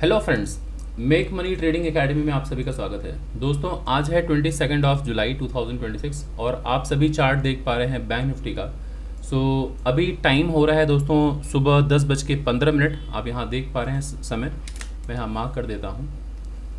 Hello friends, make money trading academy में आप सभी का स्वागत है। दोस्तों, आज है 22 जुलाई 2026 और आप सभी चार्ट देख पा रहे हैं बैंक निफ्टी का। अभी टाइम हो रहा है दोस्तों सुबह 10:15। आप यहाँ देख पा रहे हैं समय, मैं यहाँ मार्क कर देता हूँ।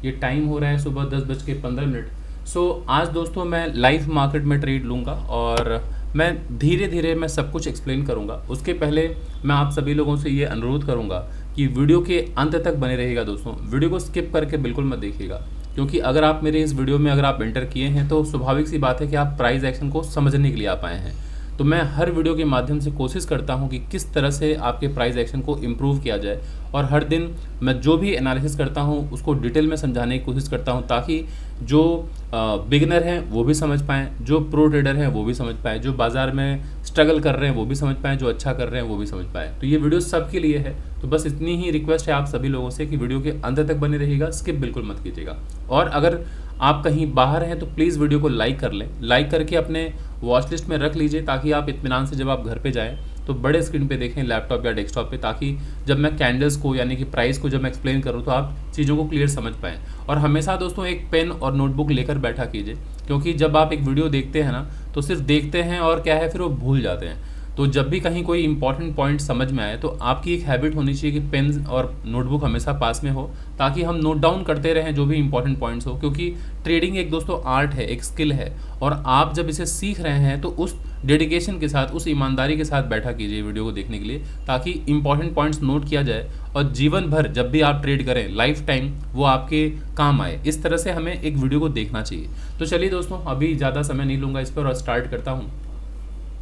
ये टाइम हो रहा है सुबह 10:15। आज दोस्तों मैं लाइव मार्केट में ट्रेड लूँगा और मैं धीरे धीरे मैं सब कुछ एक्सप्लेन करूँगा। उसके पहले मैं आप सभी लोगों से ये अनुरोध करूँगा कि वीडियो के अंत तक बने रहिएगा। दोस्तों, वीडियो को स्किप करके बिल्कुल मत देखिएगा, क्योंकि अगर आप मेरे इस वीडियो में अगर आप एंटर किए हैं तो स्वाभाविक सी बात है कि आप प्राइस एक्शन को समझने के लिए आ पाए हैं। तो मैं हर वीडियो के माध्यम से कोशिश करता हूं कि किस तरह से आपके प्राइस एक्शन को इम्प्रूव किया जाए, और हर दिन मैं जो भी एनालिसिस करता हूं उसको डिटेल में समझाने की कोशिश करता हूं, ताकि जो बिगिनर हैं वो भी समझ पाएँ, जो प्रो ट्रेडर हैं वो भी समझ पाएँ, जो बाज़ार में स्ट्रगल कर रहे हैं वो भी समझ पाएँ, जो अच्छा कर रहे हैं वो भी समझ पाएँ। तो ये वीडियो सबके लिए है। तो बस इतनी ही रिक्वेस्ट है आप सभी लोगों से कि वीडियो के अंत तक बने रहिएगा, स्किप बिल्कुल मत कीजिएगा। और अगर आप कहीं बाहर हैं तो प्लीज़ वीडियो को लाइक कर लें, लाइक करके अपने वॉच लिस्ट में रख लीजिए, ताकि आप इत्मीनान से जब आप घर पे जाएं तो बड़े स्क्रीन पे देखें, लैपटॉप या डेस्कटॉप पे, ताकि जब मैं कैंडल्स को यानी कि प्राइस को जब मैं एक्सप्लेन करूँ तो आप चीज़ों को क्लियर समझ पाएँ। और हमेशा दोस्तों एक पेन और नोटबुक लेकर बैठा कीजिए, क्योंकि जब आप एक वीडियो देखते हैं ना तो सिर्फ देखते हैं और क्या है फिर वो भूल जाते हैं। तो जब भी कहीं कोई इंपॉर्टेंट पॉइंट समझ में आए तो आपकी एक हैबिट होनी चाहिए कि पेन और नोटबुक हमेशा पास में हो, ताकि हम नोट डाउन करते रहें जो भी इंपॉर्टेंट पॉइंट्स हो। क्योंकि ट्रेडिंग एक दोस्तों आर्ट है, एक स्किल है, और आप जब इसे सीख रहे हैं तो उस डेडिकेशन के साथ, उस ईमानदारी के साथ बैठा कीजिए वीडियो को देखने के लिए, ताकि इंपॉर्टेंट पॉइंट्स नोट किया जाए और जीवन भर जब भी आप ट्रेड करें, लाइफ टाइम वो आपके काम आए। इस तरह से हमें एक वीडियो को देखना चाहिए। तो चलिए दोस्तों, अभी ज़्यादा समय नहीं लूँगा इस पर और स्टार्ट करता हूँ।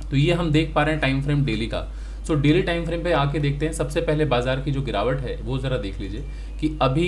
तो ये हम देख पा रहे हैं टाइम फ्रेम डेली का। डेली टाइम फ्रेम पे आके देखते हैं। सबसे पहले बाजार की जो गिरावट है वो ज़रा देख लीजिए कि अभी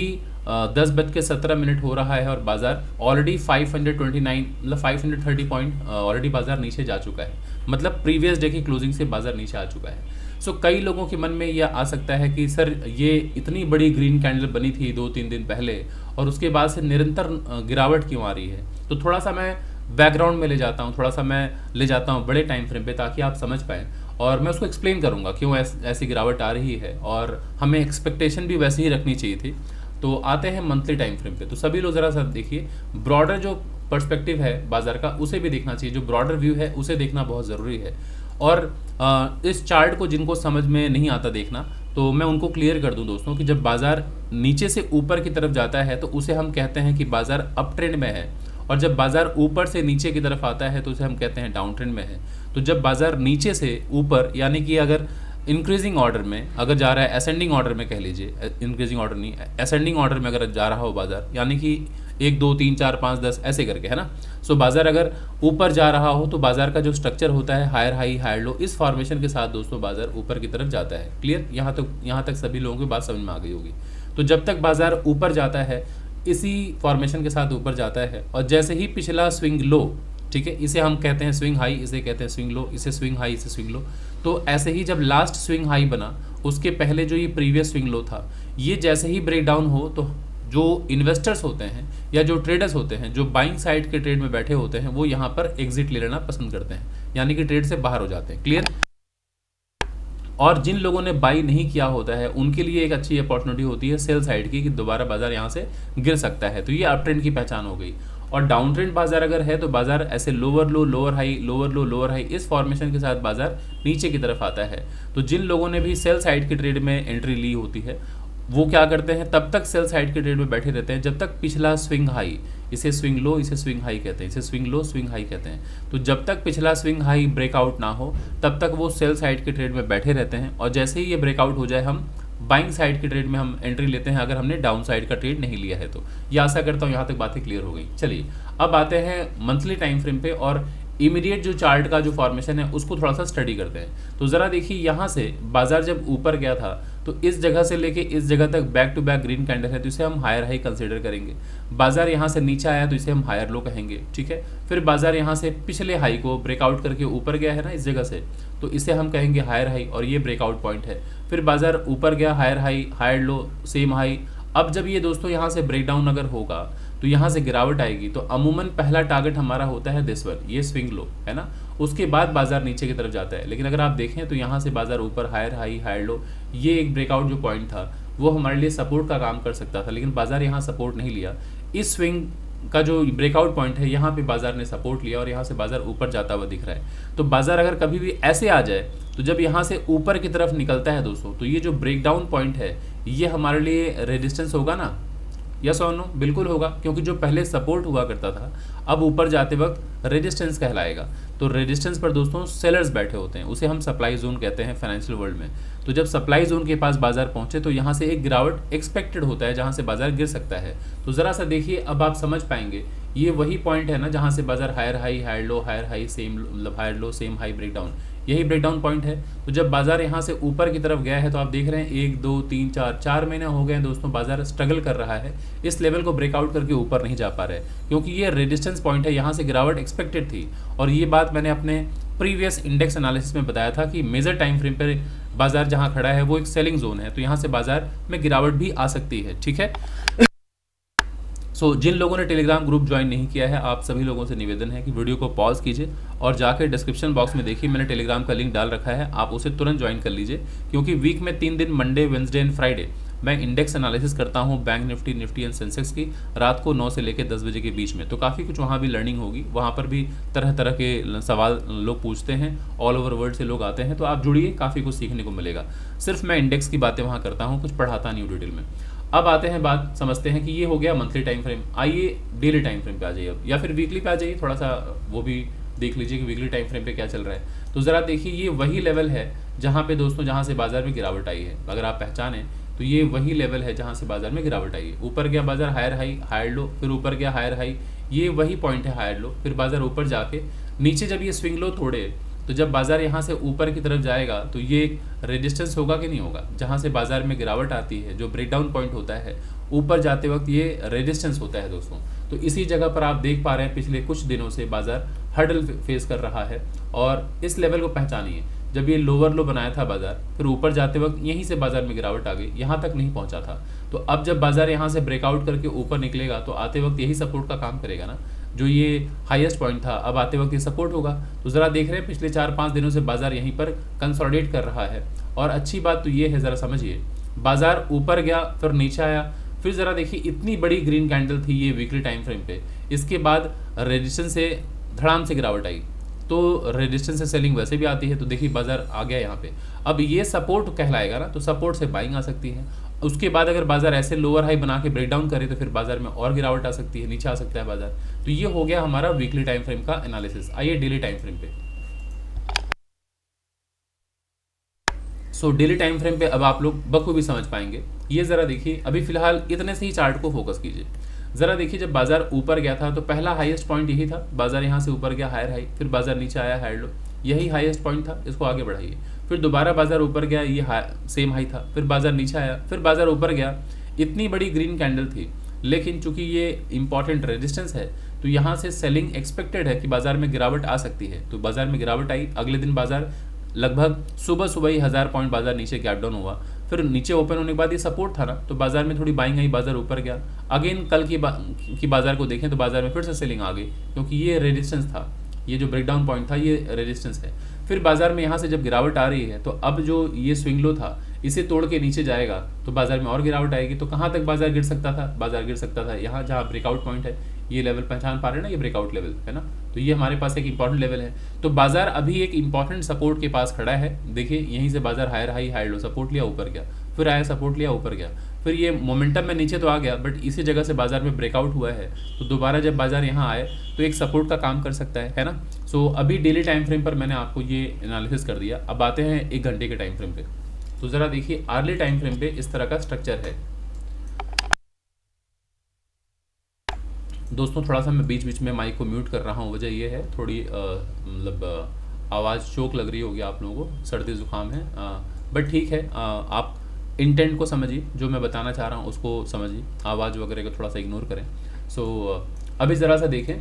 10:17 हो रहा है और बाजार ऑलरेडी 529 मतलब 530 पॉइंट ऑलरेडी बाजार नीचे जा चुका है। मतलब प्रीवियस डे की क्लोजिंग से बाजार नीचे आ चुका है। कई लोगों के मन में यह आ सकता है कि सर ये इतनी बड़ी ग्रीन कैंडल बनी थी 2-3 दिन पहले और उसके बाद से निरंतर गिरावट क्यों आ रही है। तो थोड़ा सा मैं बैकग्राउंड में ले जाता हूँ, थोड़ा सा मैं ले जाता हूँ बड़े टाइम फ्रेम पे, ताकि आप समझ पाएँ और मैं उसको एक्सप्लेन करूँगा क्यों ऐसी गिरावट आ रही है, और हमें एक्सपेक्टेशन भी वैसे ही रखनी चाहिए थी। तो आते हैं मंथली टाइम फ्रेम पे। तो सभी लोग ज़रा सा देखिए, ब्रॉडर जो पर्सपेक्टिव है बाजार का उसे भी देखना चाहिए, जो ब्रॉडर व्यू है उसे देखना बहुत ज़रूरी है। और इस चार्ट को जिनको समझ में नहीं आता देखना, तो मैं उनको क्लियर कर दूं दोस्तों कि जब बाजार नीचे से ऊपर की तरफ जाता है तो उसे हम कहते हैं कि बाजार अप ट्रेंड में है, और जब बाजार ऊपर से नीचे की तरफ आता है तो उसे हम कहते हैं डाउन ट्रेंड में है। तो जब बाजार नीचे से ऊपर यानी कि अगर इंक्रीजिंग ऑर्डर में अगर जा रहा है, असेंडिंग ऑर्डर में कह लीजिए, इंक्रीजिंग ऑर्डर नहीं, असेंडिंग ऑर्डर में अगर जा रहा हो बाजार, यानी कि 1 2 3 4 5 10 ऐसे करके, है ना। बाजार अगर ऊपर जा रहा हो तो बाजार का जो स्ट्रक्चर होता है हायर हाई हायर लो, इस फॉर्मेशन के साथ दोस्तों बाजार ऊपर की तरफ जाता है। क्लियर? यहाँ तक सभी लोगों की बात समझ में आ गई होगी। तो जब तक बाजार ऊपर जाता है इसी फॉर्मेशन के साथ ऊपर जाता है, और जैसे ही पिछला स्विंग लो, ठीक है, इसे हम कहते हैं स्विंग हाई, इसे कहते हैं स्विंग लो, इसे स्विंग हाई, इसे स्विंग लो। तो ऐसे ही जब लास्ट स्विंग हाई बना उसके पहले जो ये प्रीवियस स्विंग लो था, ये जैसे ही ब्रेक डाउन हो तो जो इन्वेस्टर्स होते हैं या जो ट्रेडर्स होते हैं, जो बाइंग साइड के ट्रेड में बैठे होते हैं, वो यहाँ पर एग्जिट ले लेना पसंद करते हैं, यानी कि ट्रेड से बाहर हो जाते हैं। क्लियर? और जिन लोगों ने बाई नहीं किया होता है उनके लिए एक अच्छी अपॉर्चुनिटी होती है सेल साइड की, कि दोबारा बाजार यहाँ से गिर सकता है। तो ये अप ट्रेंड की पहचान हो गई। और डाउन ट्रेंड बाजार अगर है तो बाजार ऐसे lower low lower high, lower low lower high, इस फॉर्मेशन के साथ बाजार नीचे की तरफ आता है। तो जिन लोगों ने भी सेल साइड की ट्रेड में एंट्री ली होती है वो क्या करते हैं, तब तक सेल साइड के ट्रेड में बैठे रहते हैं जब तक पिछला स्विंग हाई, इसे स्विंग लो, इसे स्विंग हाई कहते हैं, इसे स्विंग लो स्विंग हाई कहते हैं। तो जब तक पिछला स्विंग हाई ब्रेकआउट ना हो तब तक वो सेल साइड के ट्रेड में बैठे रहते हैं, और जैसे ही ये ब्रेकआउट हो जाए हम बाइंग साइड के ट्रेड में हम एंट्री लेते हैं, अगर हमने डाउन साइड का ट्रेड नहीं लिया है तो। ये आशा करता हूँ यहाँ तक बातें क्लियर हो गई। चलिए अब आते हैं मंथली टाइम फ्रेम पे, और इमीडिएट जो चार्ट का जो फॉर्मेशन है उसको थोड़ा सा स्टडी करते हैं। तो ज़रा देखिए, यहाँ से बाजार जब ऊपर गया था तो इस जगह से लेके इस जगह तक back to back green candle है, तो इसे हम हायर हाई कंसीडर करेंगे। बाजार यहाँ से नीचे आया तो इसे हम हायर लो कहेंगे, ठीक है। फिर बाजार यहाँ से पिछले हाई को ब्रेकआउट करके ऊपर गया है ना इस जगह से, तो इसे हम कहेंगे हायर हाई, और ये ब्रेकआउट पॉइंट है। फिर बाजार ऊपर गया, higher high higher low same high. अब जब ये दोस्तों यहाँ से ब्रेकडाउन अगर होगा तो यहाँ से गिरावट आएगी, तो अमूमन पहला टारगेट हमारा होता है दिस वन, ये स्विंग लो, है ना। उसके बाद बाजार नीचे की तरफ जाता है। लेकिन अगर आप देखें तो यहाँ से बाजार ऊपर हायर हाई हायर लो, ये एक ब्रेकआउट जो पॉइंट था वो हमारे लिए सपोर्ट का काम कर सकता था, लेकिन बाजार यहाँ सपोर्ट नहीं लिया। इस स्विंग का जो ब्रेकआउट पॉइंट है यहाँ पे बाजार ने सपोर्ट लिया और यहाँ से बाजार ऊपर जाता हुआ दिख रहा है। तो बाजार अगर कभी भी ऐसे आ जाए तो जब यहाँ से ऊपर की तरफ निकलता है दोस्तों, तो ये जो ब्रेकडाउन पॉइंट है ये हमारे लिए रेजिस्टेंस होगा ना, यस और नो? बिल्कुल होगा, क्योंकि जो पहले सपोर्ट हुआ करता था अब ऊपर जाते वक्त रेजिस्टेंस कहलाएगा। तो रेजिस्टेंस पर दोस्तों सेलर्स बैठे होते हैं, उसे हम सप्लाई जोन कहते हैं फाइनेंशियल वर्ल्ड में। तो जब सप्लाई जोन के पास बाजार पहुंचे तो यहाँ से एक गिरावट एक्सपेक्टेड होता है जहाँ से बाजार गिर सकता है। तो ज़रा सा देखिए, अब आप समझ पाएंगे ये वही पॉइंट है ना जहाँ से बाजार higher high higher low higher high same मतलब higher low same high breakdown, यही ब्रेकडाउन पॉइंट है। तो जब बाजार यहाँ से ऊपर की तरफ गया है तो आप देख रहे हैं 1 2 3 4 महीने हो गए हैं दोस्तों, बाजार स्ट्रगल कर रहा है, इस लेवल को ब्रेकआउट करके ऊपर नहीं जा पा रहा है, क्योंकि ये रेजिस्टेंस पॉइंट है, यहाँ से गिरावट एक्सपेक्टेड थी। और ये बात मैंने अपने प्रीवियस इंडेक्स एनालिसिस में बताया था कि मेजर टाइम फ्रेम पर बाजार जहाँ खड़ा है वो एक सेलिंग जोन है, तो यहाँ से बाजार में गिरावट भी आ सकती है, ठीक है। जिन लोगों ने टेलीग्राम ग्रुप ज्वाइन नहीं किया है, आप सभी लोगों से निवेदन है कि वीडियो को पॉज कीजिए और जाकर डिस्क्रिप्शन बॉक्स में देखिए, मैंने टेलीग्राम का लिंक डाल रखा है, आप उसे तुरंत ज्वाइन कर लीजिए। क्योंकि वीक में 3 दिन मंडे वेंसडे एंड फ्राइडे मैं इंडेक्स एनालिसिस करता हूँ bank Nifty Nifty and Sensex की, रात को 9 से लेकर 10 बजे के बीच में। तो काफ़ी कुछ वहाँ भी लर्निंग होगी, वहाँ पर भी तरह तरह के सवाल लोग पूछते हैं, ऑल ओवर वर्ल्ड से लोग आते हैं, तो आप जुड़िए, काफ़ी कुछ सीखने को मिलेगा। सिर्फ मैं इंडेक्स की बातें वहाँ करता हूँ, कुछ पढ़ाता नहीं हूँ डिटेल में। अब आते हैं बात, समझते हैं कि ये हो गया मंथली टाइम फ्रेम। आइए डेली टाइम फ्रेम पे आ जाइए अब, या फिर वीकली पे आ जाइए, थोड़ा सा वो भी देख लीजिए कि वीकली टाइम फ्रेम पे क्या चल रहा है। तो ज़रा देखिए, ये वही लेवल है जहाँ पे दोस्तों जहाँ से बाजार में गिरावट आई है, अगर आप पहचानें तो ये वही लेवल है जहाँ से बाजार में गिरावट आई है। ऊपर गया बाजार हायर हाई हायर लो, फिर ऊपर गया हायर हाई, ये वही पॉइंट है हायर लो, फिर बाजार ऊपर जाके नीचे जब ये स्विंग लो तोड़े, तो जब बाजार यहाँ से ऊपर की तरफ जाएगा तो ये एक रेजिस्टेंस होगा कि नहीं होगा, जहाँ से बाजार में गिरावट आती है, जो ब्रेकडाउन पॉइंट होता है ऊपर जाते वक्त ये रेजिस्टेंस होता है दोस्तों। तो इसी जगह पर आप देख पा रहे हैं पिछले कुछ दिनों से बाजार हर्डल फेस कर रहा है, और इस लेवल को पहचानिए। जब ये लोअर लो बनाया था बाजार, फिर ऊपर जाते वक्त यहीं से बाजार में गिरावट आ गई, यहाँ तक नहीं पहुँचा था। तो अब जब बाजार यहाँ से ब्रेकआउट करके ऊपर निकलेगा तो आते वक्त यही सपोर्ट का काम करेगा ना, जो ये हाईएस्ट पॉइंट था, अब आते वक्त ये सपोर्ट होगा। तो ज़रा देख रहे हैं पिछले 4-5 दिनों से बाजार यहीं पर कंसोलिडेट कर रहा है। और अच्छी बात तो ये है, ज़रा समझिए, बाजार ऊपर गया फिर नीचे आया, फिर ज़रा देखिए इतनी बड़ी ग्रीन कैंडल थी ये वीकली टाइम फ्रेम पे, इसके बाद रेजिस्टेंस से धड़ाम से गिरावट आई, तो रेजिस्टेंस से सेलिंग वैसे भी आती है, तो देखिए बाजार आ गया यहाँ पे। अब ये सपोर्ट कहलाएगा ना, तो सपोर्ट से बाइंग आ सकती है। उसके बाद अगर बाजार ऐसे लोअर हाई बना के ब्रेकडाउन करे तो फिर बाजार में और गिरावट आ सकती है, नीचे आ सकता है बाजार। तो ये हो गया हमारा वीकली टाइम फ्रेम का एनालिसिस। आइए डेली टाइम फ्रेम पे। डेली टाइम फ्रेम पे अब आप लोग बखूबी समझ पाएंगे। ये ज़रा देखिए, अभी फिलहाल इतने से ही चार्ट को फोकस कीजिए। ज़रा देखिए, जब बाजार ऊपर गया था तो पहला हाईएस्ट पॉइंट यही था, बाजार यहाँ से ऊपर गया हायर हाई, फिर बाजार नीचे आया हायर लो, यही हाईएस्ट पॉइंट था, इसको आगे बढ़ाइए। फिर दोबारा बाजार ऊपर गया, ये सेम हाई था, फिर बाजार नीचे आया, फिर बाजार ऊपर गया, इतनी बड़ी ग्रीन कैंडल थी, लेकिन चूंकि ये इंपॉर्टेंट रेजिस्टेंस है तो यहाँ से सेलिंग एक्सपेक्टेड है कि बाजार में गिरावट आ सकती है। तो बाजार में गिरावट आई, अगले दिन बाजार लगभग सुबह ही 1000 पॉइंट बाजार नीचे गैप डाउन हुआ, फिर नीचे ओपन होने के बाद ये सपोर्ट था ना, तो बाजार में थोड़ी बाइंग आई, बाजार ऊपर गया। अगेन कल की बाजार को देखें तो बाजार में फिर से सेलिंग आ गई, क्योंकि ये रेजिस्टेंस था, ये जो ब्रेकडाउन पॉइंट था ये रेजिस्टेंस है। फिर बाजार में यहाँ से जब गिरावट आ रही है तो अब जो ये स्विंग लो था इसे तोड़ के नीचे जाएगा तो बाजार में और गिरावट आएगी। तो कहाँ तक बाजार गिर सकता था, बाजार गिर सकता था यहाँ जहाँ ब्रेकआउट पॉइंट है, ये लेवल पहचान पा रहे हैं ना, ये ब्रेकआउट लेवल है ना, तो ये हमारे पास एक इंपॉर्टेंट लेवल है। तो बाजार अभी एक इंपॉर्टेंट सपोर्ट के पास खड़ा है। देखिए यहीं से बाजार higher high higher low, support लिया ऊपर गया, फिर आया सपोर्ट लिया ऊपर गया, फिर ये मोमेंटम में नीचे तो आ गया, बट इसी जगह से बाजार में ब्रेकआउट हुआ है, तो दोबारा जब बाजार यहाँ आए तो एक सपोर्ट का काम कर सकता है ना। अभी डेली टाइम फ्रेम पर मैंने आपको ये एनालिसिस कर दिया। अब आते हैं 1 घंटे के टाइम फ्रेम पे। तो ज़रा देखिए, अर्ली टाइम फ्रेम पे इस तरह का स्ट्रक्चर है दोस्तों। थोड़ा सा मैं बीच बीच में माइक को म्यूट कर रहा हूँ, वजह ये है थोड़ी मतलब आवाज़ चोक लग रही होगी आप लोगों को, सर्दी ज़ुकाम है, बट ठीक है, आप इंटेंट को समझिए, जो मैं बताना चाह रहा हूँ उसको समझिए, आवाज़ वगैरह को थोड़ा सा इग्नोर करें। अभी ज़रा सा देखें,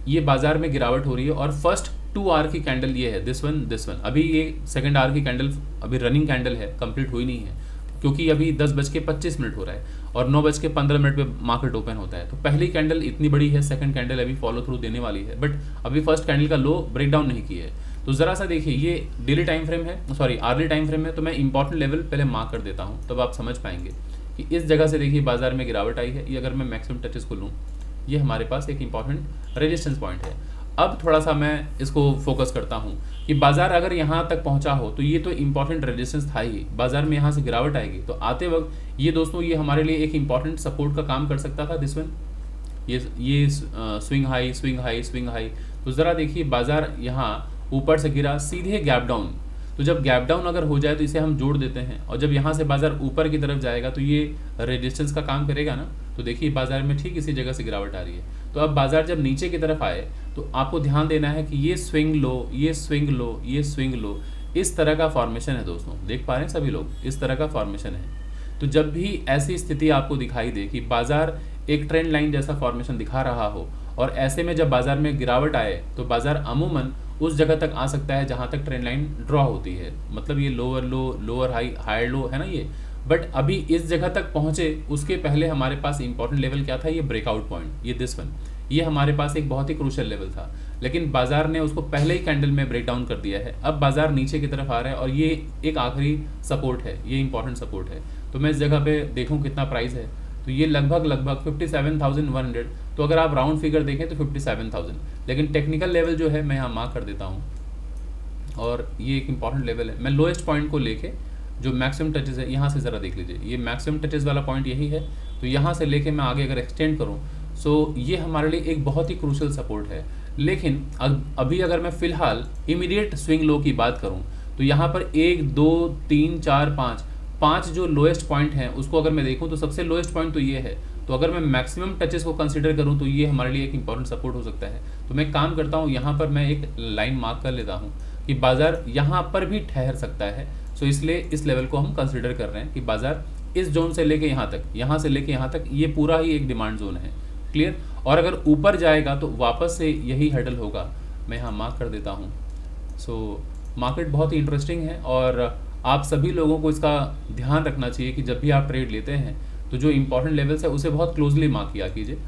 ये बाजार में गिरावट हो रही है और फर्स्ट 2 आवर की कैंडल ये है, दिस वन। अभी ये सेकंड आवर की कैंडल अभी रनिंग कैंडल है, कंप्लीट हुई नहीं है, क्योंकि अभी 10:25 हो रहा है और 9:15 पे मार्केट ओपन होता है। तो पहली कैंडल इतनी बड़ी है, सेकंड कैंडल अभी फॉलो थ्रू देने वाली है, बट अभी फर्स्ट कैंडल का लो ब्रेकडाउन नहीं किया है। तो ज़रा सा देखिए, ये डेली टाइम फ्रेम है, सॉरी अर्ली टाइम फ्रेम है, तो मैं इंपॉर्टेंट लेवल पहले मार्क कर देता हूँ, तब आप समझ पाएंगे। कि इस जगह से देखिए बाजार में गिरावट आई है। ये अगर मैं मैक्सिमम टचेस को लूँ, ये हमारे पास एक इंपॉर्टेंट रेजिस्टेंस पॉइंट है। अब थोड़ा सा मैं इसको फोकस करता हूँ कि बाजार अगर यहाँ तक पहुँचा हो तो ये तो इंपॉर्टेंट रेजिस्टेंस था ही, बाजार में यहाँ से गिरावट आएगी तो आते वक्त ये दोस्तों ये हमारे लिए एक इंपॉर्टेंट सपोर्ट का काम कर सकता था। दिस वन, ये swing high swing high swing high. तो ज़रा देखिए बाजार यहाँ ऊपर से गिरा सीधे गैप डाउन, तो जब गैप डाउन अगर हो जाए तो इसे हम जोड़ देते हैं, और जब यहाँ से बाजार ऊपर की तरफ जाएगा तो ये रेजिस्टेंस का काम करेगा ना। तो देखिए बाजार में ठीक इसी जगह से गिरावट आ रही है। तो अब बाजार जब नीचे की तरफ आए तो आपको ध्यान देना है कि ये स्विंग लो, ये स्विंग लो, ये स्विंग लो, इस तरह का फॉर्मेशन है दोस्तों। देख पा रहे हैं सभी लोग, इस तरह का फॉर्मेशन है। तो जब भी ऐसी स्थिति आपको दिखाई दे कि बाजार एक ट्रेंड लाइन जैसा फॉर्मेशन दिखा रहा हो, और ऐसे में जब बाजार में गिरावट आए तो बाजार अमूमन उस जगह तक आ सकता है जहां तक ट्रेंड लाइन ड्रॉ होती है, मतलब ये lower low, lower high, higher low है ना ये। बट अभी इस जगह तक पहुंचे उसके पहले हमारे पास इंपॉर्टेंट लेवल क्या था, ये ब्रेकआउट पॉइंट, ये दिस वन, ये हमारे पास एक बहुत ही क्रूशियल लेवल था, लेकिन बाजार ने उसको पहले ही कैंडल में ब्रेक डाउन कर दिया है। अब बाजार नीचे की तरफ आ रहा है और ये एक आखिरी सपोर्ट है, ये इंपॉर्टेंट सपोर्ट है। तो मैं इस जगह पे देखूं कितना प्राइस है, तो ये लगभग 57,100। तो अगर आप राउंड फिगर देखें तो 57,000, लेकिन टेक्निकल लेवल जो है मैं यहाँ मार्क कर देता हूँ, और ये एक इंपॉर्टेंट लेवल है। मैं लोएस्ट पॉइंट को लेके जो मैक्सिमम टचेस है यहाँ से ज़रा देख लीजिए, ये मैक्सिमम टचेस वाला पॉइंट यही है। तो यहाँ से लेके मैं आगे अगर एक्सटेंड करूँ सो ये हमारे लिए एक बहुत ही क्रूशियल सपोर्ट है। लेकिन अभी अगर मैं फ़िलहाल इमीडिएट स्विंग लो की बात करूँ तो यहाँ पर 1 2 3 4 5 जो लोएस्ट पॉइंट हैं उसको अगर मैं देखूँ तो सबसे लोएस्ट पॉइंट तो ये है। तो अगर मैं मैक्सिमम टचेस को कंसीडर करूँ तो ये हमारे लिए एक इंपॉर्टेंट सपोर्ट हो सकता है। तो मैं काम करता हूँ, यहाँ पर मैं एक लाइन मार्क कर लेता हूँ कि बाजार यहाँ पर भी ठहर सकता है। सो इसलिए इस लेवल को हम कंसीडर कर रहे हैं कि बाजार इस जोन से लेके यहाँ तक, यहाँ से लेके यहाँ तक ये पूरा ही एक डिमांड जोन है। क्लियर। और अगर ऊपर जाएगा तो वापस से यही हैडल होगा, मैं यहाँ मार्क कर देता हूँ। सो मार्केट बहुत ही इंटरेस्टिंग है और आप सभी लोगों को इसका ध्यान रखना चाहिए कि जब भी आप ट्रेड लेते हैं तो जो इंपॉर्टेंट लेवल्स है उसे बहुत क्लोजली मार्क किया कीजिए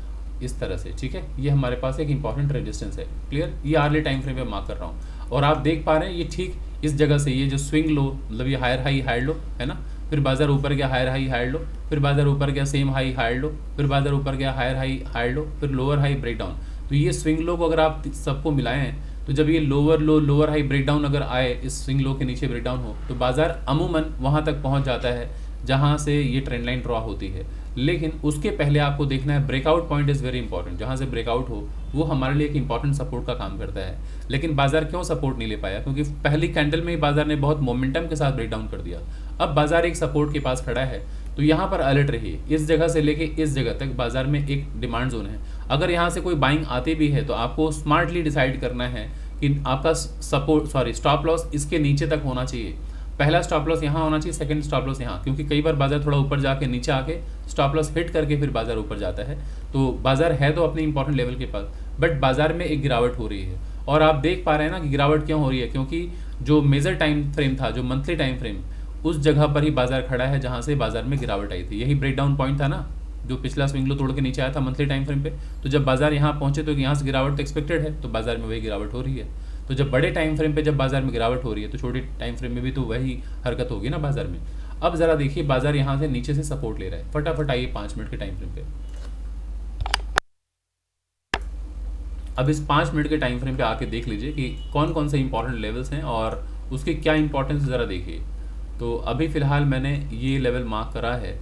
इस तरह से, ठीक है। ये हमारे पास एक इंपॉर्टेंट रेजिस्टेंस है। क्लियर। ये आर्ली टाइम फ्रेम पे मार्क कर रहा हूँ और आप देख पा रहे हैं ये ठीक इस जगह से, ये जो स्विंग लो मतलब ये हायर हाई हायर लो है ना, फिर बाजार ऊपर गया हायर हाई हायर लो, फिर बाजार ऊपर गया सेम हाई हायर लो, फिर बाजार ऊपर गया हायर हाई हायर लो, फिर लोअर हाई ब्रेक डाउन। तो ये स्विंग लो को अगर आप सबको मिलाएं तो जब ये lower low lower high break down अगर आए, इस स्विंग लो के नीचे ब्रेक डाउन हो तो बाजार अमूमन वहाँ तक पहुँच जाता है जहाँ से ये ट्रेंड लाइन ड्रॉ होती है। लेकिन उसके पहले आपको देखना है breakout point is very important. जहाँ से ब्रेकआउट हो वो हमारे लिए एक इंपॉर्टेंट सपोर्ट का काम करता है। लेकिन बाजार क्यों सपोर्ट नहीं ले पाया? क्योंकि पहली कैंडल में ही बाजार ने बहुत मोमेंटम के साथ ब्रेक डाउन कर दिया। अब बाजार एक सपोर्ट के पास खड़ा है तो यहाँ पर अलर्ट रहिए। इस जगह से लेके इस जगह तक बाजार में एक डिमांड जोन है। अगर यहाँ से कोई बाइंग आती भी है तो आपको स्मार्टली डिसाइड करना है कि आपका स्टॉप लॉस इसके नीचे तक होना चाहिए। पहला स्टॉप लॉस यहाँ होना चाहिए, सेकंड स्टॉप लॉस यहाँ, क्योंकि कई बार बाजार थोड़ा ऊपर जाके नीचे आके स्टॉप लॉस हिट करके फिर बाजार ऊपर जाता है। तो बाजार है तो अपने इंपॉर्टेंट लेवल के पास, बट बाजार में एक गिरावट हो रही है और आप देख पा रहे हैं ना कि गिरावट क्यों हो रही है, क्योंकि जो मेजर टाइम फ्रेम था, जो मंथली टाइम फ्रेम, उस जगह पर ही बाजार खड़ा है जहाँ से बाजार में गिरावट आई थी। यही ब्रेक डाउन पॉइंट था ना जो पिछला स्विंग लो तोड़ के नीचे आया था मंथली टाइम फ्रेम पे। तो जब बाजार यहाँ पहुंचे तो यहाँ से गिरावट तो एक्सपेक्टेड है, तो बाजार में वही गिरावट हो रही है। तो जब बड़े टाइम फ्रेम पे जब बाजार में गिरावट हो रही है तो छोटे टाइम फ्रेम में भी तो वही हरकत होगी ना बाजार में। अब जरा देखिए बाजार यहाँ से नीचे से सपोर्ट ले रहा है। फटाफट आइए 5 मिनट के टाइम फ्रेम पे। अब इस 5 मिनट के टाइम फ्रेम पे आके देख लीजिए कि कौन कौन से इंपॉर्टेंट लेवल्स हैं और उसकी क्या इंपॉर्टेंस ज़रा देखिए। तो अभी फ़िलहाल मैंने ये लेवल मार्क करा है,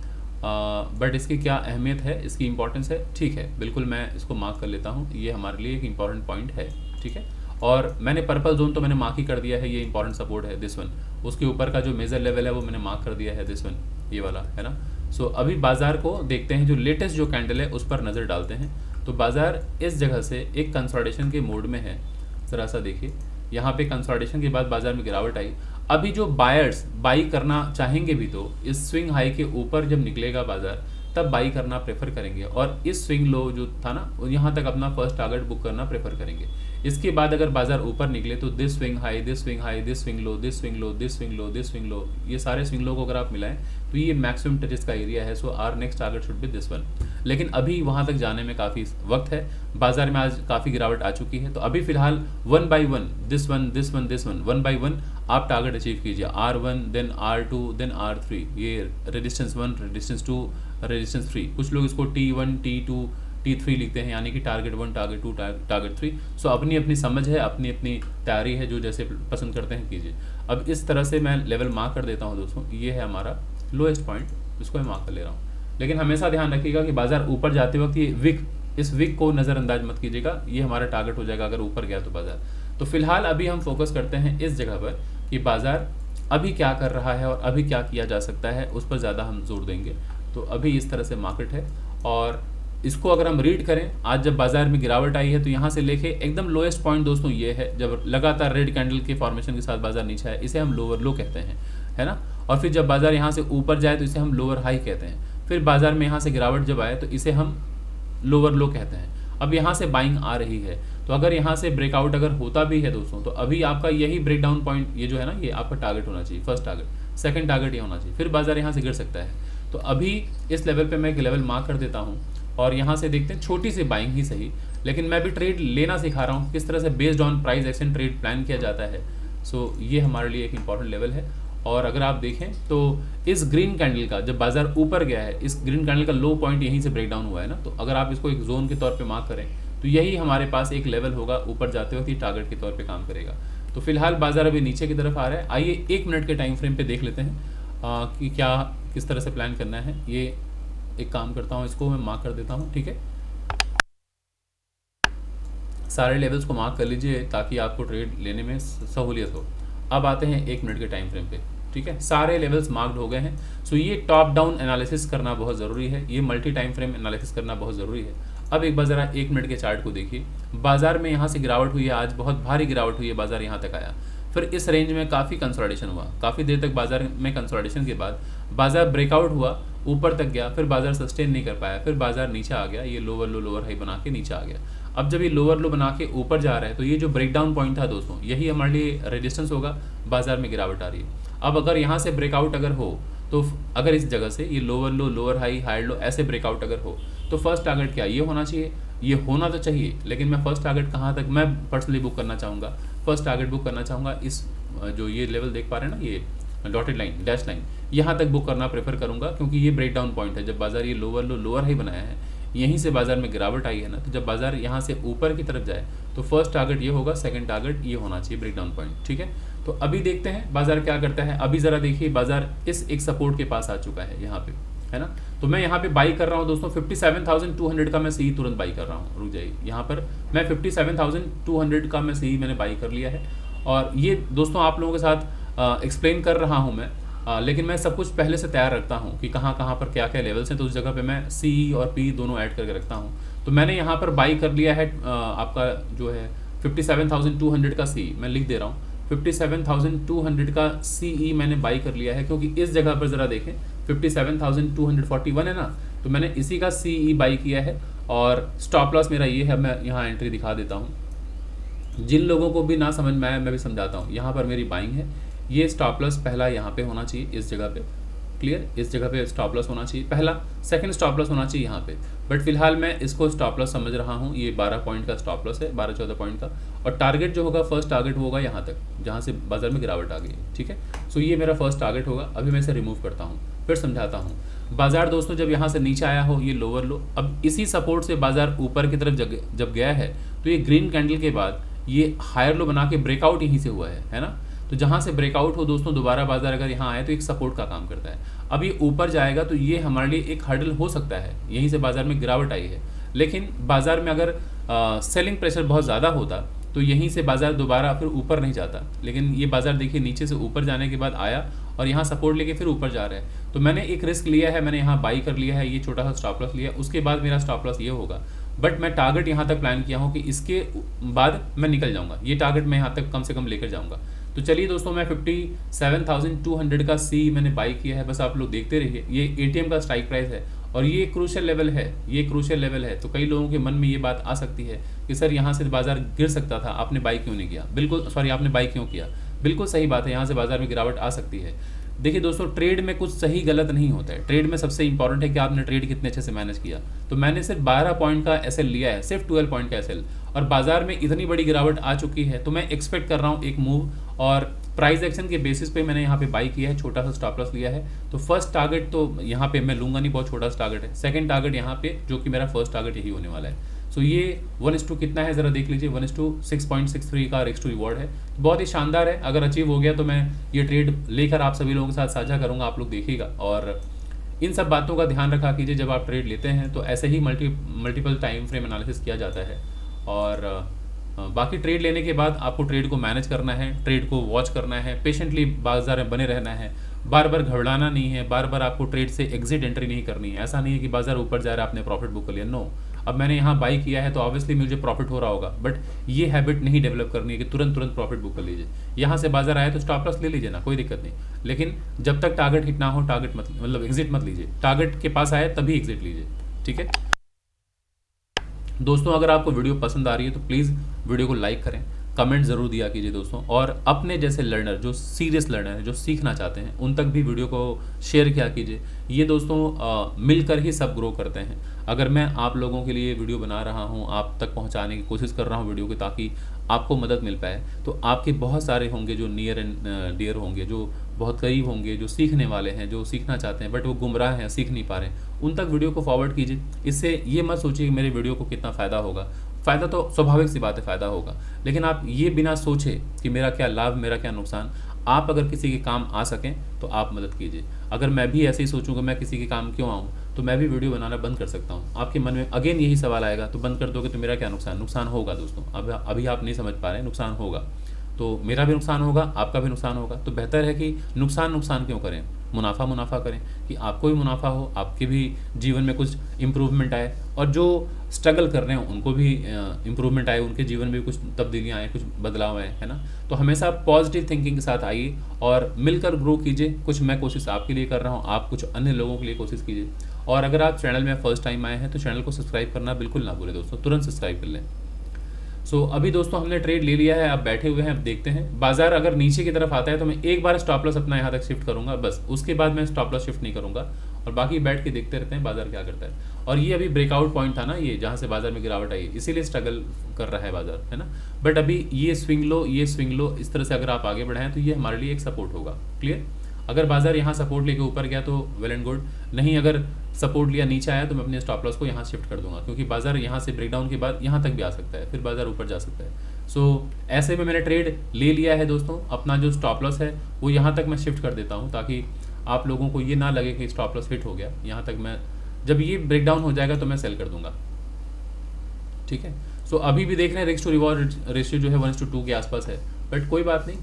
बट इसकी क्या अहमियत है, इसकी इंपॉर्टेंस है, ठीक है, बिल्कुल मैं इसको मार्क कर लेता हूँ। ये हमारे लिए एक इंपॉर्टेंट पॉइंट है, ठीक है। और मैंने पर्पल जोन तो मैंने मार्क ही कर दिया है, ये इंपॉर्टेंट सपोर्ट है दिस वन। उसके ऊपर का जो मेजर लेवल है वो मैंने मार्क कर दिया है दिस वन, ये वाला है ना। सो अभी बाजार को देखते हैं, जो लेटेस्ट जो कैंडल है उस पर नज़र डालते हैं। तो बाजार इस जगह से एक कंसोलिडेशन के मोड में है। ज़रा सा देखिए, यहाँ पे कंसोलिडेशन के बाद बाजार में गिरावट आई। अभी जो बायर्स बाई करना चाहेंगे भी तो इस स्विंग हाई के ऊपर जब निकलेगा बाजार तब बाई करना प्रेफर करेंगे, और इस स्विंग लो जो था ना यहाँ तक अपना फर्स्ट टारगेट बुक करना प्रेफर करेंगे। इसके बाद अगर बाजार ऊपर निकले तो this swing high, this swing high, this swing low, this swing low, this swing low, this swing low, ये सारे स्विंग लो को अगर आप मिलाएं तो ये मैक्सिमम टचेस का एरिया है। So our next target should be this one. लेकिन अभी वहाँ तक जाने में काफ़ी वक्त है। बाजार में आज काफ़ी गिरावट आ चुकी है। तो अभी फिलहाल 1 by 1 this one this one this one 1 by 1 आप टारगेट अचीव कीजिए, R1 then R2 then R3, ये रेजिस्टेंस 1, रेजिस्टेंस 2, रेजिस्टेंस 3। कुछ लोग इसको T1 T2 T3 लिखते हैं, यानी कि टारगेट 1, टारगेट 2, टारगेट 3। सो अपनी अपनी समझ है, अपनी अपनी तैयारी है, जो जैसे पसंद करते हैं कीजिए। अब इस तरह से मैं लेवल मार्क कर देता हूँ दोस्तों, ये है हमारा लोएस्ट पॉइंट, इसको मैं मार्क कर ले रहा हूँ। लेकिन हमेशा ध्यान रखिएगा कि बाजार ऊपर जाते वक्त ये विक, इस विक को नज़रअंदाज मत कीजिएगा, ये हमारा टारगेट हो जाएगा अगर ऊपर गया तो बाजार। तो फिलहाल अभी हम फोकस करते हैं इस जगह पर कि बाजार अभी क्या कर रहा है और अभी क्या किया जा सकता है, उस पर ज़्यादा हम जोर देंगे। तो अभी इस तरह से मार्केट है, और इसको अगर हम रीड करें, आज जब बाजार में गिरावट आई है तो यहाँ से लेके एकदम लोएस्ट पॉइंट दोस्तों ये है, जब लगातार रेड कैंडल के फॉर्मेशन के साथ बाजार नीचे आए, इसे हम लोअर लो कहते हैं, है ना। और फिर जब बाजार यहाँ से ऊपर जाए तो इसे हम लोअर हाई कहते हैं। फिर बाजार में यहाँ से गिरावट जब आए तो इसे हम लोअर लो कहते हैं। अब यहाँ से बाइंग आ रही है, तो अगर यहाँ से ब्रेकआउट अगर होता भी है दोस्तों, तो अभी आपका यही ब्रेकडाउन पॉइंट, ये जो है ना, ये आपका टारगेट होना चाहिए, फर्स्ट टारगेट, सेकंड टारगेट ये होना चाहिए। फिर बाजार यहाँ से गिर सकता है। तो अभी इस लेवल पे मैं एक लेवल मार्क कर देता हूँ, और यहाँ से देखते हैं, छोटी सी बाइंग ही सही, लेकिन मैं भी ट्रेड लेना सिखा रहा हूँ, किस तरह से based on price action trade plan किया जाता है। सो ये हमारे लिए एक इंपॉर्टेंट लेवल है। और अगर आप देखें तो इस ग्रीन कैंडल का, जब बाजार ऊपर गया है, इस ग्रीन कैंडल का लो पॉइंट यहीं से ब्रेकडाउन हुआ है ना, तो अगर आप इसको एक जोन के तौर पे मार्क करें तो यही हमारे पास एक लेवल होगा, ऊपर जाते वक्त ये टारगेट के तौर पे काम करेगा। तो फिलहाल बाजार अभी नीचे की तरफ आ रहा है। आइए 1 मिनट के टाइम फ्रेम पे देख लेते हैं कि क्या किस तरह से प्लान करना है। ये एक काम करता हूँ, इसको मैं मार्क कर देता हूँ, ठीक है। सारे लेवल्स को मार्क कर लीजिए ताकि आपको ट्रेड लेने में सहूलियत हो। अब आते हैं 1 मिनट के टाइम फ्रेम पे, ठीक है। सारे लेवल्स मार्क्ड हो गए हैं। सो ये टॉप डाउन एनालिसिस करना बहुत ज़रूरी है, ये मल्टी टाइम फ्रेम एनालिसिस करना बहुत ज़रूरी है। अब एक बार ज़रा 1 मिनट के चार्ट को देखिए। बाजार में यहाँ से गिरावट हुई है, आज बहुत भारी गिरावट हुई है, बाजार यहाँ तक आया, फिर इस रेंज में काफ़ी कंसोलिडेशन हुआ। काफ़ी देर तक बाजार में कंसोलिडेशन के बाद बाजार ब्रेकआउट हुआ, ऊपर तक गया, फिर बाजार सस्टेन नहीं कर पाया, फिर बाजार नीचे आ गया, ये लोअर लो लोअर हाई बना के नीचे आ गया। अब जब ये लोअर लो बना के ऊपर जा रहा है तो ये जो ब्रेकडाउन पॉइंट था दोस्तों, यही हमारे लिए रेजिस्टेंस होगा, बाजार में गिरावट आ रही है। अब अगर यहाँ से ब्रेकआउट अगर हो, तो अगर इस जगह से ये lower low lower high higher low ऐसे ब्रेकआउट अगर हो, तो फर्स्ट टारगेट क्या ये होना चाहिए, ये होना तो चाहिए, लेकिन मैं फर्स्ट टारगेट कहाँ तक मैं पर्सनली बुक करना चाहूँगा, फर्स्ट टारगेट बुक करना चाहूँगा इस जो ये लेवल देख पा रहे हैं ना, ये डॉटेड लाइन डैश लाइन, यहाँ तक बुक करना प्रेफर करूँगा, क्योंकि ये ब्रेकडाउन पॉइंट है। जब बाजार ये लोअर लो लोअर हाई बनाया है, यहीं से बाजार में गिरावट आई है ना, तो जब बाजार यहाँ से ऊपर की तरफ जाए तो फर्स्ट टारगेट ये होगा, सेकंड टारगेट ये होना चाहिए ब्रेकडाउन पॉइंट, ठीक है। तो अभी देखते हैं बाजार क्या करता है। अभी ज़रा देखिए, बाजार इस एक सपोर्ट के पास आ चुका है यहाँ पे, है ना। तो मैं यहाँ पे बाई कर रहा हूँ दोस्तों, 57,200 का मैं सही तुरंत बाई कर रहा हूँ। रुक जाइए, यहाँ पर मैं 57,200 का मैं सही मैंने बाई कर लिया है। और ये दोस्तों आप लोगों के साथ एक्सप्लेन कर रहा हूँ मैं, लेकिन मैं सब कुछ पहले से तैयार रखता हूँ कि कहाँ कहाँ पर क्या क्या लेवल्स हैं, तो उस जगह पे मैं सी और पी दोनों ऐड करके रखता हूँ। तो मैंने यहाँ पर बाई कर लिया है आपका जो है 57,200 का सी, मैं लिख दे रहा हूँ 57,200 का सी मैंने बाई कर लिया है, क्योंकि इस जगह पर ज़रा देखें 57,241 है ना, तो मैंने इसी का सी बाई किया है। और स्टॉप लॉस मेरा ये है, मैं यहाँ एंट्री दिखा देता हूँ, जिन लोगों को भी ना समझ में आया मैं भी समझाता हूँ। यहाँ पर मेरी बाइंग है, ये स्टॉप लॉस पहला यहाँ पे होना चाहिए, इस जगह पे, क्लियर, इस जगह पे स्टॉप लॉस होना चाहिए पहला, सेकंड स्टॉप लॉस होना चाहिए यहाँ पे, बट फिलहाल मैं इसको स्टॉप लॉस समझ रहा हूँ। ये 12 पॉइंट का स्टॉप लॉस है, 12-14 पॉइंट का, और टारगेट जो होगा फर्स्ट टारगेट होगा यहाँ तक, जहाँ से बाजार में गिरावट आ गई, ठीक है। सो ये मेरा फर्स्ट टारगेट होगा। अभी मैं इसे रिमूव करता हूँ, फिर समझाता हूँ। बाजार दोस्तों जब यहाँ से नीचे आया हो, ये लोअर लो, अब इसी सपोर्ट से बाजार ऊपर की तरफ जब गया है, तो ये ग्रीन कैंडल के बाद ये हायर लो बना के ब्रेकआउट यहीं से हुआ है ना। तो जहाँ से ब्रेकआउट हो दोस्तों, दोबारा बाजार अगर यहाँ आए तो एक सपोर्ट का काम करता है। अब ये ऊपर जाएगा तो ये हमारे लिए एक हर्डल हो सकता है, यहीं से बाजार में गिरावट आई है, लेकिन बाजार में अगर सेलिंग प्रेशर बहुत ज़्यादा होता तो यहीं से बाजार दोबारा फिर ऊपर नहीं जाता। लेकिन ये बाजार देखिए नीचे से ऊपर जाने के बाद आया और यहाँ सपोर्ट लेके फिर ऊपर जा रहा है। तो मैंने एक रिस्क लिया है, मैंने यहाँ बाई कर लिया है, ये छोटा सा स्टॉप लॉस लिया, उसके बाद मेरा स्टॉप लॉस ये होगा, बट मैं टारगेट यहाँ तक प्लान किया हूँ कि इसके बाद मैं निकल जाऊँगा, ये टारगेट मैं यहाँ तक कम से कम लेकर जाऊँगा। तो चलिए दोस्तों, मैं 57,200 का सी मैंने बाई किया है, बस आप लोग देखते रहिए। ये एटीएम का स्ट्राइक प्राइस है और ये क्रूशियल लेवल है, ये क्रूशियल लेवल है। तो कई लोगों के मन में ये बात आ सकती है कि सर यहाँ से बाजार गिर सकता था, आपने बाई क्यों नहीं किया? बिल्कुल सॉरी, आपने बाई क्यों किया? बिल्कुल सही बात है, यहाँ से बाजार में गिरावट आ सकती है। देखिए दोस्तों, ट्रेड में कुछ सही गलत नहीं होता है। ट्रेड में सबसे इंपॉर्टेंट है कि आपने ट्रेड कितने अच्छे से मैनेज किया। तो मैंने सिर्फ 12 पॉइंट का एसएल लिया है, सिर्फ 12 पॉइंट का एसएल, और बाजार में इतनी बड़ी गिरावट आ चुकी है तो मैं एक्सपेक्ट कर रहा हूँ एक मूव, और प्राइस एक्शन के बेसिस पे मैंने यहाँ पे बाई किया है, छोटा सा स्टॉप लॉस लिया है। तो फर्स्ट टारगेट तो यहाँ पे मैं लूँगा नहीं, बहुत छोटा सा टारगेट है। सेकंड टारगेट यहाँ पे जो कि मेरा फर्स्ट टारगेट यही होने वाला है। सो ये 1:2 कितना है ज़रा देख लीजिए, 1:6.63 का रिस्क टू रिवॉर्ड है, बहुत ही शानदार है। अगर अचीव हो गया तो मैं ये ट्रेड लेकर आप सभी लोगों के साथ साझा करूँगा, आप लोग देखिएगा। और इन सब बातों का ध्यान रखा कीजिए जब आप ट्रेड लेते हैं, तो ऐसे ही मल्टीपल टाइम फ्रेम एनालिसिस किया जाता है। और बाकी ट्रेड लेने के बाद आपको ट्रेड को मैनेज करना है, ट्रेड को वॉच करना है, पेशेंटली बाजार में बने रहना है, बार बार घबराना नहीं है, बार बार आपको ट्रेड से एग्जिट एंट्री नहीं करनी है। ऐसा नहीं है कि बाजार ऊपर जा रहा है आपने प्रॉफिट बुक कर लिया, नो। अब मैंने यहाँ बाई किया है तो ऑब्वियसली मुझे प्रॉफिट हो रहा होगा, बट ये हैबिट नहीं डेवलप करनी है कि तुरंत प्रॉफिट बुक कर लीजिए। यहाँ से बाजार आया तो स्टॉप लॉस ले लीजिए ना, कोई दिक्कत नहीं, लेकिन जब तक टारगेट हिट ना हो टारगेट मतलब एग्जिट मत लीजिए। टारगेट के पास आए तभी एग्जिट लीजिए, ठीक है दोस्तों। अगर आपको वीडियो पसंद आ रही है तो प्लीज़ वीडियो को लाइक करें, कमेंट ज़रूर दिया कीजिए दोस्तों। और अपने जैसे लर्नर, जो सीरियस लर्नर हैं, जो सीखना चाहते हैं, उन तक भी वीडियो को शेयर किया कीजिए। ये दोस्तों मिलकर ही सब ग्रो करते हैं। अगर मैं आप लोगों के लिए वीडियो बना रहा हूँ, आप तक पहुँचाने की कोशिश कर रहा हूँ वीडियो को, ताकि आपको मदद मिल पाए, तो आपके बहुत सारे होंगे जो नियर एंड डियर होंगे, जो बहुत करीब होंगे, जो सीखने वाले हैं, जो सीखना चाहते हैं बट वो गुमराह हैं, सीख नहीं पा रहे हैं, उन तक वीडियो को फॉरवर्ड कीजिए। इससे ये मत सोचिए कि मेरे वीडियो को कितना फ़ायदा होगा। फ़ायदा तो स्वाभाविक सी बात है, फ़ायदा होगा, लेकिन आप ये बिना सोचे कि मेरा क्या लाभ, मेरा क्या नुकसान, आप अगर किसी के काम आ सकें तो आप मदद कीजिए। अगर मैं भी ऐसे ही सोचूंगा मैं किसी के काम क्यों आऊँ, तो मैं भी वीडियो बनाना बंद कर सकता हूँ। आपके मन में अगेन यही सवाल आएगा, तो बंद कर दोगे तो मेरा क्या नुकसान? नुकसान होगा दोस्तों। अब अभी आप नहीं समझ पा रहे हैं, नुकसान होगा, तो मेरा भी नुकसान होगा, आपका भी नुकसान होगा। तो बेहतर है कि नुकसान क्यों करें, मुनाफा करें, कि आपको भी मुनाफा हो, आपके भी जीवन में कुछ इम्प्रूवमेंट आए, और जो स्ट्रगल कर रहे हैं उनको भी इम्प्रूवमेंट आए, उनके जीवन में भी कुछ तब्दीलियाँ आए, कुछ बदलाव आए, है ना। तो हमेशा पॉजिटिव थिंकिंग के साथ आइए और मिलकर ग्रो कीजिए। कुछ मैं कोशिश आपके लिए कर रहा हूँ, आप कुछ अन्य लोगों के लिए कोशिश कीजिए। और अगर आप चैनल में फर्स्ट टाइम आए हैं तो चैनल को सब्सक्राइब करना बिल्कुल ना भूलें दोस्तों, तुरंत सब्सक्राइब कर लें। सो अभी दोस्तों हमने ट्रेड ले लिया है, आप बैठे हुए हैं, अब देखते हैं बाजार अगर नीचे की तरफ आता है तो मैं एक बार स्टॉप लॉस अपना यहाँ तक शिफ्ट करूंगा, बस उसके बाद मैं स्टॉप लॉस शिफ्ट नहीं करूंगा, और बाकी बैठ के देखते रहते हैं बाजार क्या करता है। और ये अभी ब्रेकआउट पॉइंट था ना, ये जहाँ से बाजार में गिरावट आई, इसीलिए स्ट्रगल कर रहा है बाजार, है ना। बट अभी ये स्विंग लो इस तरह से अगर आप आगे बढ़ाएं तो ये हमारे लिए एक सपोर्ट होगा। क्लियर? अगर बाजार यहाँ सपोर्ट लेके ऊपर गया तो वेल एंड गुड, नहीं अगर सपोर्ट लिया नीचे आया तो मैं अपने स्टॉप लॉस को यहाँ शिफ्ट कर दूंगा, क्योंकि बाजार यहाँ से ब्रेकडाउन के बाद यहाँ तक भी आ सकता है, फिर बाजार ऊपर जा सकता है। सो ऐसे में मैंने ट्रेड ले लिया है दोस्तों, अपना जो स्टॉप लॉस है वो यहाँ तक मैं शिफ्ट कर देता हूँ, ताकि आप लोगों को ये ना लगे कि स्टॉप लॉस हिट हो गया। यहाँ तक मैं, जब ये ब्रेकडाउन हो जाएगा तो मैं सेल कर दूंगा, ठीक है। सो अभी भी देख रहे हैं रिस्क टू रिवॉर्ड रेशियो जो है 1:2 के आसपास है, बट कोई बात नहीं,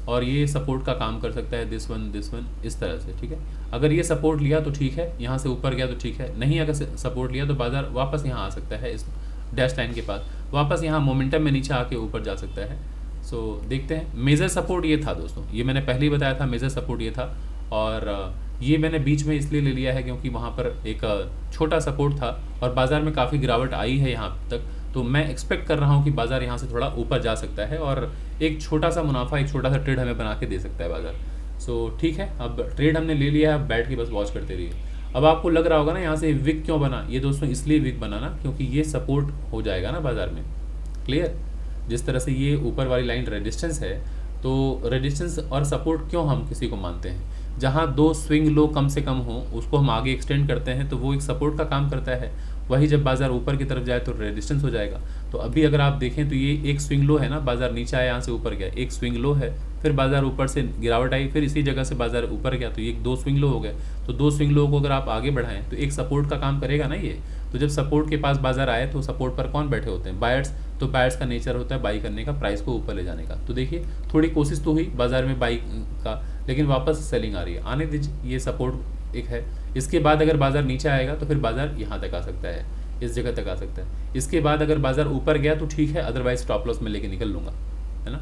और ये सपोर्ट का काम कर सकता है, दिस वन इस तरह से, ठीक है। अगर ये सपोर्ट लिया तो ठीक है, यहाँ से ऊपर गया तो ठीक है, नहीं अगर सपोर्ट लिया तो बाजार वापस यहाँ आ सकता है, इस डैश लाइन के पास वापस यहाँ मोमेंटम में नीचे आके ऊपर जा सकता है। सो देखते हैं। मेजर सपोर्ट ये था दोस्तों, ये मैंने पहले ही बताया था, मेजर सपोर्ट ये था, और ये मैंने बीच में इसलिए ले लिया है क्योंकि वहाँ पर एक छोटा सपोर्ट था और बाजार में काफ़ी गिरावट आई है यहाँ तक, तो मैं एक्सपेक्ट कर रहा हूँ कि बाजार यहाँ से थोड़ा ऊपर जा सकता है और एक छोटा सा मुनाफा, एक छोटा सा ट्रेड हमें बना के दे सकता है बाजार। सो ठीक है, अब ट्रेड हमने ले लिया है, अब बैठ के बस वॉच करते रहिए। अब आपको लग रहा होगा ना यहाँ से विक क्यों बना, ये दोस्तों इसलिए विक बना ना क्योंकि ये सपोर्ट हो जाएगा ना बाजार में। क्लियर? जिस तरह से ये ऊपर वाली लाइन रेजिस्टेंस है, तो रेजिस्टेंस और सपोर्ट क्यों हम किसी को मानते हैं, जहाँ दो स्विंग लो कम से कम हो उसको हम आगे एक्सटेंड करते हैं तो वो एक सपोर्ट का काम करता है। वही जब बाजार ऊपर की तरफ जाए तो रेजिस्टेंस हो जाएगा। तो अभी अगर आप देखें तो ये एक स्विंग लो है ना, बाजार नीचे आया यहाँ से ऊपर गया, एक स्विंग लो है, फिर बाजार ऊपर से गिरावट आई, फिर इसी जगह से बाजार ऊपर गया, तो ये दो स्विंग लो हो गए। तो दो स्विंग लो को अगर आप आगे बढ़ाएं तो एक सपोर्ट का काम करेगा ना ये। तो जब सपोर्ट के पास बाजार आए तो सपोर्ट पर कौन बैठे होते हैं? बायर्स। तो बायर्स का नेचर होता है बाई करने का, प्राइस को ऊपर ले जाने का। तो देखिए थोड़ी कोशिश तो हुई बाजार में बाई का, लेकिन वापस सेलिंग आ रही है, आने दीजिए, ये सपोर्ट एक है। इसके बाद अगर बाजार नीचे आएगा तो फिर बाजार यहाँ तक आ सकता है, इस जगह तक आ सकता है। इसके बाद अगर बाजार ऊपर गया तो ठीक है, अदरवाइज स्टॉप लॉस में लेके निकल लूँगा, है ना।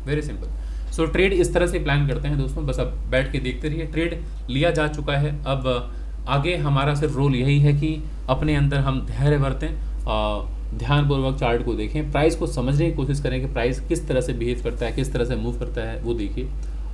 Very simple. सो ट्रेड इस तरह से प्लान करते हैं दोस्तों, बस अब बैठ के देखते रहिए। ट्रेड लिया जा चुका है, अब आगे हमारा सिर्फ रोल यही है कि अपने अंदर हम धैर्य बरतें, ध्यानपूर्वक चार्ट को देखें, प्राइस को समझने की कोशिश करें कि प्राइस किस तरह से बिहेव करता है, किस तरह से मूव करता है, वो देखिए।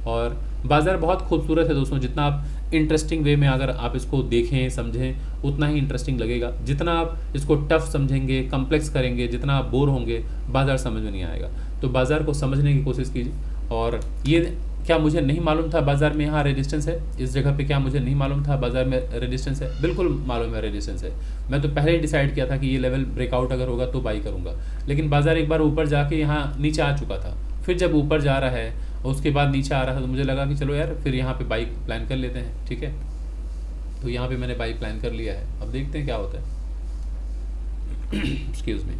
और बाज़ार बहुत खूबसूरत है दोस्तों, जितना आप इंटरेस्टिंग वे में अगर आप इसको देखें समझें उतना ही इंटरेस्टिंग लगेगा। जितना आप इसको टफ समझेंगे, कम्प्लेक्स करेंगे, जितना आप बोर होंगे, बाज़ार समझ में नहीं आएगा। तो बाज़ार को समझने की कोशिश कीजिए। और ये क्या मुझे नहीं मालूम था बाज़ार में यहाँ रेजिस्टेंस है, इस जगह पे क्या मुझे नहीं मालूम था बाज़ार में रेजिस्टेंस है? बिल्कुल मालूम है रेजिस्टेंस है। मैं तो पहले ही डिसाइड किया था कि ये लेवल ब्रेकआउट अगर होगा तो बाई करूँगा, लेकिन बाज़ार एक बार ऊपर जाके यहाँ नीचे आ चुका था। फिर जब ऊपर जा रहा है और उसके बाद नीचे आ रहा था, तो मुझे लगा कि चलो यार फिर यहाँ पे बाई प्लान कर लेते हैं, ठीक है। तो यहाँ पे मैंने बाई प्लान कर लिया है, अब देखते हैं क्या होता है। Excuse me.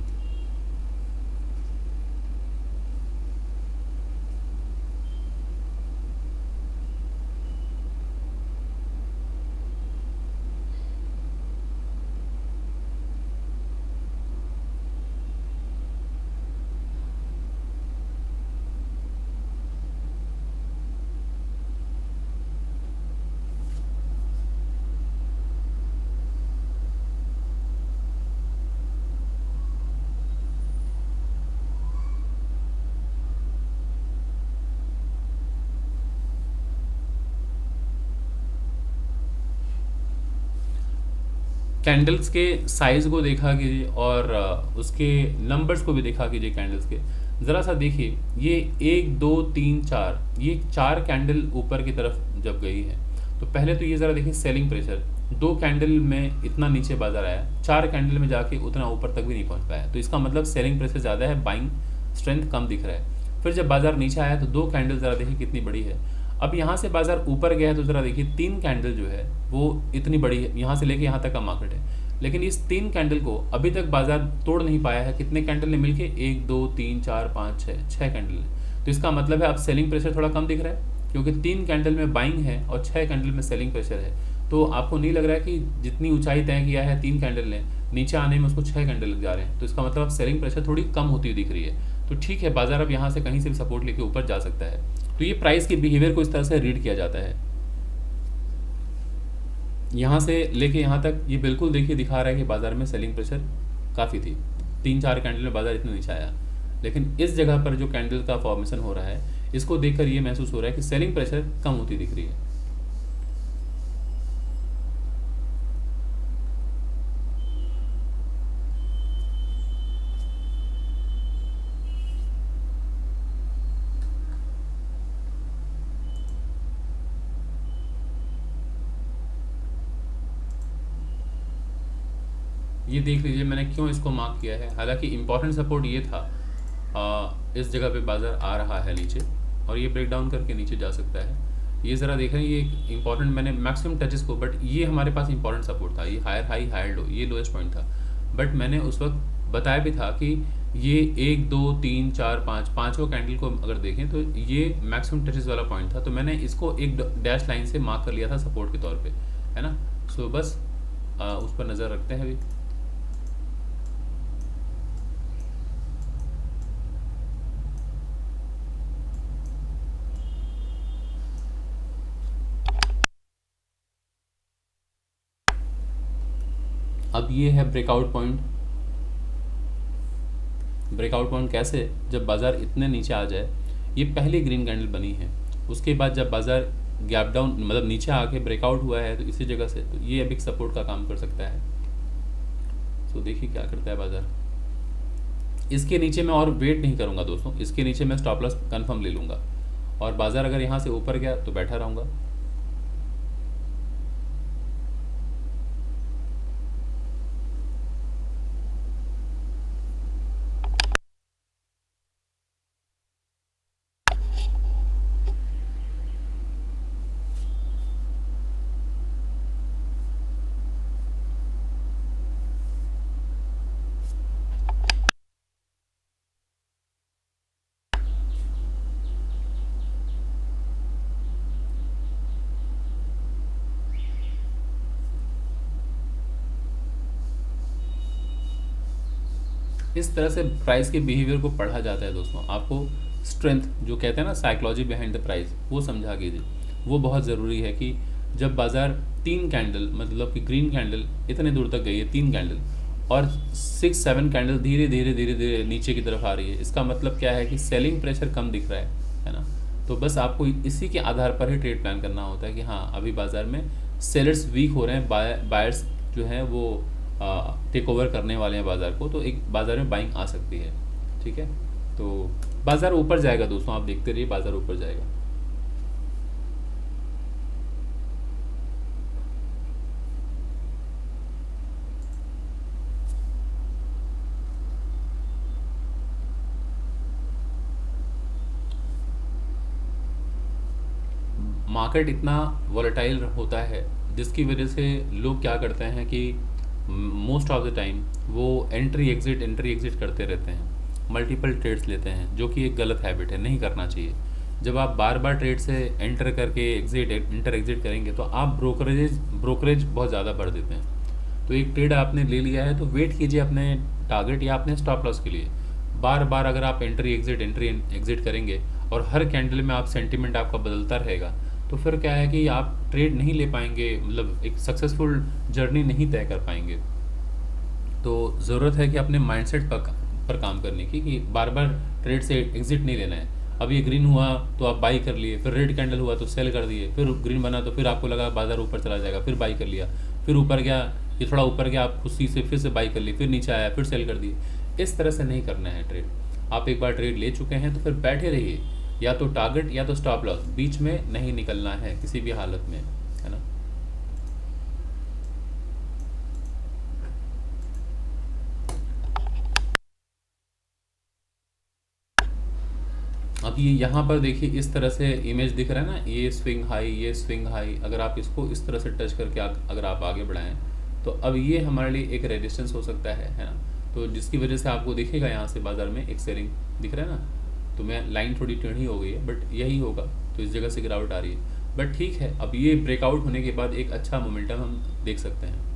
कैंडल्स के साइज़ को देखा कीजिए और उसके नंबर्स को भी देखा कीजिए कैंडल्स के। ज़रा सा देखिए, ये 1 2 3 4, ये 4 कैंडल ऊपर की तरफ जब गई है, तो पहले तो ये ज़रा देखिए सेलिंग प्रेशर, 2 कैंडल में इतना नीचे बाजार आया, 4 कैंडल में जाके उतना ऊपर तक भी नहीं पहुंच पाया, तो इसका मतलब सेलिंग प्रेशर ज़्यादा है, बाइंग स्ट्रेंथ कम दिख रहा है। फिर जब बाजार नीचे आया तो 2 कैंडल ज़रा देखिए कितनी बड़ी है। अब यहाँ से बाजार ऊपर गया है तो ज़रा देखिए 3 कैंडल जो है वो इतनी बड़ी है, यहाँ से लेके यहाँ तक का मार्केट है, लेकिन इस 3 कैंडल को अभी तक बाजार तोड़ नहीं पाया है। कितने कैंडल ने मिलके 1 2 3 4 5 6 कैंडल है, तो इसका मतलब है अब सेलिंग प्रेशर थोड़ा कम दिख रहा है, क्योंकि 3 कैंडल में बाइंग है और 6 कैंडल में सेलिंग प्रेशर है। तो आपको नहीं लग रहा है कि जितनी ऊंचाई तय किया है 3 कैंडल ने, नीचे आने में उसको 6 कैंडल लग जा रहे हैं, तो इसका मतलब अब सेलिंग प्रेशर थोड़ी कम होती हुई दिख रही है। तो ठीक है, बाजार अब यहाँ से कहीं से भी सपोर्ट लेके ऊपर जा सकता है। तो ये प्राइस के बिहेवियर को इस तरह से रीड किया जाता है। यहाँ से लेके यहाँ तक ये बिल्कुल देखिए दिखा रहा है कि बाजार में सेलिंग प्रेशर काफ़ी थी, 3 4 कैंडल में बाजार इतना नीचे आया, लेकिन इस जगह पर जो कैंडल का फॉर्मेशन हो रहा है, इसको देखकर ये महसूस हो रहा है कि सेलिंग प्रेशर कम होती दिख रही है। ये देख लीजिए मैंने क्यों इसको मार्क किया है, हालांकि इंपॉर्टेंट सपोर्ट ये था, इस जगह पे बाजार आ रहा है नीचे और ये ब्रेक डाउन करके नीचे जा सकता है। ये ज़रा देख रहे हैं, ये इंपॉर्टेंट मैंने मैक्सिमम टचेस को, बट ये हमारे पास इंपॉर्टेंट सपोर्ट था, ये हायर हाई हायर लो, ये लोएस्ट पॉइंट था, बट मैंने उस वक्त बताया भी था कि ये 1 2 3 4 5 पाँचों कैंडल को अगर देखें तो ये मैक्सिमम टचेस वाला पॉइंट था, तो मैंने इसको एक डैश लाइन से मार्क कर लिया था सपोर्ट के तौर पे, है ना। सो बस उस पर नज़र रखते हैं अभी। अब ये है ब्रेकआउट पॉइंट। ब्रेकआउट पॉइंट कैसे, जब बाज़ार इतने नीचे आ जाए, ये पहली ग्रीन कैंडल बनी है, उसके बाद जब बाज़ार गैप डाउन मतलब नीचे आके ब्रेकआउट हुआ है तो इसी जगह से, तो ये अभी सपोर्ट का काम कर सकता है। तो देखिए क्या करता है बाज़ार। इसके नीचे मैं और वेट नहीं करूँगा दोस्तों, इसके नीचे मैं स्टॉप लॉस कन्फर्म ले लूँगा, और बाज़ार अगर यहाँ से ऊपर गया तो बैठा रहूँगा। इस तरह से प्राइस के बिहेवियर को पढ़ा जाता है दोस्तों। आपको स्ट्रेंथ जो कहते हैं ना, साइकोलॉजी बिहाइंड द प्राइस, वो समझा कीजिए। वो बहुत ज़रूरी है कि जब बाज़ार 3 कैंडल मतलब कि ग्रीन कैंडल इतने दूर तक गई है, 3 कैंडल और 6 7 कैंडल धीरे धीरे धीरे धीरे नीचे की तरफ आ रही है, इसका मतलब क्या है कि सेलिंग प्रेशर कम दिख रहा है ना। तो बस आपको इसी के आधार पर ही ट्रेड प्लान करना होता है कि हाँ अभी बाज़ार में सेलर्स वीक हो रहे हैं, बायर्स जो हैं वो टेक ओवर करने वाले हैं बाज़ार को, तो एक बाज़ार में बाइंग आ सकती है। ठीक है, तो बाज़ार ऊपर जाएगा दोस्तों, आप देखते रहिए बाज़ार ऊपर जाएगा। मार्केट इतना वॉलेटाइल होता है जिसकी वजह से लोग क्या करते हैं कि मोस्ट ऑफ द टाइम वो एंट्री एग्ज़िट करते रहते हैं, मल्टीपल ट्रेड्स लेते हैं, जो कि एक गलत हैबिट है, नहीं करना चाहिए। जब आप बार बार ट्रेड से एंटर करके एंटर एग्ज़िट करेंगे तो आप ब्रोकरेज बहुत ज़्यादा बढ़ देते हैं। तो एक ट्रेड आपने ले लिया है तो वेट कीजिए अपने टारगेट या अपने स्टॉप लॉस के लिए। बार बार अगर आप एंट्री एग्ज़िट करेंगे और हर कैंडल में आप सेंटिमेंट आपका बदलता रहेगा तो फिर क्या है कि आप ट्रेड नहीं ले पाएंगे, मतलब एक सक्सेसफुल जर्नी नहीं तय कर पाएंगे। तो ज़रूरत है कि अपने माइंडसेट पर काम करने की, कि बार बार ट्रेड से एग्ज़िट नहीं लेना है। अब ये ग्रीन हुआ तो आप बाई कर लिए, फिर रेड कैंडल हुआ तो सेल कर दिए, फिर ग्रीन बना तो फिर आपको लगा बाज़ार ऊपर चला जाएगा, फिर बाई कर लिया, फिर ऊपर गया, ये थोड़ा ऊपर गया, आप खुशी से फिर से बाई कर ली, फिर नीचे आया फिर सेल कर दिए। इस तरह से नहीं करना है ट्रेड। आप एक बार ट्रेड ले चुके हैं तो फिर बैठे रहिए, या तो टारगेट या तो स्टॉप लॉस, बीच में नहीं निकलना है किसी भी हालत में, है ना। अब ये यहाँ पर देखिए इस तरह से इमेज दिख रहा है ना, ये स्विंग हाई, ये स्विंग हाई, अगर आप इसको इस तरह से टच करके अगर आप आगे बढ़ाएं तो अब ये हमारे लिए एक रेजिस्टेंस हो सकता है ना। तो जिसकी वजह से आपको दिखेगा यहाँ से बाज़ार में एक सेलिंग दिख रहा है ना। तो मैं लाइन थोड़ी टेढ़ी हो गई है बट यही होगा, तो इस जगह से गिरावट आ रही है, बट ठीक है। अब ये ब्रेकआउट होने के बाद एक अच्छा मोमेंटम हम देख सकते हैं।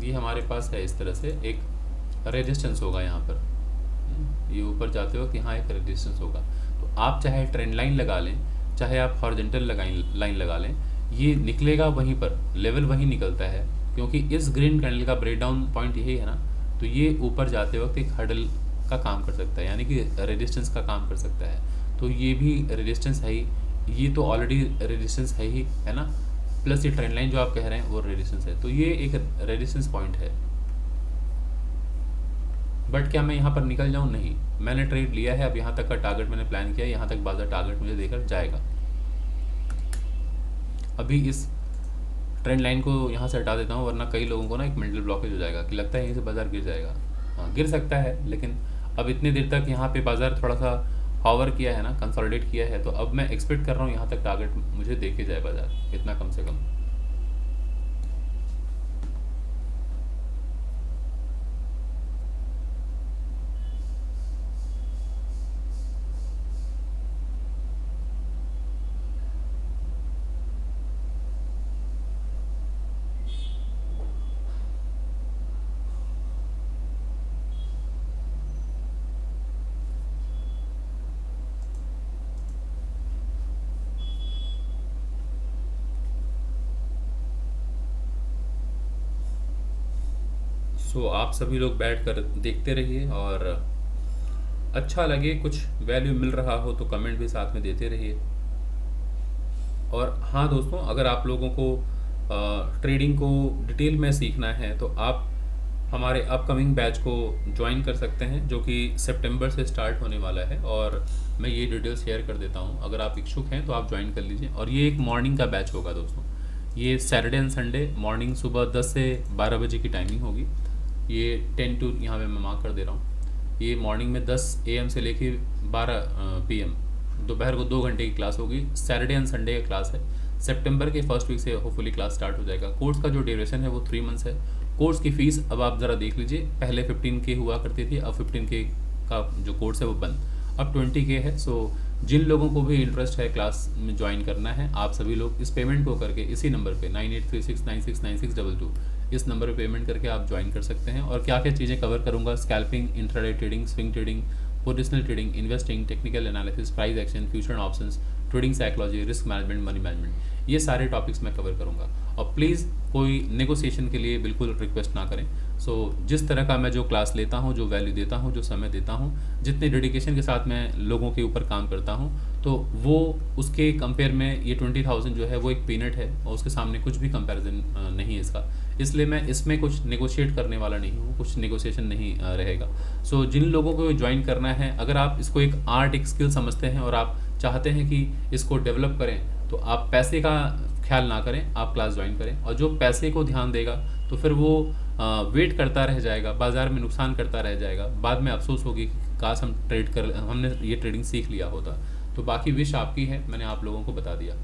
ये हमारे पास है इस तरह से एक रेजिस्टेंस होगा यहाँ पर, ये ऊपर जाते वक्त यहाँ एक रेजिस्टेंस होगा। तो आप चाहे ट्रेंड लाइन लगा लें, चाहे आप हॉरिजॉन्टल लाइन लगा लें, ये निकलेगा वहीं पर, लेवल वहीं निकलता है, क्योंकि इस ग्रीन कैंडल का ब्रेकडाउन पॉइंट यही है ना। तो ये ऊपर जाते वक्त एक हर्डल का काम कर सकता है, यानी कि रेजिस्टेंस का काम कर सकता है। तो ये भी रेजिस्टेंस है ही, ये तो ऑलरेडी रेजिस्टेंस है ही, है ना। प्लस ये ट्रेंड लाइन जो आप कह रहे हैं वो रेजिस्टेंस है, तो ये एक रेजिस्टेंस पॉइंट है। बट क्या मैं यहाँ पर निकल जाऊँ? नहीं, मैंने ट्रेड लिया है, अब यहाँ तक का टारगेट मैंने प्लान किया है, यहाँ तक बाजार टारगेट मुझे देकर जाएगा। अभी इस ट्रेंड लाइन को यहाँ से हटा देता हूँ, वरना कई लोगों को ना एक मेंटल ब्लॉकेज हो जाएगा कि लगता है यहीं से बाजार गिर जाएगा। हाँ, गिर सकता है, लेकिन अब इतनी देर तक यहाँ पे बाजार थोड़ा सा हॉवर किया है ना, कंसोलिडेट किया है, तो अब मैं एक्सपेक्ट कर रहा हूँ यहाँ तक टारगेट मुझे दे के जाए बाजार, इतना कम से कम। सो आप सभी लोग बैठ कर देखते रहिए, और अच्छा लगे, कुछ वैल्यू मिल रहा हो तो कमेंट भी साथ में देते रहिए। और हाँ दोस्तों, अगर आप लोगों को ट्रेडिंग को डिटेल में सीखना है तो आप हमारे अपकमिंग बैच को ज्वाइन कर सकते हैं, जो कि सितंबर से स्टार्ट होने वाला है, और मैं ये डिटेल शेयर कर देता हूँ। अगर आप इच्छुक हैं तो आप ज्वाइन कर लीजिए। और ये एक मॉर्निंग का बैच होगा दोस्तों, ये सैटरडे एंड संडे मॉर्निंग सुबह 10 से 12 बजे की टाइमिंग होगी। ये 10 टू यहाँ पे मैं मार्क कर दे रहा हूँ। ये मॉर्निंग में 10 AM से लेके 12 PM, दोपहर को 2 घंटे की क्लास होगी। सैटरडे एंड संडे का क्लास है। सितंबर के फर्स्ट वीक से होपफुली क्लास स्टार्ट हो जाएगा। कोर्स का जो ड्यूरेशन है वो 3 मंथ्स है। कोर्स की फ़ीस अब आप ज़रा देख लीजिए, पहले 15K हुआ करती थी, अब 15K का जो कोर्स है वो बंद, अब 20K है। सो जिन लोगों को भी इंटरेस्ट है क्लास में ज्वाइन करना है, आप सभी लोग इस पेमेंट को करके इसी नंबर पे 9836969622 इस नंबर पे पेमेंट करके आप ज्वाइन कर सकते हैं। और क्या क्या चीज़ें कवर करूँगा, scalping, intraday trading, swing trading, positional trading, investing, technical analysis, price action, future options, trading psychology, risk management, money management, ये सारे टॉपिक्स मैं कवर करूँगा। और प्लीज़ कोई नेगोशिएशन के लिए बिल्कुल रिक्वेस्ट ना करें। सो जिस तरह का मैं जो क्लास लेता हूँ, जो वैल्यू देता हूँ, जो समय देता हूँ, जितने डेडिकेशन के साथ मैं लोगों के ऊपर काम करता हूँ, तो वो उसके कंपेयर में ये 20,000 जो है वो एक पीनट है, और उसके सामने कुछ भी कंपैरिजन नहीं है इसका। इसलिए मैं इसमें कुछ नेगोशिएट करने वाला नहीं हूँ, कुछ नेगोशिएशन नहीं रहेगा। सो जिन लोगों को ज्वाइन करना है, अगर आप इसको एक आर्ट, एक स्किल समझते हैं और आप चाहते हैं कि इसको डेवलप करें, तो आप पैसे का ख्याल ना करें, आप क्लास ज्वाइन करें। और जो पैसे को ध्यान देगा तो फिर वो वेट करता रह जाएगा, बाज़ार में नुकसान करता रह जाएगा, बाद में अफसोस होगी कि काश हमने ये ट्रेडिंग सीख लिया होता। तो बाकी विश आपकी है, मैंने आप लोगों को बता दिया।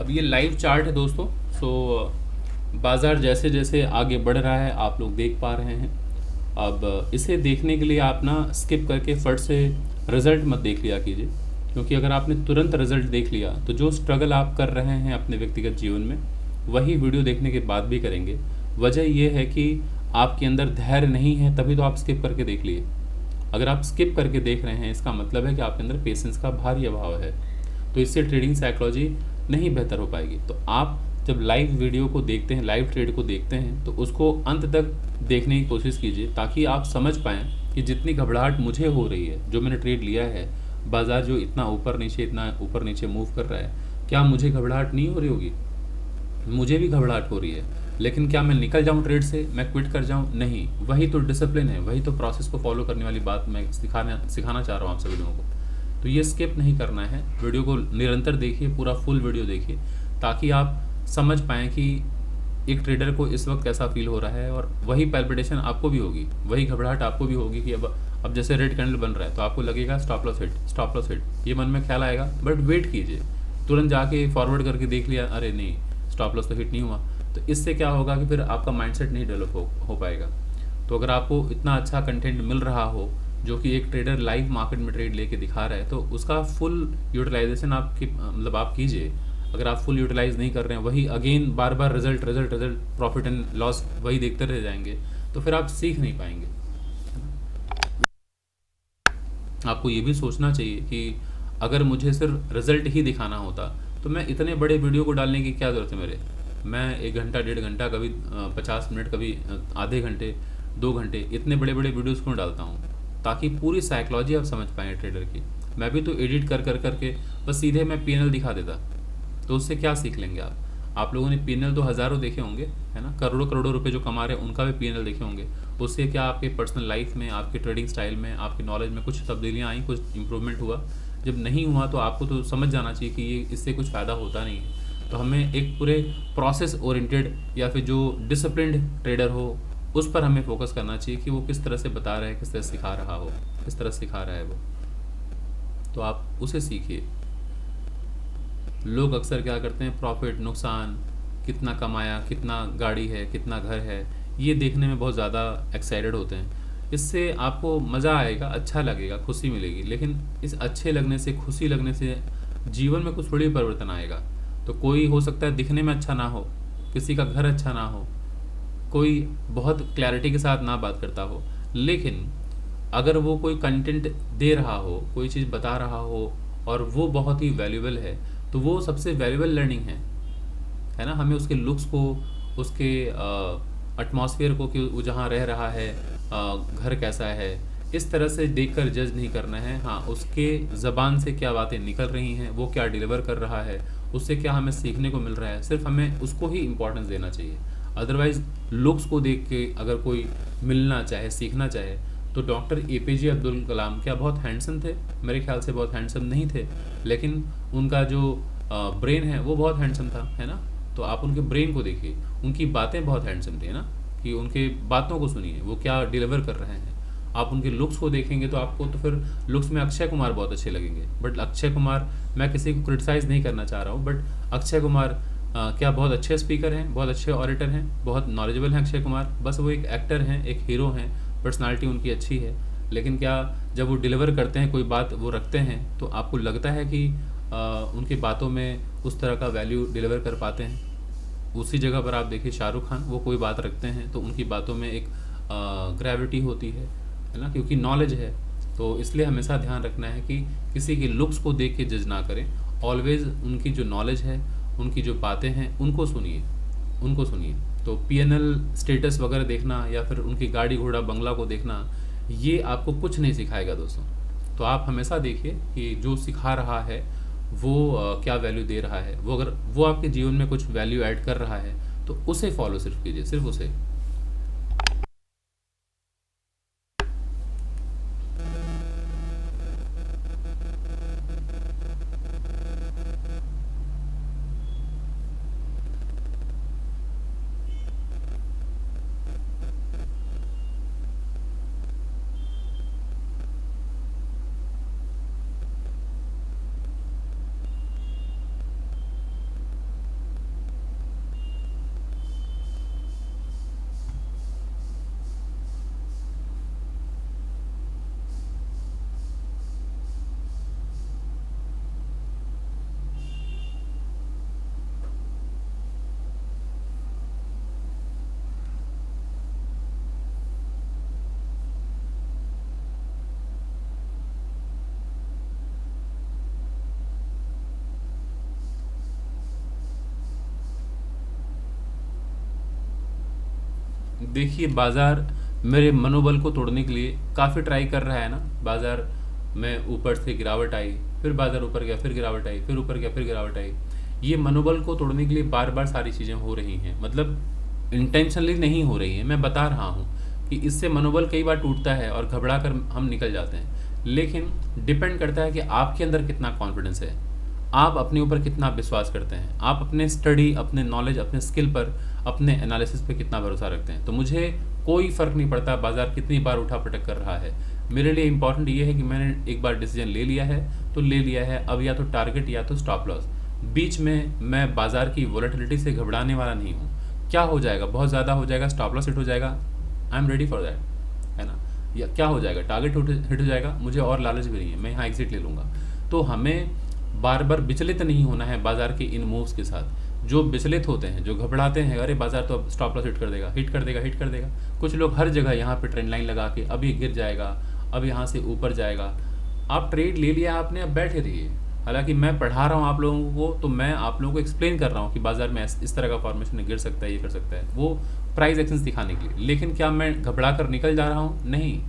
अब ये लाइव चार्ट है दोस्तों। बाज़ार जैसे जैसे आगे बढ़ रहा है आप लोग देख पा रहे हैं। अब इसे देखने के लिए आप ना स्किप करके फट से रिज़ल्ट मत देख लिया कीजिए, क्योंकि अगर आपने तुरंत रिज़ल्ट देख लिया तो जो स्ट्रगल आप कर रहे हैं अपने व्यक्तिगत जीवन में वही वीडियो देखने के बाद भी करेंगे। वजह यह है कि आपके अंदर धैर्य नहीं है, तभी तो आप स्किप करके देख लिए। अगर आप स्किप करके देख रहे हैं इसका मतलब है कि आपके अंदर पेशेंस का भारी अभाव है, तो इससे ट्रेडिंग साइकोलॉजी नहीं बेहतर हो पाएगी। तो आप जब लाइव वीडियो को देखते हैं, लाइव ट्रेड को देखते हैं, तो उसको अंत तक देखने की कोशिश कीजिए, ताकि आप समझ पाएँ कि जितनी घबराहट मुझे हो रही है, जो मैंने ट्रेड लिया है, बाज़ार जो इतना ऊपर नीचे मूव कर रहा है, क्या मुझे घबराहट नहीं हो रही होगी? मुझे भी घबराहट हो रही है, लेकिन क्या मैं निकल जाऊं ट्रेड से, मैं क्विट कर जाऊं? नहीं। वही तो डिसिप्लिन है, वही तो प्रोसेस को फॉलो करने वाली बात मैं सिखाना चाह रहा हूं आप सभी लोगों को। तो ये स्किप नहीं करना है, वीडियो को निरंतर देखिए, पूरा फुल वीडियो देखिए, ताकि आप समझ पाएँ कि एक ट्रेडर को इस वक्त कैसा फील हो रहा है। और वही पैल्पिटेशन आपको भी होगी, वही घबराहट आपको भी होगी कि अब जैसे रेड कैंडल बन रहा है तो आपको लगेगा स्टॉप लॉस हिट, ये मन में ख्याल आएगा। बट वेट कीजिए, तुरंत जाके फॉरवर्ड करके देख लिया, अरे नहीं स्टॉप लॉस तो हिट नहीं हुआ, तो इससे क्या होगा कि फिर आपका माइंडसेट नहीं डेवलप हो पाएगा। तो अगर आपको इतना अच्छा कंटेंट मिल रहा हो जो कि एक ट्रेडर लाइव मार्केट में ट्रेड लेके दिखा रहा है, तो उसका फुल यूटिलाइजेशन आप कीजिए। अगर आप फुल यूटिलाइज नहीं कर रहे हैं, वही again bar bar result, profit and loss वही देखते रह जाएंगे, तो फिर आप सीख नहीं पाएंगे। आपको ये भी सोचना चाहिए कि अगर मुझे सिर्फ रिजल्ट ही दिखाना होता तो मैं इतने बड़े वीडियो को डालने की क्या ज़रूरत है मेरे। मैं 1 घंटा 1.5 घंटा, कभी 50 मिनट, कभी आधे घंटे 2 घंटे इतने बड़े बड़े वीडियोज़ क्यों डालता हूँ, ताकि पूरी साइकोलॉजी आप समझ पाएँ ट्रेडर की। मैं भी तो एडिट कर करके बस सीधे मैं पीएनएल दिखा देता, तो उससे क्या सीख लेंगे आप लोगों ने पीएनएल तो हज़ारों देखे होंगे, है ना, करोड़ों करोड़ों रुपए जो कमा रहे हैं उनका भी पीएनएल देखे होंगे। उससे क्या आपके पर्सनल लाइफ में, आपके ट्रेडिंग स्टाइल में, आपकी नॉलेज में कुछ तब्दीलियाँ आई, कुछ इंप्रूवमेंट हुआ? जब नहीं हुआ तो आपको तो समझ जाना चाहिए कि ये इससे कुछ फ़ायदा होता नहीं है। तो हमें एक पूरे प्रोसेस ओरिएंटेड या फिर जो डिसिप्लिन्ड ट्रेडर हो उस पर हमें फोकस करना चाहिए कि वो किस तरह से बता रहा है, किस तरह सिखा रहा हो, किस तरह सिखा रहा है वो, तो आप उसे सीखिए। लोग अक्सर क्या करते हैं, प्रॉफिट नुकसान, कितना कमाया, कितना गाड़ी है, कितना घर है, ये देखने में बहुत ज़्यादा एक्साइटेड होते हैं। इससे आपको मज़ा आएगा, अच्छा लगेगा, खुशी मिलेगी, लेकिन इस अच्छे लगने से, खुशी लगने से जीवन में कुछ थोड़ी परिवर्तन आएगा। तो कोई हो सकता है दिखने में अच्छा ना हो, किसी का घर अच्छा ना हो, कोई बहुत क्लैरिटी के साथ ना बात करता हो, लेकिन अगर वो कोई कंटेंट दे रहा हो, कोई चीज़ बता रहा हो और वो बहुत ही वैल्यूएबल है, तो वो सबसे वैल्यूएबल लर्निंग है ना। हमें उसके लुक्स को, उसके एटमॉस्फेयर को, कि वो जहाँ रह रहा है, घर कैसा है, इस तरह से देखकर जज नहीं करना है। हाँ, उसके ज़बान से क्या बातें निकल रही हैं, वो क्या डिलीवर कर रहा है, उससे क्या हमें सीखने को मिल रहा है, सिर्फ हमें उसको ही इम्पोर्टेंस देना चाहिए। अदरवाइज़ लुक्स को देख के अगर कोई मिलना चाहे, सीखना चाहे, तो डॉक्टर एपीजे अब्दुल कलाम क्या बहुत हैंडसम थे? मेरे ख्याल से बहुत हैंडसम नहीं थे, लेकिन उनका जो ब्रेन है वो बहुत हैंडसम था, है ना। तो आप उनके ब्रेन को देखिए, उनकी बातें बहुत हैंडसम थी, है ना, कि उनके बातों को सुनिए, वो क्या डिलीवर कर रहे हैं। आप उनके लुक्स को देखेंगे तो आपको तो फिर लुक्स में अक्षय कुमार बहुत अच्छे लगेंगे। बट अक्षय कुमार, मैं किसी को क्रिटिसाइज़ नहीं करना चाह रहा हूँ, बट अक्षय कुमार क्या बहुत अच्छे स्पीकर हैं, बहुत अच्छे ऑडिटर हैं, बहुत नॉलेजेबल हैं अक्षय कुमार। बस वो एक एक्टर हैं, एक हीरो हैं, पर्सनालिटी उनकी अच्छी है, लेकिन क्या जब वो डिलीवर करते हैं, कोई बात वो रखते हैं, तो आपको लगता है कि उनकी बातों में उस तरह का वैल्यू डिलीवर कर पाते हैं? उसी जगह पर आप देखिए शाहरुख खान, वो कोई बात रखते हैं तो उनकी बातों में एक ग्रेविटी होती है ना, क्योंकि नॉलेज है। तो इसलिए हमेशा ध्यान रखना है कि किसी की लुक्स को देख के जज ना करें। ऑलवेज़ उनकी जो नॉलेज है, उनकी जो बातें हैं, उनको सुनिए, उनको सुनिए। तो पीएनएल स्टेटस वगैरह देखना या फिर उनकी गाड़ी घोड़ा बंगला को देखना, ये आपको कुछ नहीं सिखाएगा दोस्तों। तो आप हमेशा देखिए कि जो सिखा रहा है वो क्या वैल्यू दे रहा है। वो अगर वो आपके जीवन में कुछ वैल्यू ऐड कर रहा है तो उसे फॉलो सिर्फ कीजिए, सिर्फ उसे। देखिए, बाज़ार मेरे मनोबल को तोड़ने के लिए काफ़ी ट्राई कर रहा है ना। बाज़ार में ऊपर से गिरावट आई, फिर बाज़ार ऊपर गया, फिर गिरावट आई, फिर ऊपर गया, फिर गिरावट आई। ये मनोबल को तोड़ने के लिए बार बार सारी चीज़ें हो रही हैं, मतलब इंटेंशनली नहीं हो रही हैं। मैं बता रहा हूँ कि इससे मनोबल कई बार टूटता है और घबरा कर हम निकल जाते हैं, लेकिन डिपेंड करता है कि आपके अंदर कितना कॉन्फिडेंस है, आप अपने ऊपर कितना विश्वास करते हैं, आप अपने स्टडी, अपने नॉलेज, अपने स्किल पर, अपने एनालिसिस पे कितना भरोसा रखते हैं। तो मुझे कोई फ़र्क नहीं पड़ता बाज़ार कितनी बार उठा पटक कर रहा है। मेरे लिए इम्पॉर्टेंट ये है कि मैंने एक बार डिसीजन ले लिया है तो ले लिया है। अब या तो टारगेट या तो स्टॉप लॉस। बीच में मैं बाज़ार की वॉलेटिलिटी से घबराने वाला नहीं हूँ। क्या हो जाएगा, बहुत ज़्यादा हो जाएगा, स्टॉप लॉस हिट हो जाएगा, I am ready for that, है ना। या क्या हो जाएगा, टारगेट हिट हो जाएगा, मुझे और लालच भी नहीं है, मैं यहाँ एग्जिट ले लूँगा। तो हमें बार बार विचलित नहीं होना है बाज़ार के इन मूव्स के साथ। जो विचलित होते हैं, जो घबराते हैं, अरे बाज़ार तो अब स्टॉप लॉस हिट कर देगा, हिट कर देगा, हिट कर देगा। कुछ लोग हर जगह यहाँ पे ट्रेंड लाइन लगा के अब ये गिर जाएगा, अब यहाँ से ऊपर जाएगा। आप ट्रेड ले लिया आपने, अब बैठे रहिए। हालांकि मैं पढ़ा रहा हूँ आप लोगों को, तो मैं आप लोगों को एक्सप्लेन कर रहा हूँ कि बाज़ार में इस तरह का फॉर्मेशन गिर सकता है, ये कर सकता है, वो प्राइस एक्शंस दिखाने के लिए। लेकिन क्या मैं घबरा कर निकल जा रहा हूँ? नहीं।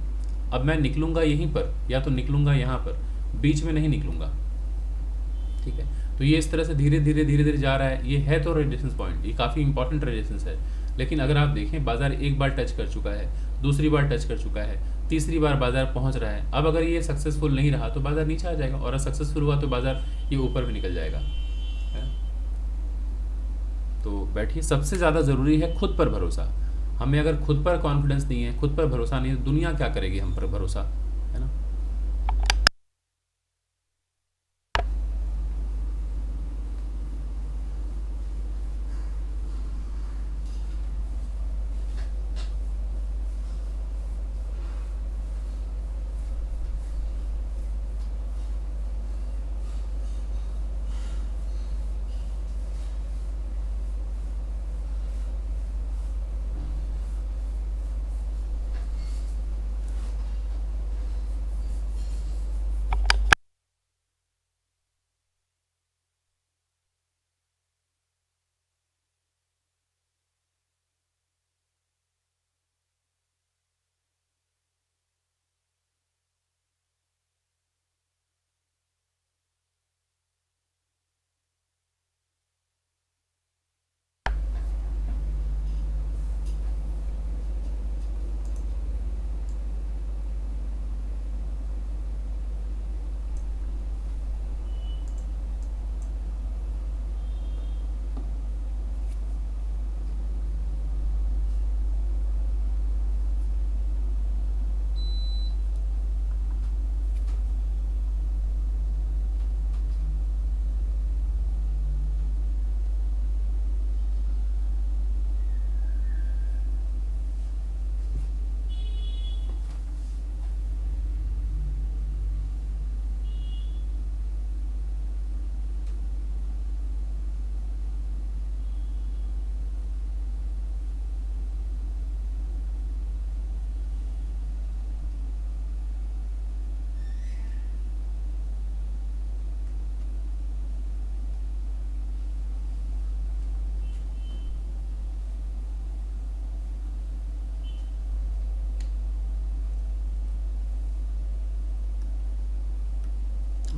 अब मैं निकलूँगा यहीं पर, या तो निकलूँगा यहाँ पर, बीच में नहीं निकलूँगा, ठीक है। तो ये इस तरह से धीरे धीरे धीरे धीरे जा रहा है। ये है तो रेजिस्टेंस पॉइंट, ये काफ़ी इंपॉर्टेंट रेजिस्टेंस है। लेकिन अगर आप देखें बाजार एक बार टच कर चुका है, दूसरी बार टच कर चुका है, तीसरी बार बाजार पहुंच रहा है। अब अगर ये सक्सेसफुल नहीं रहा तो बाजार नीचे आ जाएगा, और सक्सेसफुल हुआ तो बाजार ये ऊपर भी निकल जाएगा। है? तो बैठिए, सबसे ज़्यादा ज़रूरी है खुद पर भरोसा। हमें अगर खुद पर कॉन्फिडेंस नहीं है, खुद पर भरोसा नहीं है, तो दुनिया क्या करेगी हम पर भरोसा, है ना।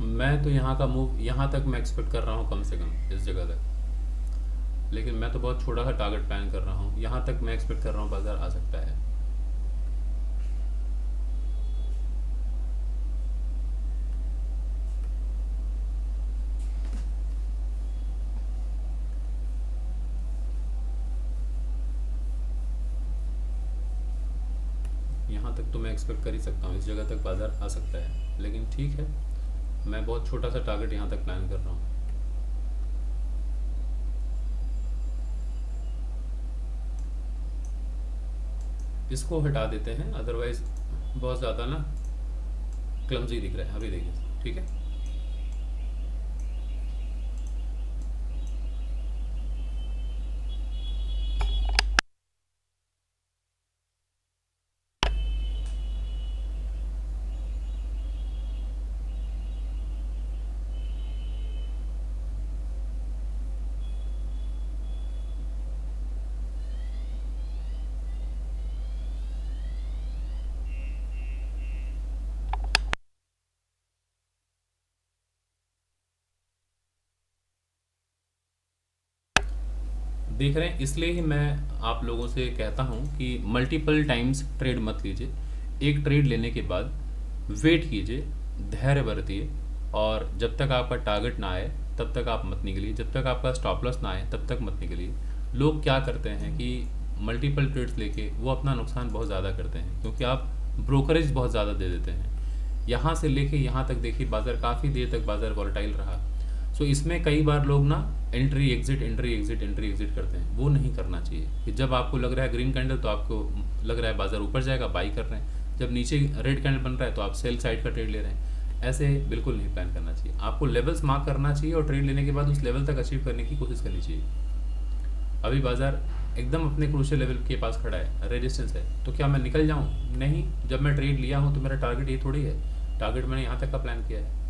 मैं तो यहाँ का मूव यहाँ तक मैं एक्सपेक्ट कर रहा हूँ, कम से कम इस जगह तक। लेकिन मैं तो बहुत छोटा सा टारगेट प्लान कर रहा हूँ। यहाँ तक मैं एक्सपेक्ट कर रहा हूँ बाजार आ सकता है। यहाँ तक तो मैं एक्सपेक्ट कर ही सकता हूँ, इस जगह तक बाजार आ सकता है। लेकिन ठीक है, मैं बहुत छोटा सा टारगेट यहाँ तक प्लान कर रहा हूँ। इसको हटा देते हैं, अदरवाइज बहुत ज़्यादा ना क्लमजी दिख रहा है। अभी देखिए, ठीक है। देख रहे हैं, इसलिए ही मैं आप लोगों से कहता हूँ कि मल्टीपल टाइम्स ट्रेड मत लीजिए। एक ट्रेड लेने के बाद वेट कीजिए, धैर्य बरतिए, और जब तक आपका टारगेट ना आए तब तक आप मत निकलिए, जब तक आपका स्टॉप लॉस ना आए तब तक मत निकलिए। लोग क्या करते हैं कि मल्टीपल ट्रेड्स लेके वो अपना नुकसान बहुत ज़्यादा करते हैं, क्योंकि आप ब्रोकरेज बहुत ज़्यादा दे देते हैं। यहाँ से लेके यहाँ तक देखिए, बाज़ार काफ़ी देर तक बाज़ार वॉलेटाइल रहा। सो इसमें कई बार लोग ना entry exit entry exit entry exit करते हैं। वो नहीं करना चाहिए कि जब आपको लग रहा है ग्रीन कैंडल तो आपको लग रहा है बाजार ऊपर जाएगा, बाई कर रहे हैं। जब नीचे रेड कैंडल बन रहा है तो आप सेल साइड का ट्रेड ले रहे हैं। ऐसे बिल्कुल नहीं प्लान करना चाहिए। आपको लेवल्स मार्क करना चाहिए और ट्रेड लेने के बाद उस लेवल तक अचीव करने की कोशिश करनी चाहिए। अभी बाजार एकदम अपने क्रूशियल लेवल के पास खड़ा है, रेजिस्टेंस है, तो क्या मैं निकल जाऊँ? नहीं। जब मैं ट्रेड लिया हूँ तो मेरा टारगेट ये थोड़ी है, टारगेट मैंने यहाँ तक का प्लान किया है।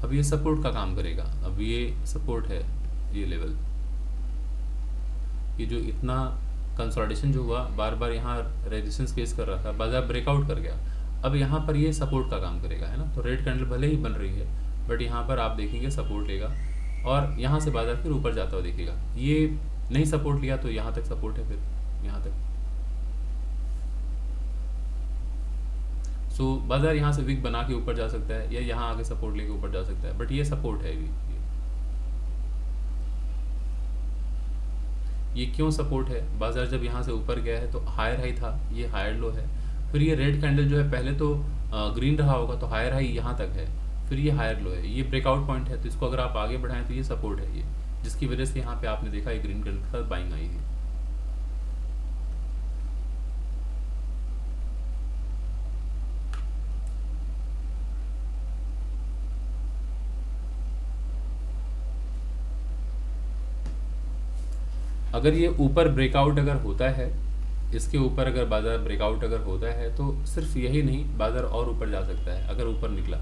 अब ये सपोर्ट का काम करेगा। अब ये सपोर्ट है, ये लेवल, ये जो इतना कंसोलिडेशन जो हुआ, बार बार यहाँ रेजिस्टेंस फेस कर रहा था, बाजार ब्रेकआउट कर गया, अब यहाँ पर ये सपोर्ट का काम करेगा, है ना। तो रेड कैंडल भले ही बन रही है, बट यहाँ पर आप देखेंगे सपोर्ट लेगा और यहाँ से बाजार फिर ऊपर जाता हुआ दिखेगा। ये नहीं सपोर्ट लिया तो यहाँ तक सपोर्ट है, फिर यहाँ तक। सो बाजार यहाँ से विक बना के ऊपर जा सकता है या यहाँ आके सपोर्ट लेके ऊपर जा सकता है, बट ये सपोर्ट है भी। ये क्यों सपोर्ट है? बाजार जब यहाँ से ऊपर गया है तो हायर हाई था, ये हायर लो है, फिर ये रेड कैंडल जो है पहले तो ग्रीन रहा होगा तो हायर हाई यहाँ तक है, फिर ये हायर लो है, ये ब्रेकआउट पॉइंट है। तो इसको अगर आप आगे बढ़ाएं तो ये सपोर्ट है, ये जिसकी वजह से यहाँ पे आपने देखा ये ग्रीन कैंडल के साथ बाइंग आई थी। अगर ये ऊपर ब्रेकआउट अगर होता है, इसके ऊपर अगर बाजार ब्रेकआउट अगर होता है तो सिर्फ यही नहीं, बाजार और ऊपर जा सकता है अगर ऊपर निकला।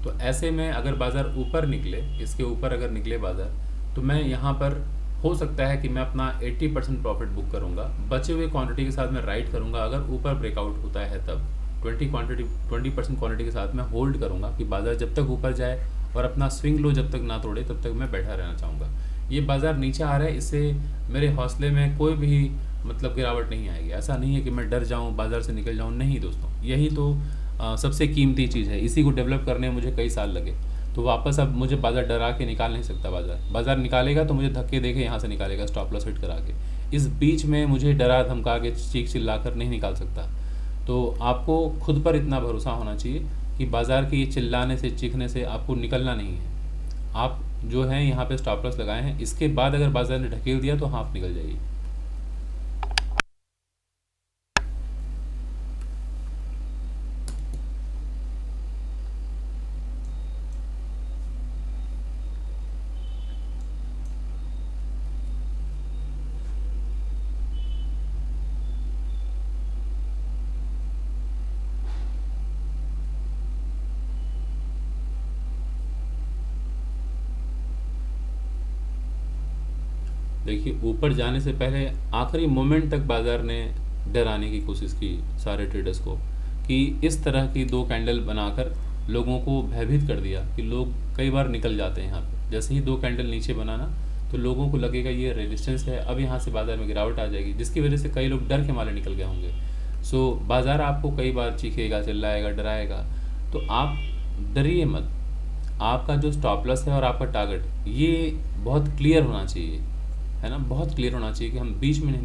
तो ऐसे में अगर बाजार ऊपर निकले, इसके ऊपर अगर निकले बाजार, तो मैं यहाँ पर हो सकता है कि मैं अपना 80% प्रॉफिट बुक करूँगा, बचे हुए क्वांटिटी के साथ मैं राइट करूँगा। अगर ऊपर ब्रेकआउट होता है तब 20% क्वांटिटी के साथ मैं होल्ड करूँगा कि बाजार जब तक ऊपर जाए और अपना स्विंग लो जब तक ना तोड़े तब तक मैं बैठा रहना चाहूँगा। ये बाजार नीचे आ रहा है, इससे मेरे हौसले में कोई भी मतलब गिरावट नहीं आएगी। ऐसा नहीं है कि मैं डर जाऊं, बाजार से निकल जाऊं, नहीं दोस्तों, यही तो सबसे कीमती चीज़ है। इसी को डेवलप करने में मुझे कई साल लगे, तो वापस अब मुझे बाजार डरा के निकाल नहीं सकता। बाजार निकालेगा तो मुझे धक्के दे के यहाँ से निकालेगा, स्टॉप लॉस हिट करा के। इस बीच में मुझे डरा धमका के चीख चिल्ला कर नहीं निकाल सकता। तो आपको खुद पर इतना भरोसा होना चाहिए कि बाजार के ये चिल्लाने से चीखने से आपको निकलना नहीं है। आप जो है यहाँ पे स्टॉप लॉस लगाए हैं, इसके बाद अगर बाजार ने ढकेल दिया तो हाफ निकल जाएगी। देखिए, ऊपर जाने से पहले आखिरी मोमेंट तक बाजार ने डराने की कोशिश की सारे ट्रेडर्स को, कि इस तरह की दो कैंडल बनाकर लोगों को भयभीत कर दिया कि लोग कई बार निकल जाते हैं यहाँ पे। जैसे ही दो कैंडल नीचे बनाना तो लोगों को लगेगा ये रेजिस्टेंस है, अब यहाँ से बाजार में गिरावट आ जाएगी, जिसकी वजह से कई लोग डर के मारे निकल गए होंगे। सो बाजार आपको कई बार चीखेगा, चिल्लाएगा, डराएगा, तो आप डरिए मत। आपका जो स्टॉप लॉस है और आपका टारगेट ये बहुत क्लियर होना चाहिए, है ना, बहुत क्लियर होना चाहिए कि हम बीच में नहीं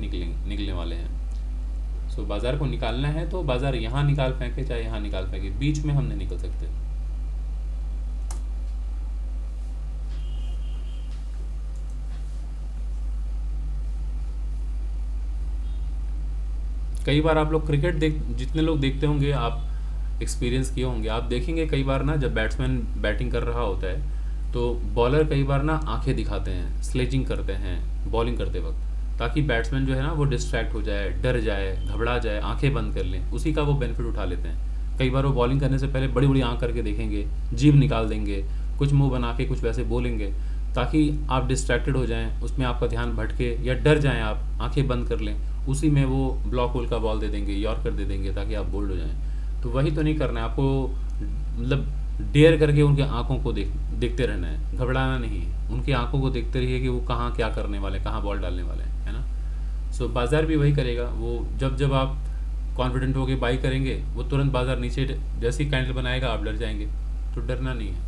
निकलने वाले हैं। सो बाजार को निकालना है तो बाजार यहाँ निकाल फेंके चाहे यहाँ निकाल फेंके, बीच में हम नहीं निकल सकते। कई बार आप लोग क्रिकेट जितने लोग देखते होंगे, आप एक्सपीरियंस किए होंगे, आप देखेंगे कई बार ना जब बैट्समैन बैटिंग कर रहा होता है तो बॉलर कई बार ना आंखें दिखाते हैं, स्लेजिंग करते हैं बॉलिंग करते वक्त, ताकि बैट्समैन जो है ना वो डिस्ट्रैक्ट हो जाए, डर जाए, घबरा जाए, आंखें बंद कर लें, उसी का वो बेनिफिट उठा लेते हैं। कई बार वो बॉलिंग करने से पहले बड़ी बड़ी आंख करके देखेंगे, जीभ निकाल देंगे, कुछ मुंह बना के कुछ वैसे बोलेंगे ताकि आप डिस्ट्रैक्टेड हो जाएं, उसमें आपका ध्यान भटके या डर जाएं, आप आंखें बंद कर लें, उसी में वो ब्लॉक होल का बॉल दे देंगे, यॉर्कर दे देंगे ताकि आप बोल्ड हो जाएं। तो वही तो नहीं करना है आपको, मतलब डेयर करके उनकी आंखों को देखते रहना है, घबराना नहीं है। उनकी आंखों को देखते रहिए कि वो कहाँ क्या करने वाले, कहाँ बॉल डालने वाले हैं, है ना। सो बाजार भी वही करेगा, वो जब आप कॉन्फिडेंट होकर बाई करेंगे, वो तुरंत बाजार नीचे जैसे ही कैंडल बनाएगा आप डर जाएंगे। तो डरना नहीं है।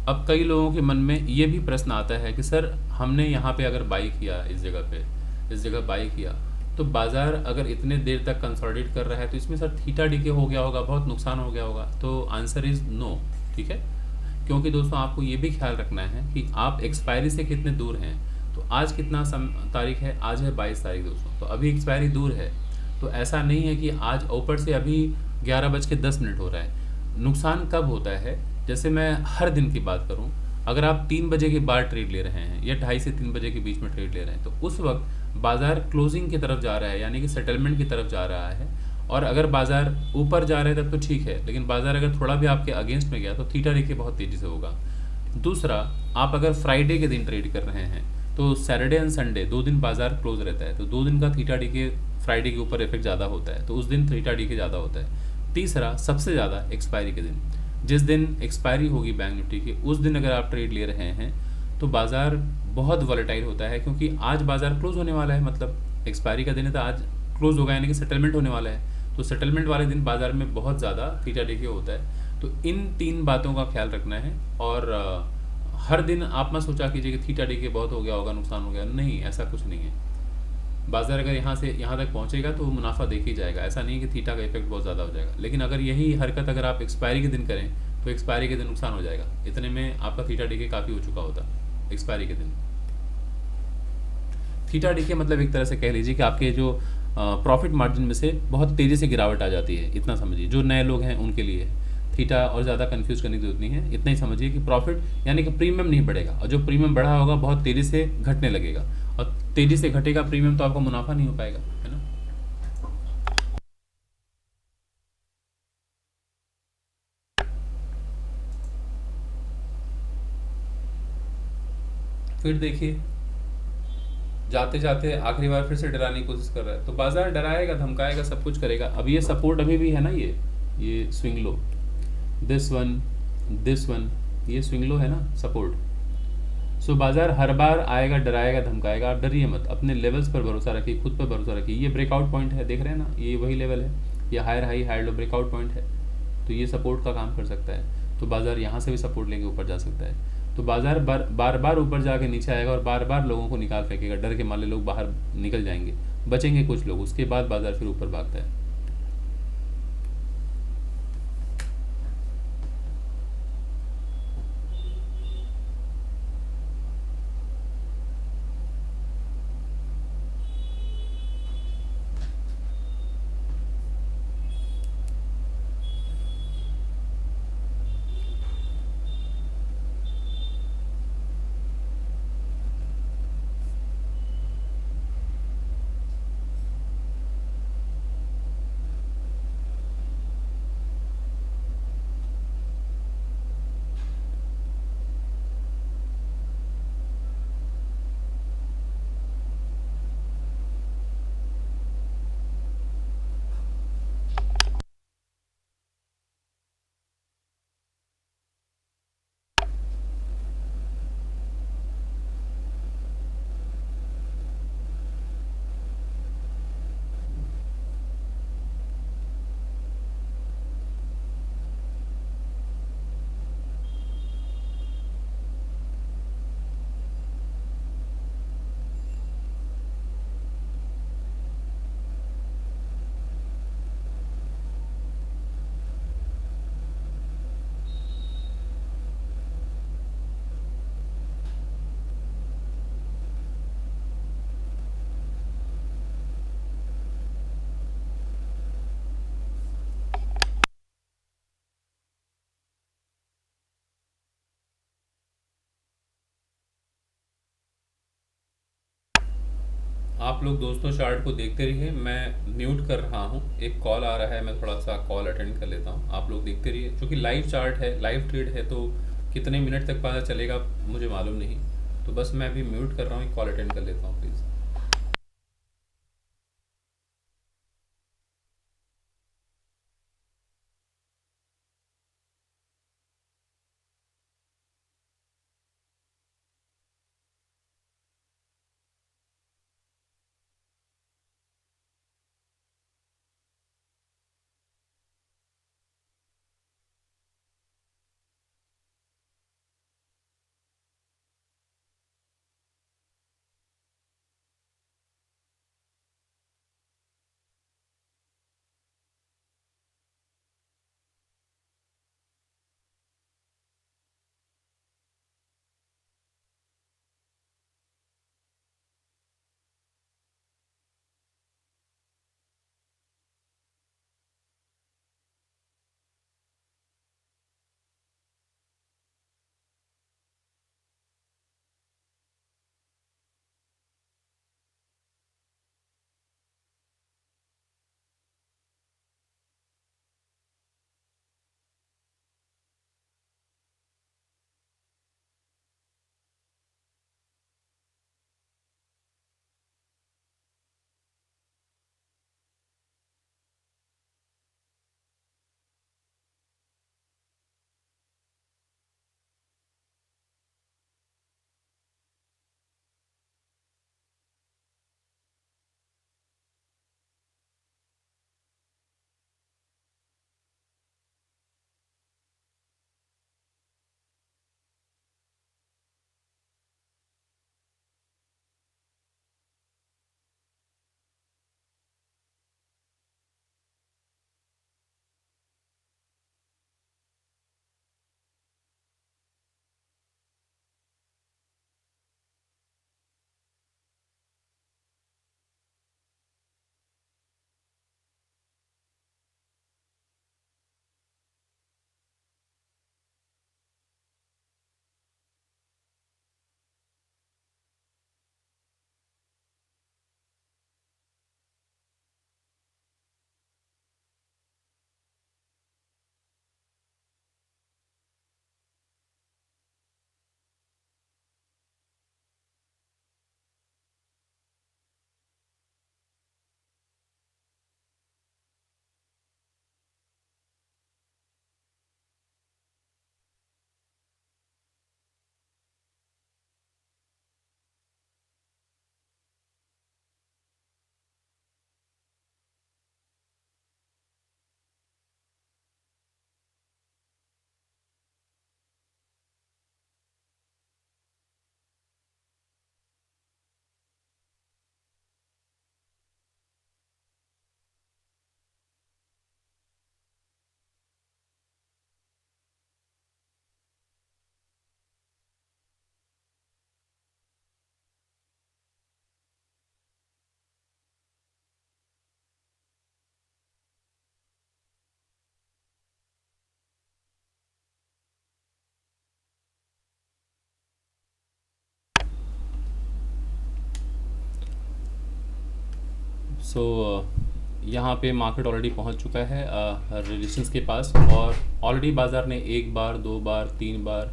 अब कई लोगों के मन में ये भी प्रश्न आता है कि सर हमने यहाँ पे अगर बाई किया, इस जगह बाई किया, तो बाजार अगर इतने देर तक कंसोलिडेट कर रहा है तो इसमें सर थीटा डीके हो गया होगा, बहुत नुकसान हो गया होगा। तो आंसर इज़ नो, ठीक है। क्योंकि दोस्तों आपको ये भी ख्याल रखना है कि आप एक्सपायरी से कितने दूर हैं। तो आज कितना तारीख है? आज है 22 तारीख दोस्तों, तो अभी एक्सपायरी दूर है। तो ऐसा नहीं है कि आज ऊपर से अभी 11:10 हो रहा है। नुकसान कब होता है? जैसे मैं हर दिन की बात करूं अगर आप 3 बजे के बाद ट्रेड ले रहे हैं या 2:30 से 3 बजे के बीच में ट्रेड ले रहे हैं, तो उस वक्त बाजार क्लोजिंग की तरफ जा रहा है, यानी कि सेटलमेंट की तरफ जा रहा है। और अगर बाजार ऊपर जा रहा है तब तो ठीक है, लेकिन बाजार अगर थोड़ा भी आपके अगेंस्ट में गया तो थीटा देखिए बहुत तेज़ी से होगा। दूसरा, आप अगर फ्राइडे के दिन ट्रेड कर रहे हैं तो सैटरडे एंड संडे 2 दिन बाजार क्लोज रहता है, तो 2 दिन का थीटा डी के फ्राइडे के ऊपर इफेक्ट ज़्यादा होता है, तो उस दिन थीटा डी के ज़्यादा होता है। तीसरा, सबसे ज़्यादा एक्सपायरी के दिन, जिस दिन एक्सपायरी होगी बैंक निफ्टी की, उस दिन अगर आप ट्रेड ले रहे हैं तो बाज़ार बहुत वॉलेटाइल होता है, क्योंकि आज बाज़ार क्लोज होने वाला है, मतलब एक्सपायरी का दिन है तो आज क्लोज होगा, यानी कि सेटलमेंट होने वाला है। तो सेटलमेंट वाले दिन बाज़ार में बहुत ज़्यादा थीटा डी के होता है। तो इन 3 बातों का ख्याल रखना है। और हर दिन आप मत सोचा कीजिए कि थीटा डी के बहुत हो गया होगा, नुकसान हो गया, नहीं, ऐसा कुछ नहीं है। बाजार अगर यहाँ से यहाँ तक पहुँचेगा तो मुनाफा देख ही जाएगा, ऐसा नहीं कि थीटा का इफेक्ट बहुत ज़्यादा हो जाएगा। लेकिन अगर यही हरकत अगर आप एक्सपायरी के दिन करें तो एक्सपायरी के दिन नुकसान हो जाएगा, इतने में आपका थीटा डी के काफ़ी हो चुका होता एक्सपायरी के दिन। थीटा डी के मतलब एक तरह से कह लीजिए कि आपके जो प्रॉफिट मार्जिन में से बहुत तेज़ी से गिरावट आ जाती है, इतना समझिए। जो नए लोग हैं उनके लिए थीटा और ज़्यादा कंफ्यूज करने की जरूरत नहीं है, इतना ही समझिए कि प्रॉफिट यानी कि प्रीमियम नहीं बढ़ेगा, और जो प्रीमियम बढ़ा होगा बहुत तेज़ी से घटने लगेगा, और तेज़ी से घटेगा प्रीमियम तो आपका मुनाफा नहीं हो पाएगा, है ना। फिर देखिए, जाते जाते आखिरी बार फिर से डराने की कोशिश कर रहा है, तो बाजार डराएगा, धमकाएगा, सब कुछ करेगा। अब ये सपोर्ट अभी भी है ना, ये swing low, this one, this one, ये स्विंग लो है ना सपोर्ट। सो बाजार हर बार आएगा, डराएगा, धमकाएगा, आप डरिए मत, अपने लेवल्स पर भरोसा रखिए, खुद पर भरोसा रखिए। ये ब्रेकआउट पॉइंट है, देख रहे हैं ना, ये वही लेवल है, ये higher high higher low breakout point है, तो ये सपोर्ट का काम कर सकता है। तो बाजार यहाँ से भी सपोर्ट लेके ऊपर जा सकता है। तो बाजार बार बार ऊपर जाके नीचे आएगा और बार बार लोगों को निकाल फेंकेगा, डर के मारे लोग बाहर निकल जाएंगे, बचेंगे कुछ लोग, उसके बाद बाजार फिर ऊपर भागता है। आप लोग दोस्तों चार्ट को देखते रहिए, मैं म्यूट कर रहा हूँ, एक कॉल आ रहा है, मैं थोड़ा सा कॉल अटेंड कर लेता हूँ। आप लोग देखते रहिए, क्योंकि लाइव चार्ट है, लाइव ट्रेड है, तो कितने मिनट तक पता चलेगा मुझे मालूम नहीं। तो बस मैं अभी म्यूट कर रहा हूँ, एक कॉल अटेंड कर लेता हूँ प्लीज़। सो यहाँ पे मार्केट ऑलरेडी पहुँच चुका है रेजिस्टेंस के पास, और ऑलरेडी बाज़ार ने एक बार, दो बार, तीन बार,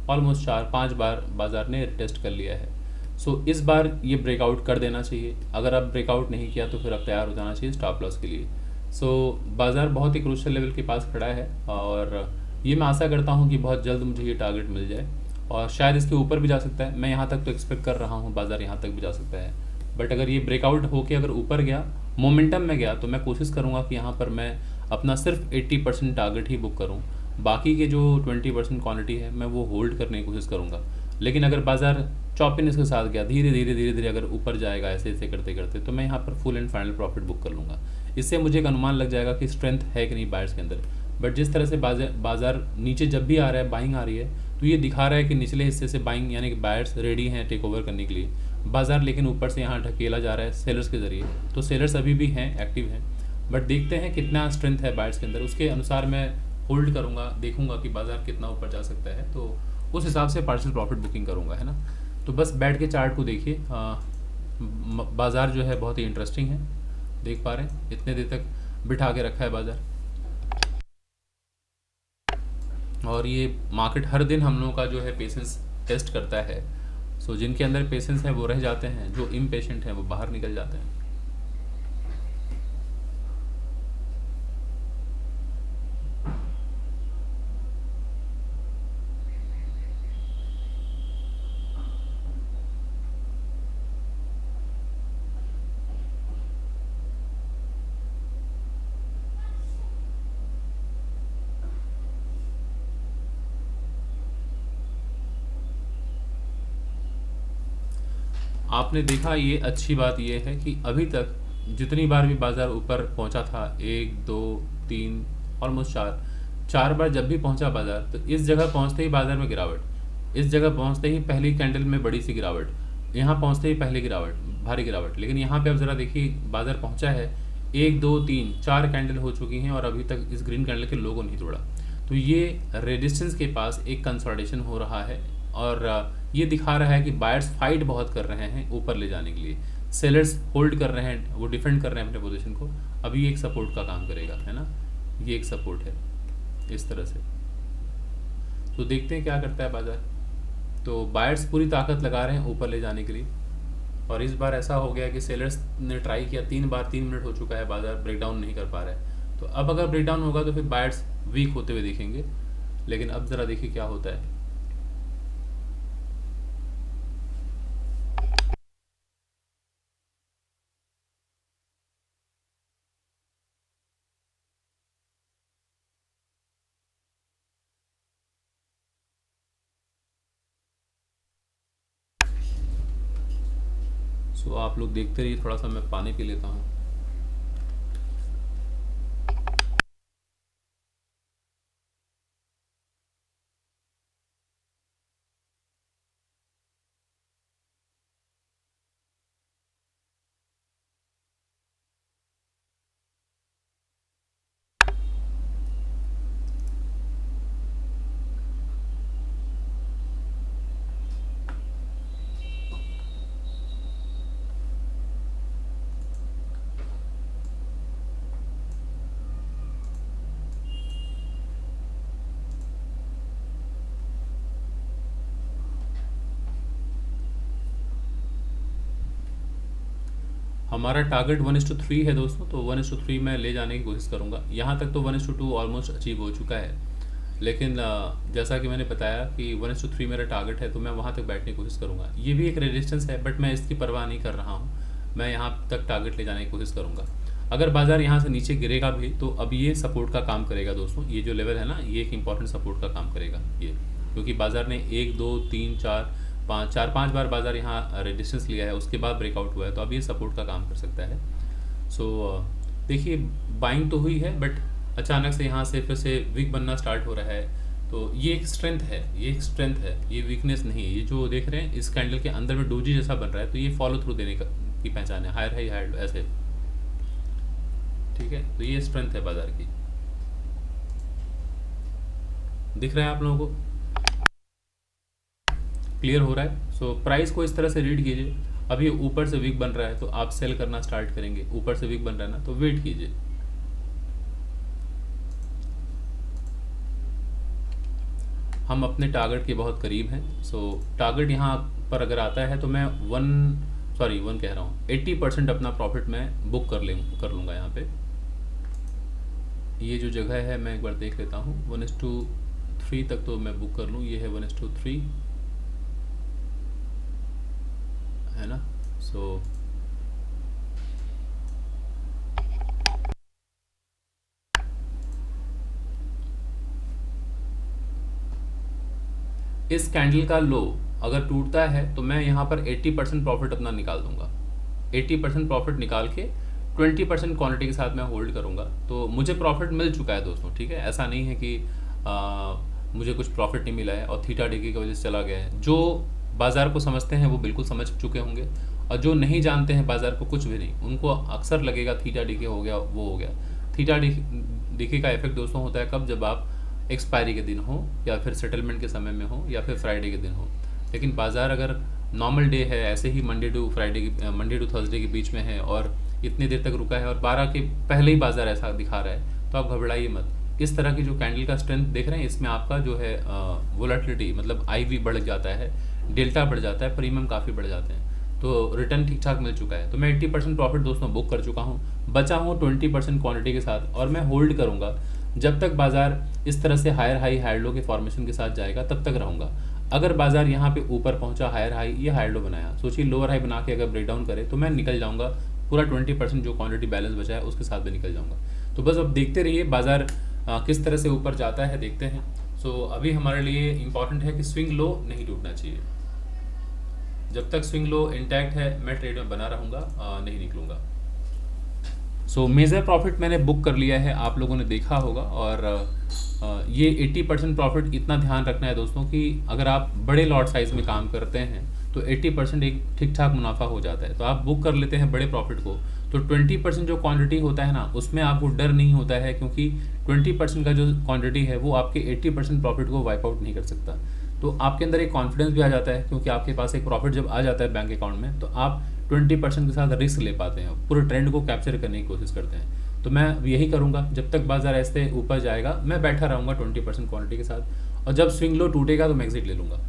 ऑलमोस्ट चार पांच बार बाज़ार ने टेस्ट कर लिया है। सो इस बार ये ब्रेकआउट कर देना चाहिए। अगर अब ब्रेकआउट नहीं किया तो फिर अब तैयार हो जाना चाहिए स्टॉप लॉस के लिए। सो बाज़ार बहुत ही क्रूशियल लेवल के पास खड़ा है, और ये मैं आशा करता हूँ कि बहुत जल्द मुझे ये टारगेट मिल जाए, और शायद इसके ऊपर भी जा सकता है। मैं यहाँ तक तो एक्सपेक्ट कर रहा हूँ बाज़ार यहाँ तक भी जा सकता है, बट अगर ये ब्रेकआउट होके अगर ऊपर गया, मोमेंटम में गया, तो मैं कोशिश करूँगा कि यहाँ पर मैं अपना सिर्फ 80% टारगेट ही बुक करूँ। बाकी के जो 20% क्वांटिटी है मैं वो होल्ड करने की कोशिश करूँगा। लेकिन अगर बाज़ार चॉपिनेस के साथ गया, धीरे धीरे अगर ऊपर जाएगा ऐसे ऐसे करते करते, तो मैं यहाँ पर full and final profit book कर लूँगा। इससे मुझे एक अनुमान लग जाएगा कि स्ट्रेंथ है कि नहीं बायर्स के अंदर। बट जिस तरह से बाज़ार नीचे जब भी आ रहा है, बाइंग आ रही है, तो ये दिखा रहा है कि निचले हिस्से से बाइंग यानी कि बायर्स रेडी हैं टेक ओवर करने के लिए। बाज़ार लेकिन ऊपर से यहाँ ढकेला जा रहा है सेलर्स के ज़रिए, तो सेलर्स अभी भी हैं, एक्टिव हैं, बट देखते हैं कितना स्ट्रेंथ है बायर्स के अंदर, उसके अनुसार मैं होल्ड करूँगा, देखूँगा कि बाज़ार कितना ऊपर जा सकता है, तो उस हिसाब से पार्शियल प्रॉफिट बुकिंग करूँगा, है ना। तो बस बैठ के चार्ट को देखिए। बाज़ार जो है बहुत ही इंटरेस्टिंग है, देख पा रहे हैं इतने देर तक बिठा के रखा है बाज़ार, और ये मार्केट हर दिन हम लोगों का जो है पेशेंस टेस्ट करता है। सो जिनके अंदर पेशेंस है वो रह जाते हैं, जो इम्पेशेंट हैं वो बाहर निकल जाते हैं। आपने देखा, ये अच्छी बात ये है कि अभी तक जितनी बार भी बाज़ार ऊपर पहुंचा था, एक दो तीन, ऑलमोस्ट चार चार बार जब भी पहुंचा बाज़ार, तो इस जगह पहुंचते ही बाज़ार में गिरावट, इस जगह पहुंचते ही पहली कैंडल में बड़ी सी गिरावट, यहाँ पहुंचते ही पहली गिरावट, भारी गिरावट। लेकिन यहाँ पे अब ज़रा देखिए बाज़ार पहुंचा है, एक दो तीन चार कैंडल हो चुकी हैं और अभी तक इस ग्रीन कैंडल के लो को नहीं तोड़ा। तो ये रेजिस्टेंस के पास एक कंसोलिडेशन हो रहा है, और ये दिखा रहा है कि बायर्स फाइट बहुत कर रहे हैं ऊपर ले जाने के लिए, सेलर्स होल्ड कर रहे हैं, वो डिफेंड कर रहे हैं अपने पोजीशन को। अभी ये एक सपोर्ट का काम करेगा, है ना, ये एक सपोर्ट है इस तरह से। तो देखते हैं क्या करता है बाज़ार। तो बायर्स पूरी ताकत लगा रहे हैं ऊपर ले जाने के लिए, और इस बार ऐसा हो गया कि सेलर्स ने ट्राई किया 3 बार, 3 मिनट हो चुका है, बाज़ार ब्रेकडाउन नहीं कर पा रहा है। तो अब अगर ब्रेकडाउन होगा तो फिर बायर्स वीक होते हुए दिखेंगे। लेकिन अब ज़रा देखिए क्या होता है। सो आप लोग देखते रहिए, थोड़ा सा मैं पानी पी लेता हूँ। हमारा टारगेट 1:3 है दोस्तों, तो 1:3 में ले जाने की कोशिश करूँगा। यहाँ तक तो 1:2 ऑलमोस्ट अचीव हो चुका है, लेकिन जैसा कि मैंने बताया कि 1:3 मेरा टारगेट है, तो मैं वहाँ तक बैठने की कोशिश करूँगा। ये भी एक रेजिस्टेंस है, बट मैं इसकी परवाह नहीं कर रहा हूँ, मैं यहाँ तक टारगेट ले जाने की कोशिश करूँगा। अगर बाज़ार यहाँ से नीचे गिरेगा भी तो अब ये सपोर्ट का काम करेगा दोस्तों, ये जो लेवल है ना, ये एक इंपॉर्टेंट सपोर्ट का काम करेगा ये, क्योंकि बाज़ार ने 1 2 3 4 5 4 5 बार बाज़ार यहाँ रेजिस्टेंस लिया है, उसके बाद ब्रेकआउट हुआ है, तो अब ये सपोर्ट का काम कर सकता है। सो देखिए बाइंग तो हुई है, बट अचानक से यहाँ से फिर से वीक बनना स्टार्ट हो रहा है, तो ये एक स्ट्रेंथ है, ये एक स्ट्रेंथ है, ये वीकनेस नहीं है। ये जो देख रहे हैं इस कैंडल के अंदर में डोजी जैसा बन रहा है, तो ये फॉलो थ्रू देने का की पहचान है, हायर हाई हायर लो ऐसे, ठीक है। तो ये स्ट्रेंथ है बाज़ार की, दिख रहा है आप लोगों को, क्लियर हो रहा है। सो प्राइस को इस तरह से रीड कीजिए। अब ये ऊपर से वीक बन रहा है तो आप सेल करना स्टार्ट करेंगे, ऊपर से वीक बन रहा है ना तो वेट कीजिए। हम अपने टारगेट के बहुत करीब हैं। सो टारगेट यहाँ पर अगर आता है तो मैं 1 कह रहा हूँ 80% अपना प्रॉफिट मैं बुक कर लूँगा यहाँ पे। ये जो जगह है मैं एक बार देख लेता हूँ, 1:3 तक तो मैं बुक कर लूँ। ये है 1:3 है ना। सो इस कैंडल का लो अगर टूटता है तो मैं यहाँ पर 80% प्रॉफिट अपना निकाल दूंगा। 80% प्रॉफिट निकाल के 20% क्वांटिटी के साथ मैं होल्ड करूँगा। तो मुझे प्रॉफिट मिल चुका है दोस्तों, ठीक है। ऐसा नहीं है कि मुझे कुछ प्रॉफिट नहीं मिला है और थीटा डिग्री की वजह से चला गया है। जो बाज़ार को समझते हैं वो बिल्कुल समझ चुके होंगे, और जो नहीं जानते हैं बाज़ार को कुछ भी नहीं, उनको अक्सर लगेगा थीटा डिके हो गया, वो हो गया। थीटा डिके का इफेक्ट दोस्तों होता है कब, जब आप एक्सपायरी के दिन हो या फिर सेटलमेंट के समय में हो या फिर फ्राइडे के दिन हो। लेकिन बाज़ार अगर नॉर्मल डे है, ऐसे ही मंडे टू थर्सडे के बीच में है और इतनी देर तक रुका है और 12 के पहले ही बाज़ार ऐसा दिखा रहा है, तो आप घबराइए मत। इस तरह की जो कैंडल का स्ट्रेंथ देख रहे हैं, इसमें आपका जो है वोलेटिलिटी मतलब IV बढ़ जाता है, डेल्टा बढ़ जाता है, प्रीमियम काफ़ी बढ़ जाते हैं। तो रिटर्न ठीक ठाक मिल चुका है। तो मैं 80% प्रॉफिट दोस्तों बुक कर चुका हूँ, बचा हूँ 20% क्वांटिटी के साथ, और मैं होल्ड करूँगा जब तक बाज़ार इस तरह से हायर हाई हायर लो के फॉर्मेशन के साथ जाएगा, तब तक रहूँगा। अगर बाज़ार यहाँ पे ऊपर पहुँचा, हायर हाई ये हायर लो बनाया, सोचिए लोअर हाई बना के अगर ब्रेकडाउन करे तो मैं निकल जाऊँगा, पूरा 20% जो क्वांटिटी बैलेंस बचा है उसके साथ भी निकल जाऊँगा। तो बस अब देखते रहिए बाज़ार किस तरह से ऊपर जाता है, देखते हैं। सो अभी हमारे लिए इम्पॉर्टेंट है कि स्विंग लो नहीं टूटना चाहिए। जब तक स्विंग लो इंटैक्ट है मैं ट्रेड में बना रहूँगा, नहीं निकलूँगा। सो मेजर प्रॉफिट मैंने बुक कर लिया है, आप लोगों ने देखा होगा। और ये 80% प्रॉफिट इतना ध्यान रखना है दोस्तों कि अगर आप बड़े लॉट साइज में काम करते हैं तो 80% एक ठीक ठाक मुनाफा हो जाता है। तो आप बुक कर लेते हैं बड़े प्रॉफिट को, तो 20% जो क्वांटिटी होता है ना, उसमें आपको डर नहीं होता है, क्योंकि 20% का जो क्वांटिटी है वो आपके 80% प्रॉफिट को वाइप आउट नहीं कर सकता। तो आपके अंदर एक कॉन्फिडेंस भी आ जाता है, क्योंकि आपके पास एक प्रॉफिट जब आ जाता है बैंक अकाउंट में, तो आप 20% के साथ रिस्क ले पाते हैं, पूरे ट्रेंड को कैप्चर करने की कोशिश करते हैं। तो मैं यही करूंगा, जब तक बाजार ऐसे ऊपर जाएगा मैं बैठा रहूंगा 20% क्वांटिटी के साथ, और जब स्विंग लो टूटेगा तो मैं एग्जिट ले लूंगा।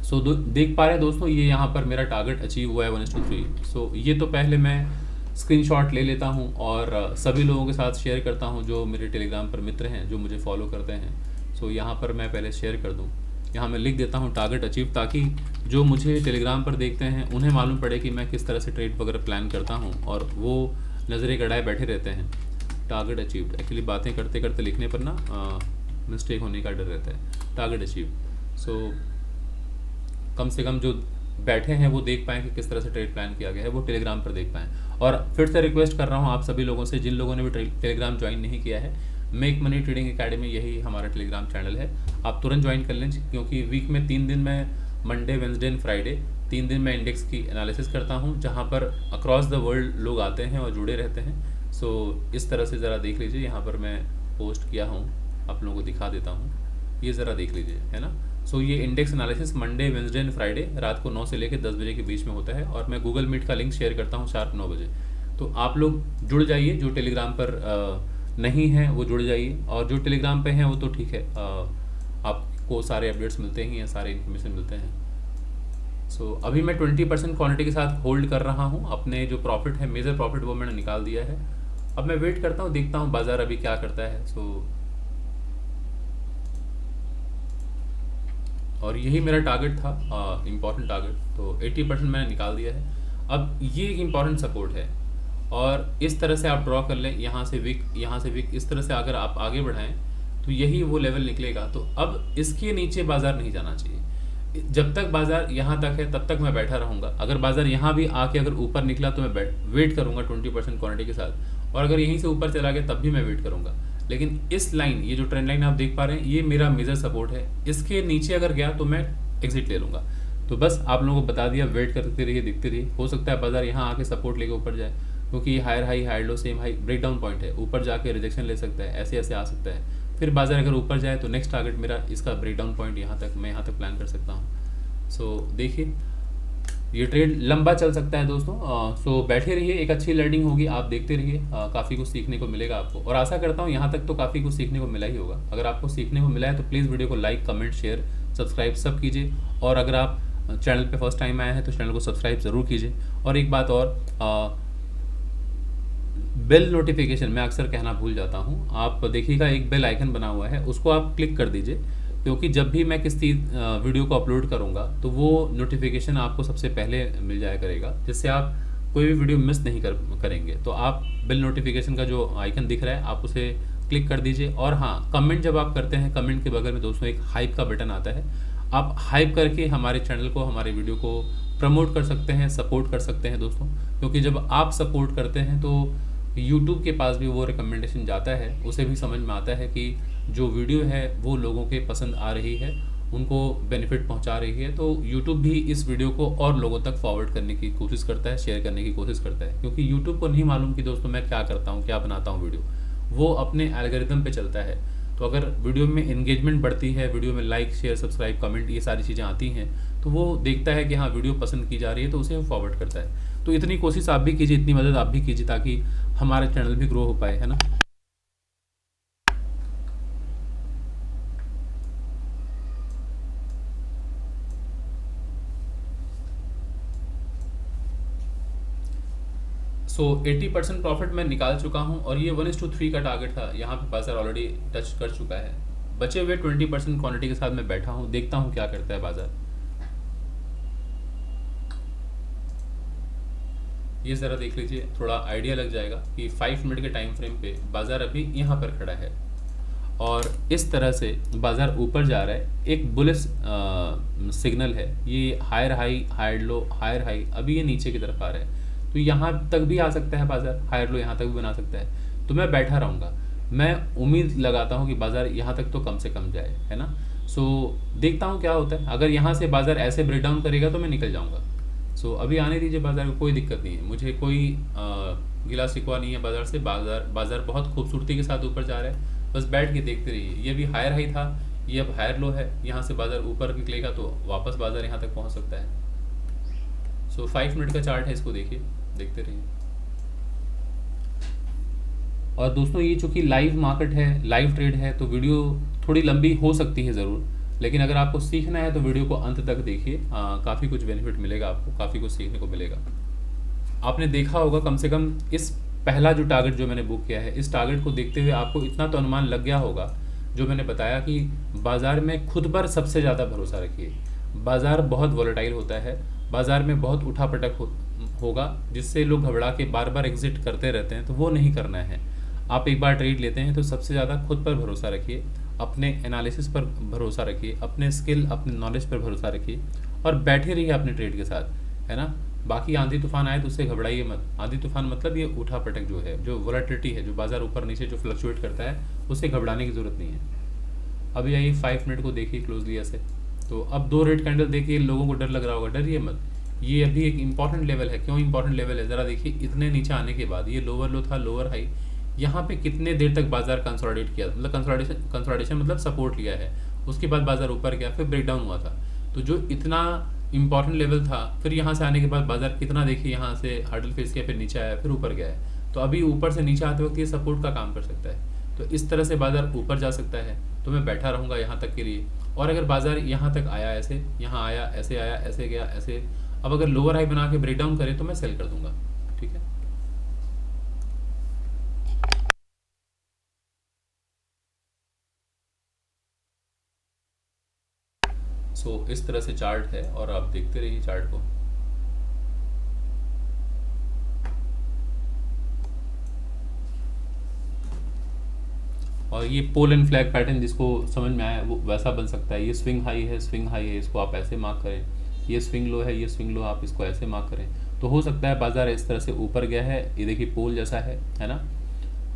सो देख पा रहे हैं दोस्तों, ये यहाँ पर मेरा टारगेट अचीव हुआ है 1:3। सो ये तो पहले मैं स्क्रीनशॉट ले लेता हूँ और सभी लोगों के साथ शेयर करता हूँ जो मेरे टेलीग्राम पर मित्र हैं, जो मुझे फॉलो करते हैं। सो यहाँ पर मैं पहले शेयर कर दूँ, यहाँ मैं लिख देता हूँ टारगेट अचीव, ताकि जो मुझे टेलीग्राम पर देखते हैं उन्हें मालूम पड़े कि मैं किस तरह से ट्रेड वगैरह प्लान करता हूँ, और वो नज़रें गड़ाए बैठे रहते हैं। टारगेट अचीव्ड, एक्चुअली बातें करते करते लिखने पर ना मिस्टेक होने का डर रहता है। टारगेट अचीव, सो कम से कम जो बैठे हैं वो देख पाएँ कि किस तरह से ट्रेड प्लान किया गया है, वो टेलीग्राम पर देख पाएँ। और फिर से रिक्वेस्ट कर रहा हूँ आप सभी लोगों से, जिन लोगों ने भी टेलीग्राम ज्वाइन नहीं किया है, मेक मनी ट्रेडिंग एकेडमी यही हमारा टेलीग्राम चैनल है, आप तुरंत ज्वाइन कर लें। क्योंकि वीक में 3 दिन मैं मंडे, वेंसडे एंड फ्राइडे 3 दिन मैं इंडेक्स की एनालिसिस करता हूँ, जहाँ पर अक्रॉस द वर्ल्ड लोग आते हैं और जुड़े रहते हैं। सो इस तरह से ज़रा देख लीजिए, यहाँ पर मैं पोस्ट किया हूँ, आप लोगों को दिखा देता हूँ, ये ज़रा देख लीजिए, है ना। सो ये index analysis Monday, Wednesday and Friday रात को 9 से लेकर 10 बजे के बीच में होता है, और मैं गूगल मीट का लिंक शेयर करता हूँ शार्प 9 बजे। तो आप लोग जुड़ जाइए, जो टेलीग्राम पर नहीं है वो जुड़ जाइए, और जो टेलीग्राम पे हैं वो तो ठीक है, आपको सारे अपडेट्स मिलते ही हैं, सारे इन्फॉर्मेशन मिलते हैं। सो अभी मैं 20% क्वांटिटी के साथ होल्ड कर रहा हूँ। अपने जो प्रॉफिट है, मेजर प्रॉफिट, वो मैंने निकाल दिया है। अब मैं वेट करता हूँ, देखता हूँ बाजार अभी क्या करता है। सो और यही मेरा टारगेट था, इम्पॉर्टेंट टारगेट, तो 80% मैंने निकाल दिया है। अब ये एक इम्पॉर्टेंट सपोर्ट है, और इस तरह से आप ड्रॉ कर लें, यहाँ से विक, यहाँ से विक, इस तरह से अगर आप आगे बढ़ाएं तो यही वो लेवल निकलेगा। तो अब इसके नीचे बाजार नहीं जाना चाहिए। जब तक बाजार यहाँ तक है तब तक मैं बैठा रहूँगा। अगर बाजार यहाँ भी आके अगर ऊपर निकला तो मैं वेट करूँगा 20% क्वांटिटी के साथ, और अगर यहीं से ऊपर चला गया तब भी मैं वेट करूँगा। लेकिन इस लाइन, ये जो ट्रेंड लाइन आप देख पा रहे हैं, ये मेरा मेजर सपोर्ट है। इसके नीचे अगर गया तो मैं एग्जिट ले लूँगा। तो बस आप लोगों को बता दिया, वेट करते रहिए, देखते रहिए, हो सकता है बाजार यहाँ आके सपोर्ट लेके ऊपर जाए, क्योंकि ये higher high higher low same high breakdown point है, ऊपर जाके रिजेक्शन ले सकता है, ऐसे ऐसे आ सकता है। फिर बाजार अगर ऊपर जाए तो नेक्स्ट टारगेट मेरा इसका ब्रेकडाउन पॉइंट यहाँ तक, मैं यहाँ तक प्लान कर सकता हूँ। सो देखिए ये ट्रेड लंबा चल सकता है दोस्तों। सो बैठे रहिए, एक अच्छी लर्निंग होगी, आप देखते रहिए, काफ़ी कुछ सीखने को मिलेगा आपको। और आशा करता हूँ यहाँ तक तो काफ़ी कुछ सीखने को मिला ही होगा। अगर आपको सीखने को मिला है तो प्लीज़ वीडियो को लाइक, कमेंट, शेयर, सब्सक्राइब सब कीजिए। और अगर आप चैनल पे फर्स्ट टाइम आए हैं तो चैनल को सब्सक्राइब ज़रूर कीजिए। और एक बात और, बेल नोटिफिकेशन मैं अक्सर कहना भूल जाता हूँ, आप देखिएगा एक बेल आइकन बना हुआ है, उसको आप क्लिक कर दीजिए, क्योंकि जब भी मैं किसी वीडियो को अपलोड करूँगा तो वो नोटिफिकेशन आपको सबसे पहले मिल जाया करेगा, जिससे आप कोई भी वीडियो मिस नहीं करेंगे। तो आप बेल नोटिफिकेशन का जो आइकन दिख रहा है आप उसे क्लिक कर दीजिए। और हाँ, कमेंट जब आप करते हैं, कमेंट के बगल में दोस्तों एक हाइप का बटन आता है, आप हाइप करके हमारे चैनल को, हमारे वीडियो को प्रमोट कर सकते हैं, सपोर्ट कर सकते हैं दोस्तों। क्योंकि जब आप सपोर्ट करते हैं तो यूट्यूब के पास भी वो रिकमेंडेशन जाता है, उसे भी समझ में आता है कि जो वीडियो है वो लोगों के पसंद आ रही है, उनको बेनिफिट पहुंचा रही है। तो यूट्यूब भी इस वीडियो को और लोगों तक फॉरवर्ड करने की कोशिश करता है, शेयर करने की कोशिश करता है। क्योंकि यूट्यूब को नहीं मालूम कि दोस्तों मैं क्या करता हूँ, क्या बनाता हूँ वीडियो, वो अपने एल्गोरिदम पे चलता है। तो अगर वीडियो में एंगेजमेंट बढ़ती है, वीडियो में लाइक, शेयर, सब्सक्राइब, कमेंट, ये सारी चीज़ें आती हैं, तो वो देखता है कि हाँ वीडियो पसंद की जा रही है, तो उसे वो फॉरवर्ड करता है। तो इतनी कोशिश आप भी कीजिए, इतनी मदद आप भी कीजिए, ताकि हमारा चैनल भी ग्रो हो पाए, है ना। सो 80% प्रॉफिट मैं निकाल चुका हूँ, और ये 1:3 का टारगेट था, यहाँ पे बाजार ऑलरेडी टच कर चुका है। बचे हुए 20% क्वांटिटी के साथ मैं बैठा हूँ, देखता हूँ क्या करता है बाजार। ये ज़रा देख लीजिए, थोड़ा आइडिया लग जाएगा कि 5 मिनट के टाइम फ्रेम पे बाजार अभी यहाँ पर खड़ा है, और इस तरह से बाजार ऊपर जा रहा है। एक बुलिश सिग्नल है, ये higher high, higher low, higher high, अभी ये नीचे की तरफ आ रहा है, तो यहाँ तक भी आ सकता है बाजार, हायर लो यहाँ तक भी बना सकता है। तो मैं बैठा रहूँगा, मैं उम्मीद लगाता हूँ कि बाजार यहाँ तक तो कम से कम जाए, है ना। सो देखता हूँ क्या होता है। अगर यहाँ से बाजार ऐसे ब्रेक डाउन करेगा तो मैं निकल जाऊँगा। सो अभी आने दीजिए बाजार को, कोई दिक्कत नहीं है, मुझे कोई गिला शिकवा नहीं है बाजार से। बाजार बहुत खूबसूरती के साथ ऊपर जा रहा है, बस बैठ के देखते रहिए। ये भी हायर हाई था, ये अब हायर लो है, यहाँ से बाजार ऊपर निकलेगा तो वापस बाजार यहाँ तक पहुँच सकता है। सो 5 मिनट का चार्ट है, इसको देखिए, देखते रहिए। और दोस्तों ये चूँकि लाइव मार्केट है, लाइव ट्रेड है, तो वीडियो थोड़ी लंबी हो सकती है ज़रूर, लेकिन अगर आपको सीखना है तो वीडियो को अंत तक देखिए, काफ़ी कुछ बेनिफिट मिलेगा आपको, काफ़ी कुछ सीखने को मिलेगा। आपने देखा होगा कम से कम इस पहला जो टारगेट जो मैंने बुक किया है, इस टारगेट को देखते हुए आपको इतना तो अनुमान लग गया होगा, जो मैंने बताया कि बाज़ार में खुद पर सबसे ज़्यादा भरोसा रखिए। बाज़ार बहुत वॉलेटाइल होता है, बाज़ार में बहुत उठापटक होगा, जिससे लोग घबरा के बार बार एग्जिट करते रहते हैं, तो वो नहीं करना है। आप एक बार ट्रेड लेते हैं तो सबसे ज़्यादा खुद पर भरोसा रखिए, अपने एनालिसिस पर भरोसा रखिए, अपने स्किल, अपने नॉलेज पर भरोसा रखिए, और बैठे रहिए अपने ट्रेड के साथ, है ना। बाकी आंधी तूफान आए तो उससे घबराइए मत। आंधी तूफान मतलब ये उठा पटक जो है, जो वॉलेटिलिटी है, जो बाजार ऊपर नीचे जो फ्लक्चुएट करता है, उससे घबराने की ज़रूरत नहीं है। अभी आइए 5 मिनट को देखिए क्लोजली ऐसे। तो अब 2 रेड कैंडल देखिए, लोगों को डर लग रहा होगा, डरिए मत, ये अभी एक इंपॉर्टेंट लेवल है। क्यों इंपॉर्टेंट लेवल है, ज़रा देखिए, इतने नीचे आने के बाद ये लोअर लो था, लोअर हाई, यहाँ पे कितने देर तक बाजार कंसोलिडेट किया, मतलब कंसोलिडेशन मतलब सपोर्ट लिया है, उसके बाद बाजार ऊपर गया, फिर ब्रेकडाउन हुआ था। तो जो इतना इंपॉर्टेंट लेवल था, फिर यहाँ से आने के बाद बाजार कितना देखिए, यहाँ से हर्डल फेस किया, फिर नीचे आया, फिर ऊपर गया है। तो अभी ऊपर से नीचे आते वक्त ये सपोर्ट का काम कर सकता है। तो इस तरह से बाजार ऊपर जा सकता है, तो मैं बैठा रहूँगा यहाँ तक के लिए। और अगर बाजार यहाँ तक आया, ऐसे यहाँ आया, ऐसे आया, ऐसे गया, ऐसे, अब अगर लोअर हाई बना के ब्रेकडाउन करे तो मैं सेल कर दूंगा, ठीक है। सो इस तरह से चार्ट है, और आप देखते रहिए चार्ट को। और ये पोल एंड फ्लैग पैटर्न जिसको समझ में आया वो वैसा बन सकता है। ये स्विंग हाई है, स्विंग हाई है, इसको आप ऐसे मार्क करें। ये स्विंग लो है, ये स्विंग लो, आप इसको ऐसे मार्क करें। तो हो सकता है बाजार इस तरह से ऊपर गया है, ये देखिए पोल जैसा है ना,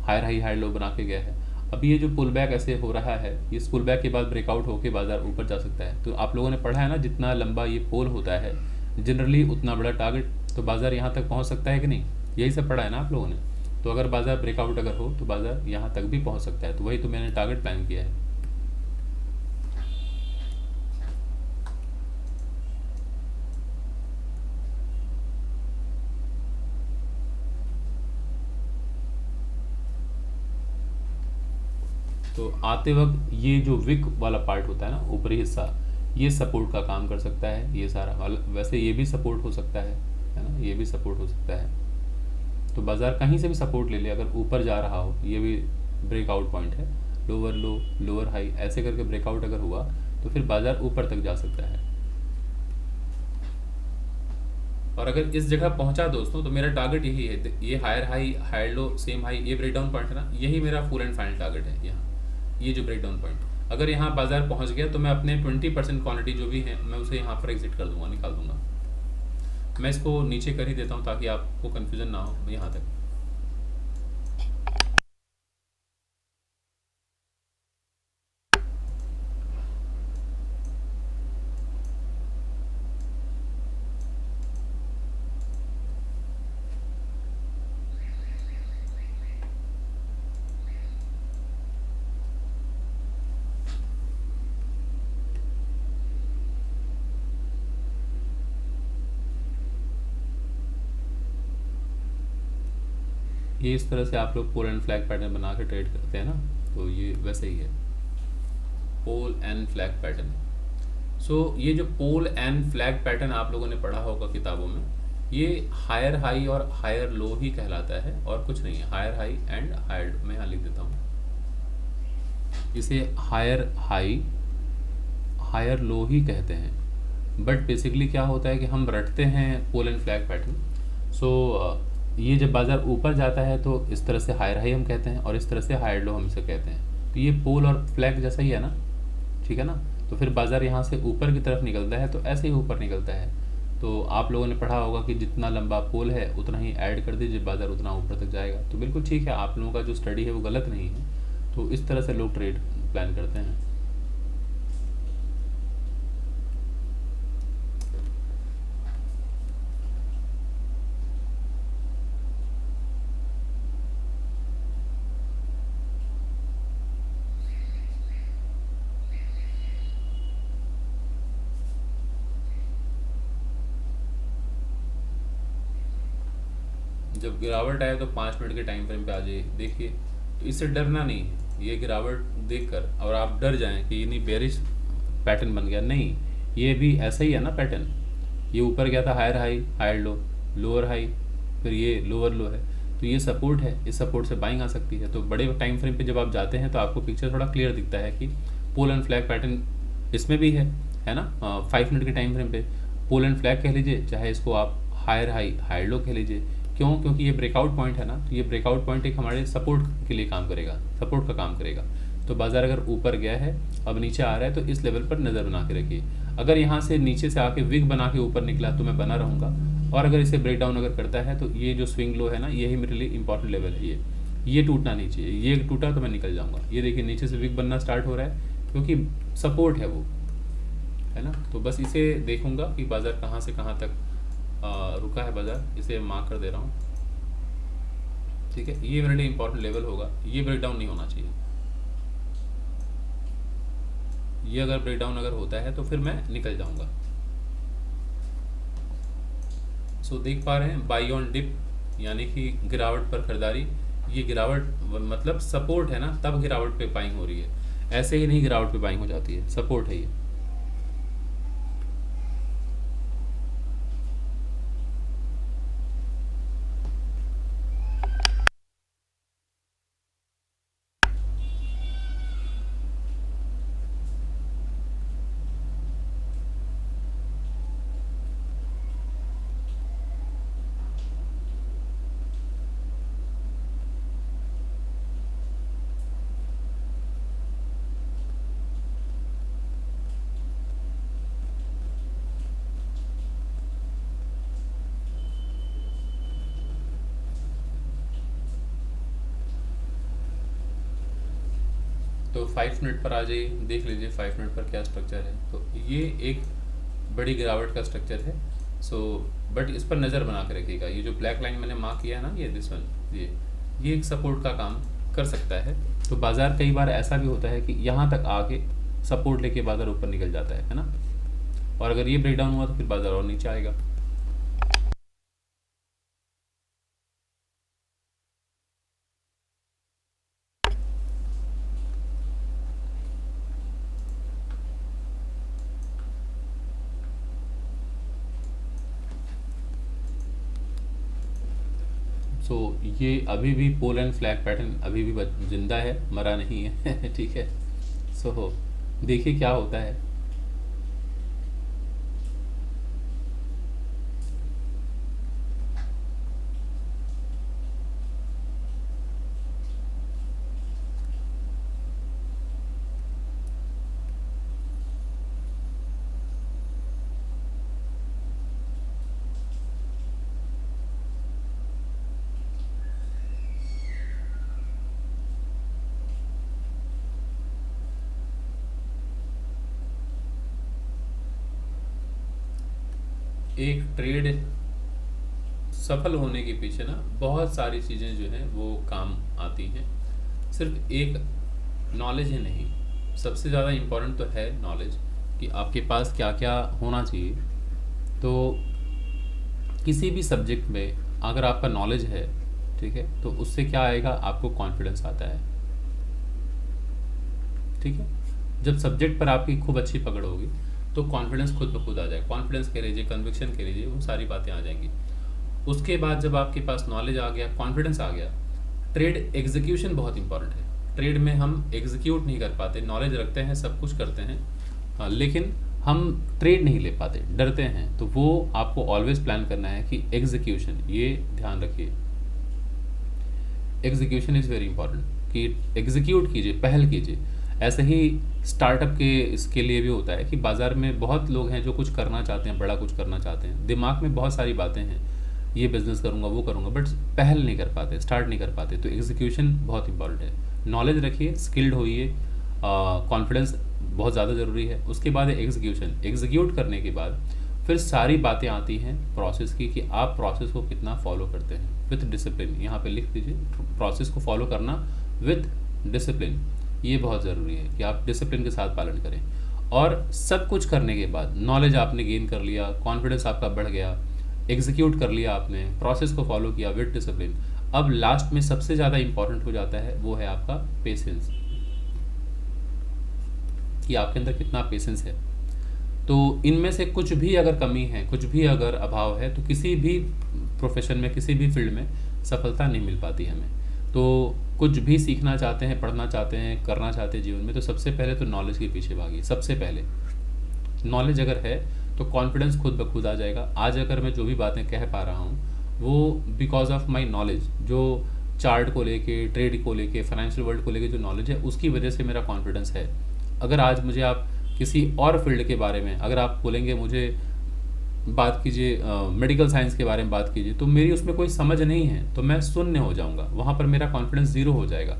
हायर हाई हायर लो बना के गया है। अभी ये जो पुल बैक ऐसे हो रहा है, इस पुल बैक के बाद ब्रेकआउट होकर बाजार ऊपर जा सकता है। तो आप लोगों ने पढ़ा है ना, जितना लंबा ये पोल होता है जनरली उतना बड़ा टारगेट, तो बाजार यहाँ तक पहुँच सकता है कि नहीं, यही सब पढ़ा है ना आप लोगों ने। तो अगर बाजार ब्रेकआउट अगर हो तो बाजार यहाँ तक भी पहुँच सकता है। तो वही तो मैंने टारगेट प्लान किया है। तो आते वक्त ये जो विक वाला पार्ट होता है ना, ऊपरी हिस्सा, ये सपोर्ट का काम कर सकता है, ये सारा वैसे ये भी सपोर्ट हो सकता है ना, ये भी सपोर्ट हो सकता है। तो बाज़ार कहीं से भी सपोर्ट ले ले, अगर ऊपर जा रहा हो, ये भी ब्रेकआउट पॉइंट है, लोअर लो लोअर हाई ऐसे करके ब्रेकआउट अगर हुआ तो फिर बाज़ार ऊपर तक जा सकता है। और अगर इस जगह पहुंचा दोस्तों, तो मेरा टारगेट यही है, ये higher high higher low same high, ये ब्रेक डाउन पॉइंट है ना, यही मेरा फुल एंड फाइनल टारगेट है यहाँ, ये जो ब्रेक डाउन पॉइंट। अगर यहाँ बाजार पहुंच गया तो मैं अपने 20% क्वांटिटी जो भी है मैं उसे यहाँ पर एग्जिट कर दूंगा, निकाल दूंगा। मैं इसको नीचे कर ही देता हूँ ताकि आपको कन्फ्यूज़न ना हो यहाँ तक। ये इस तरह से आप लोग पोल एंड फ्लैग पैटर्न बना के ट्रेड करते हैं ना, तो ये वैसे ही है, पोल एंड फ्लैग पैटर्न। सो ये जो पोल एंड फ्लैग पैटर्न आप लोगों ने पढ़ा होगा किताबों में, ये हायर हाई और हायर लो ही कहलाता है और कुछ नहीं है। हायर हाई एंड हायर, मैं यहाँ लिख देता हूँ इसे, हायर हाई हायर लो ही कहते हैं। बट बेसिकली क्या होता है कि हम रटते हैं पोल एंड फ्लैग पैटर्न। सो ये जब बाज़ार ऊपर जाता है तो इस तरह से हायर हाई हम कहते हैं और इस तरह से हायर लो हम इसे कहते हैं। तो ये पोल और फ्लैग जैसा ही है ना, ठीक है ना। तो फिर बाज़ार यहाँ से ऊपर की तरफ निकलता है तो ऐसे ही ऊपर निकलता है। तो आप लोगों ने पढ़ा होगा कि जितना लंबा पोल है उतना ही ऐड कर दीजिए, बाज़ार उतना ऊपर तक जाएगा। तो बिल्कुल ठीक है, आप लोगों का जो स्टडी है वो गलत नहीं है। तो इस तरह से लोग ट्रेड प्लान करते हैं। जब गिरावट आए तो 5 मिनट के टाइम फ्रेम पे आ जाइए, देखिए। तो इससे डरना नहीं है, ये गिरावट देखकर और आप डर जाएं कि ये नहीं बेरिश पैटर्न बन गया, नहीं, ये भी ऐसा ही है ना पैटर्न। ये ऊपर गया था higher high higher low lower high, फिर ये लोअर लो है, तो ये सपोर्ट है, इस सपोर्ट से बाइंग आ सकती है। तो बड़े टाइम फ्रेम पे जब आप जाते हैं तो आपको पिक्चर थोड़ा क्लियर दिखता है कि पोल एंड फ्लैग पैटर्न इसमें भी है ना। 5 मिनट के टाइम फ्रेम पे पोल एंड फ्लैग कह लीजिए, चाहे इसको आप हायर हाई हायर लो कह लीजिए। क्यों? क्योंकि ये ब्रेकआउट पॉइंट है ना, तो ये ब्रेकआउट पॉइंट एक हमारे सपोर्ट के लिए काम करेगा, सपोर्ट का काम करेगा। तो बाज़ार अगर ऊपर गया है, अब नीचे आ रहा है, तो इस लेवल पर नज़र बना के रखिए। अगर यहाँ से नीचे से आके विग बना के ऊपर निकला तो मैं बना रहूँगा, और अगर इसे ब्रेक डाउन अगर करता है तो ये जो स्विंग लो है ना, यही मेरे लिए इंपॉर्टेंट लेवल है। ये टूटना नहीं चाहिए, ये टूटा तो मैं निकल जाऊँगा। ये देखिए नीचे से विग बनना स्टार्ट हो रहा है क्योंकि सपोर्ट है वो, है ना। तो बस इसे देखूँगा कि बाज़ार कहाँ से कहाँ तक रुका है बाज़ार, इसे मार्क कर दे रहा हूँ, ठीक है। ये मेरे लिए इंपॉर्टेंट लेवल होगा, ये ब्रेकडाउन नहीं होना चाहिए। ये अगर ब्रेकडाउन अगर होता है तो फिर मैं निकल जाऊंगा। सो देख पा रहे हैं बाई ऑन डिप, यानी कि गिरावट पर खरीदारी। ये गिरावट मतलब सपोर्ट है ना, तब गिरावट पे बाइंग हो रही है, ऐसे ही नहीं गिरावट पे बाइंग हो जाती है, सपोर्ट है ये। तो 5 मिनट पर आ जाइए, देख लीजिए 5 मिनट पर क्या स्ट्रक्चर है। तो ये एक बड़ी गिरावट का स्ट्रक्चर है। सो बट इस पर नज़र बना के रखिएगा। ये जो ब्लैक लाइन मैंने मार्क किया है ना, ये दिस वन, ये एक सपोर्ट का काम कर सकता है। तो बाज़ार कई बार ऐसा भी होता है कि यहाँ तक आके सपोर्ट लेके बाज़ार ऊपर निकल जाता है ना। और अगर ये ब्रेक डाउन हुआ तो फिर बाज़ार और नीचे आएगा। सो ये अभी भी पोल एंड फ्लैग पैटर्न अभी भी जिंदा है, मरा नहीं है ठीक है। सो देखिए क्या होता है। एक ट्रेड सफल होने के पीछे ना बहुत सारी चीज़ें जो हैं वो काम आती हैं, सिर्फ एक नॉलेज ही नहीं। सबसे ज़्यादा इम्पोर्टेंट तो है नॉलेज, कि आपके पास क्या क्या होना चाहिए। तो किसी भी सब्जेक्ट में अगर आपका नॉलेज है, ठीक है, तो उससे क्या आएगा, आपको कॉन्फिडेंस आता है। ठीक है, जब सब्जेक्ट पर आपकी खूब अच्छी पकड़ होगी तो कॉन्फिडेंस खुद ब खुद आ जाएगा। कॉन्फिडेंस कह लीजिए, कन्विक्शन कह लीजिए, वो सारी बातें आ जाएंगी। उसके बाद जब आपके पास नॉलेज आ गया, कॉन्फिडेंस आ गया, ट्रेड एग्जीक्यूशन बहुत इंपॉर्टेंट है। ट्रेड में हम एग्जीक्यूट नहीं कर पाते, नॉलेज रखते हैं, सब कुछ करते हैं, हाँ, लेकिन हम ट्रेड नहीं ले पाते, डरते हैं। तो वो आपको ऑलवेज प्लान करना है कि एग्जीक्यूशन, ये ध्यान रखिए, एग्जीक्यूशन इज़ वेरी इंपॉर्टेंट, कि एग्जीक्यूट कीजिए, पहल कीजिए। ऐसे ही स्टार्टअप के इसके लिए भी होता है कि बाज़ार में बहुत लोग हैं जो कुछ करना चाहते हैं, बड़ा कुछ करना चाहते हैं, दिमाग में बहुत सारी बातें हैं, ये बिज़नेस करूँगा, वो करूँगा, बट पहल नहीं कर पाते, स्टार्ट नहीं कर पाते। तो एग्जीक्यूशन बहुत इंपॉर्टेंट है। नॉलेज रखिए, स्किल्ड होइए, कॉन्फिडेंस बहुत ज़्यादा ज़रूरी है। उसके बाद है एग्जीक्यूशन। एग्जीक्यूट करने के बाद फिर सारी बातें आती हैं प्रोसेस की, कि आप प्रोसेस को कितना फॉलो करते हैं विथ डिसिप्लिन। यहाँ पे लिख दीजिए, प्रोसेस को फॉलो करना विथ डिसिप्लिन, ये बहुत ज़रूरी है कि आप डिसिप्लिन के साथ पालन करें। और सब कुछ करने के बाद नॉलेज आपने गेन कर लिया, कॉन्फिडेंस आपका बढ़ गया, एग्जीक्यूट कर लिया आपने, प्रोसेस को फॉलो किया विथ डिसिप्लिन। अब लास्ट में सबसे ज़्यादा इंपॉर्टेंट हो जाता है, वो है आपका पेशेंस, कि आपके अंदर कितना पेशेंस है। तो इनमें से कुछ भी अगर कमी है, कुछ भी अगर अभाव है, तो किसी भी प्रोफेशन में, किसी भी फील्ड में सफलता नहीं मिल पाती हमें। तो कुछ भी सीखना चाहते हैं, पढ़ना चाहते हैं, करना चाहते हैं जीवन में, तो सबसे पहले तो नॉलेज के पीछे भागिए। सबसे पहले नॉलेज अगर है तो कॉन्फिडेंस खुद ब खुद आ जाएगा। आज अगर मैं जो भी बातें कह पा रहा हूँ वो बिकॉज ऑफ माई नॉलेज, जो चार्ट को लेके, ट्रेड को लेके, फाइनेंशियल वर्ल्ड को लेके जो नॉलेज है, उसकी वजह से मेरा कॉन्फिडेंस है। अगर आज मुझे आप किसी और फील्ड के बारे में, अगर आप बोलेंगे मुझे बात कीजिए मेडिकल साइंस के बारे में बात कीजिए, तो मेरी उसमें कोई समझ नहीं है, तो मैं शून्य हो जाऊंगा, वहाँ पर मेरा कॉन्फिडेंस ज़ीरो हो जाएगा,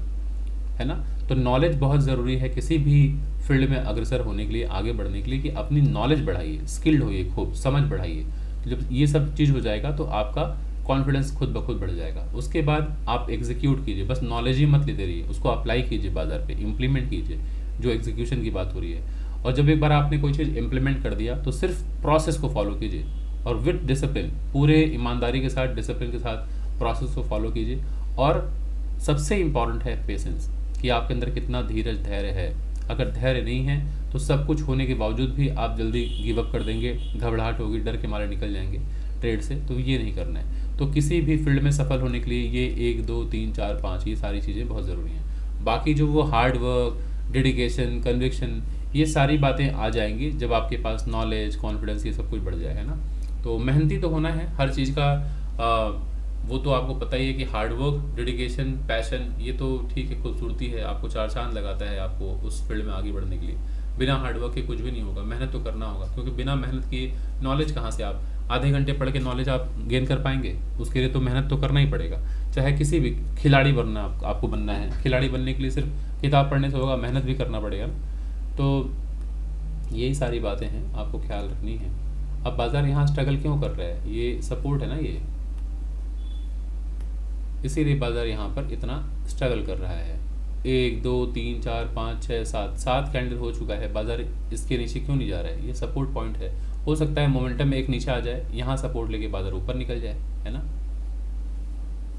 है ना। तो नॉलेज बहुत ज़रूरी है किसी भी फील्ड में अग्रसर होने के लिए, आगे बढ़ने के लिए, कि अपनी नॉलेज बढ़ाइए, स्किल्ड होइए, खूब समझ बढ़ाइए। तो जब ये सब चीज़ हो जाएगा तो आपका कॉन्फिडेंस खुद ब खुद बढ़ जाएगा। उसके बाद आप एग्जीक्यूट कीजिए, बस नॉलेज ही मत लेते रहिए, उसको अप्लाई कीजिए बाजार पे, इम्प्लीमेंट कीजिए, जो एग्जीक्यूशन की बात हो रही है। और जब एक बार आपने कोई चीज़ इम्प्लीमेंट कर दिया तो सिर्फ प्रोसेस को फॉलो कीजिए, और विद डिसिप्लिन, पूरे ईमानदारी के साथ, डिसिप्लिन के साथ प्रोसेस को फॉलो कीजिए। और सबसे इम्पॉर्टेंट है पेशेंस, कि आपके अंदर कितना धीरज, धैर्य है। अगर धैर्य नहीं है तो सब कुछ होने के बावजूद भी आप जल्दी गिव अप कर देंगे, घबराहट होगी, डर के मारे निकल जाएंगे ट्रेड से। तो ये नहीं करना है। तो किसी भी फील्ड में सफल होने के लिए ये 1 2 3 4 5 ये सारी चीज़ें बहुत ज़रूरी हैं। बाकी जो वो हार्ड वर्क, डेडिकेशन, कन्विक्शन, ये सारी बातें आ जाएंगी जब आपके पास नॉलेज, कॉन्फिडेंस, ये सब कुछ बढ़ जाएगा ना। तो मेहनती तो होना है हर चीज़ का, वो तो आपको पता ही है कि हार्ड वर्क, डेडिकेशन, पैशन, ये तो ठीक है, खूबसूरती है, आपको 4 चांद लगाता है आपको उस फील्ड में आगे बढ़ने के लिए। बिना हार्ड वर्क के कुछ भी नहीं होगा, मेहनत तो करना होगा, क्योंकि बिना मेहनत की नॉलेज कहाँ से, आप आधे घंटे पढ़ के नॉलेज आप गेन कर पाएंगे? उसके लिए तो मेहनत तो करना ही पड़ेगा। चाहे किसी भी खिलाड़ी बनना, आपको बनना है, खिलाड़ी बनने के लिए सिर्फ किताब पढ़ने से होगा, मेहनत भी करना पड़ेगा। तो यही सारी बातें हैं, आपको ख्याल रखनी है। अब बाज़ार यहाँ स्ट्रगल क्यों कर रहा है? ये सपोर्ट है ना, ये इसीलिए बाज़ार यहाँ पर इतना स्ट्रगल कर रहा है। 1 2 3 4 5 6 7 कैंडल हो चुका है, बाज़ार इसके नीचे क्यों नहीं जा रहा है? ये सपोर्ट पॉइंट है। हो सकता है मोमेंटम में एक नीचे आ जाए, यहाँ सपोर्ट लेके बाज़ार ऊपर निकल जाए, है ना।